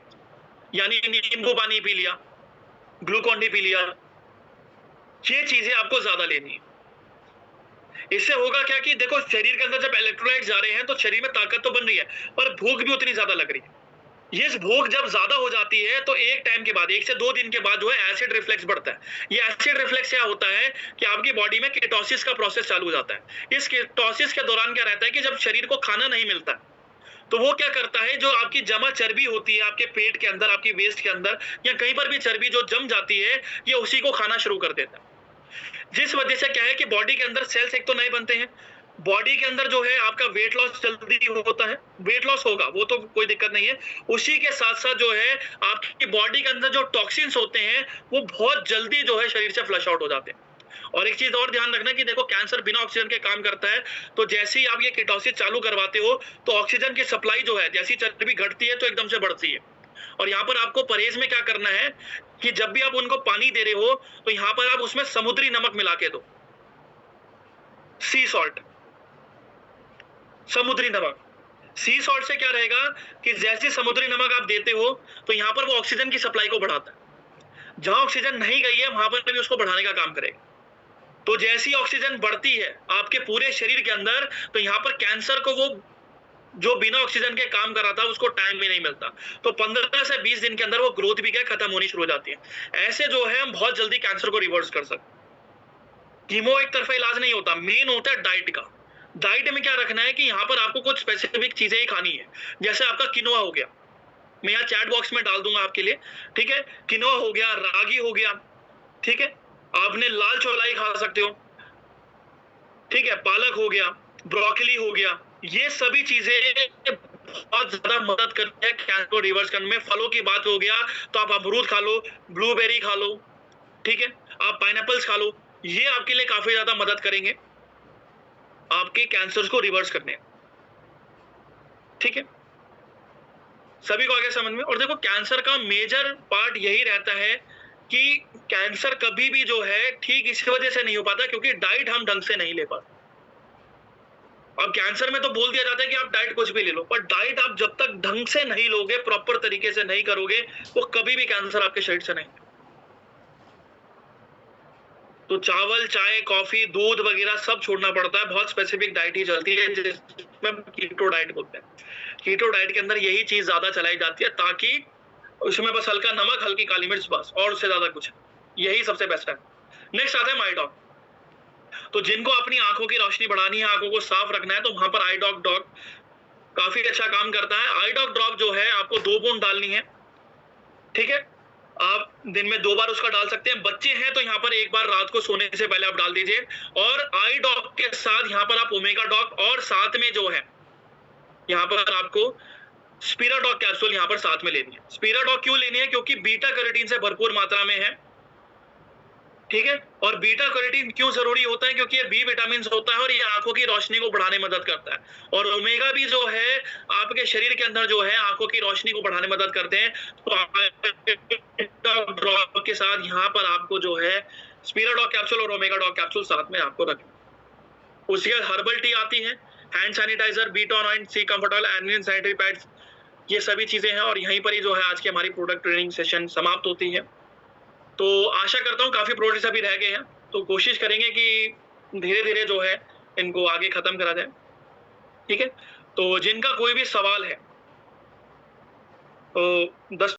यानी नींबू पानी पी लिया, ग्लूकॉन डी पी लिया, ये चीजें आपको ज्यादा लेनी है। इससे होगा क्या कि देखो शरीर के अंदर जब इलेक्ट्रोलाइट्स जा रहे हैं तो शरीर में ताकत तो बन रही है, पर भूख भी उतनी ज्यादा लग रही है। ये भूख जब ज्यादा हो जाती है तो एक टाइम के बाद 1 से 2 दिन के बाद जो है एसिड रिफ्लेक्स बढ़ता है। ये एसिड रिफ्लेक्स क्या होता है कि आपकी बॉडी में कीटोसिस का प्रोसेस चालू हो जाता है। इस कीटोसिस के दौरान क्या रहता है कि जब शरीर को खाना नहीं मिलता तो वो क्या करता है, जो आपकी जमा चर्बी होती है आपके पेट के अंदर, आपकी वेस्ट के अंदर या कहीं पर भी चर्बी जो जम जाती है, ये उसी को खाना शुरू कर देता है। जिस वजह से क्या है कि बॉडी के अंदर सेल्स एक तो नए बनते हैं, बॉडी के अंदर जो है आपका वेट लॉस जल्दी होता है, वेट लॉस होगा वो तो कोई दिक्कत नहीं है। उसी के साथ साथ जो है आपकी बॉडी के अंदर जो टॉक्सिन्स होते हैं वो बहुत जल्दी जो है शरीर से फ्लश आउट हो जाते हैं। और एक चीज और ध्यान रखना कि देखो कैंसर बिना ऑक्सीजन के काम करता है, तो जैसे ही आप ये कीटोसिस चालू करवाते हो तो ऑक्सीजन की सप्लाई जो है, जैसी चर्बी घटती है तो एकदम से बढ़ती है। और यहाँ पर आपको परहेज में क्या करना है कि जब भी आप उनको पानी दे रहे हो तो यहाँ पर आप उसमें समुद्री नमक मिला के दो, सी सॉल्ट, समुद्री नमक। सी सॉल्ट से क्या रहेगा कि जैसे समुद्री नमक आप देते हो तो यहाँ पर वो ऑक्सीजन की सप्लाई को बढ़ाता है, जहां ऑक्सीजन नहीं गई है वहां पर भी उसको बढ़ाने का काम करेगा। तो जैसी ऑक्सीजन बढ़ती है आपके पूरे शरीर के अंदर तो यहाँ पर कैंसर को वो जो बिना ऑक्सीजन के काम कर रहा था उसको टाइम भी नहीं मिलता, तो 15 से 20 दिन के अंदर वो ग्रोथ भी क्या खत्म होनी शुरू हो जाती है। ऐसे जो है हम बहुत जल्दी कैंसर को रिवर्स कर सकते। कीमो एक तरफा इलाज नहीं होता, मेन होता है डाइट का। डाइट में क्या रखना है कि यहाँ पर आपको कुछ स्पेसिफिक चीजें ही खानी है, जैसे आपका किनोआ हो गया, मैं यहाँ चैट बॉक्स में डाल दूंगा आपके लिए, ठीक है। किनोआ हो गया, रागी हो गया, ठीक है, आपने लाल चौलाई खा सकते हो, ठीक है, पालक हो गया, ब्रोकली हो गया, ये सभी चीजें बहुत ज्यादा मदद करती है कैंसर को रिवर्स करने में। फलों की बात हो गया तो आप अमरूद खा लो, ब्लूबेरी खा लो, ठीक है, आप पाइनएप्पल्स खा लो, ये आपके लिए काफी ज्यादा मदद करेंगे आपके कैंसर को रिवर्स करने, ठीक है। सभी को आगे समझ में। और देखो कैंसर का मेजर पार्ट यही रहता है कि कैंसर कभी भी जो है ठीक इसी वजह से नहीं हो पाता क्योंकि डाइट हम ढंग से नहीं ले पाते। अब कैंसर में तो बोल दिया जाता है कि आप डाइट कुछ भी ले लो, पर डाइट आप जब तक ढंग से नहीं लोगे, प्रॉपर तरीके से नहीं करोगे, वो कभी भी कैंसर आपके शरीर से नहीं। तो चावल, चाय, कॉफी, दूध वगैरह सब छोड़ना पड़ता है। बहुत स्पेसिफिक डाइट ही चलती है जिसमें हम कीटो डाइट बोलते हैं। कीटो डाइट के अंदर यही चीज ज्यादा चलाई जाती है ताकि उसमें बस हल्का नमक, हल्की काली मिर्च, बस, और उससे ज्यादा कुछ नहीं। यही सबसे बेस्ट है। नेक्स्ट आता है माइडॉग। तो जिनको अपनी आंखों की रोशनी बढ़ानी है, आंखों को साफ रखना है, तो वहां पर आईडॉग डॉग काफी अच्छा काम करता है। आईडॉग ड्रॉप जो है आपको 2 बूंद डालनी है, ठीक है। आप दिन में 2 बार उसका डाल सकते हैं। बच्चे हैं तो यहाँ पर 1 बार रात को सोने से पहले आप डाल दीजिए। और आई डॉग के साथ यहाँ पर आप ओमेगा डॉग, और साथ में जो है यहाँ पर आपको स्पीराडॉग कैप्सूल यहाँ पर साथ में लेनी है। स्पीराडॉग क्यों लेनी है? क्योंकि बीटा कैरोटीन से भरपूर मात्रा में है, ठीक है। और बीटा कैरोटीन क्यों जरूरी होता है? क्योंकि ये बी विटामिन होता है और ये आंखों की रोशनी को बढ़ाने में मदद करता है। और ओमेगा भी जो है आपके शरीर के अंदर जो है आंखों की रोशनी को बढ़ाने में मदद करते हैं। तो ड्रॉप के साथ यहाँ पर आपको जो है स्पीराडॉग कैप्सूल और ओमेगा डॉग कैप्सूल साथ में आपको रखें। उसके बाद हर्बल टी आती है, हैंड सैनिटाइजर, बीटोनॉइन, सी कंफर्टल, एनियन सैनिटरी पैड्स, ये सभी चीजें हैं। और यहीं पर ही जो है आज की हमारी प्रोडक्ट ट्रेनिंग सेशन समाप्त होती है। तो आशा करता हूँ काफी प्रोडक्ट्स अभी रह गए हैं, तो कोशिश करेंगे कि धीरे-धीरे जो है इनको आगे खत्म करा जाए, ठीक है। तो जिनका कोई भी सवाल है तो 10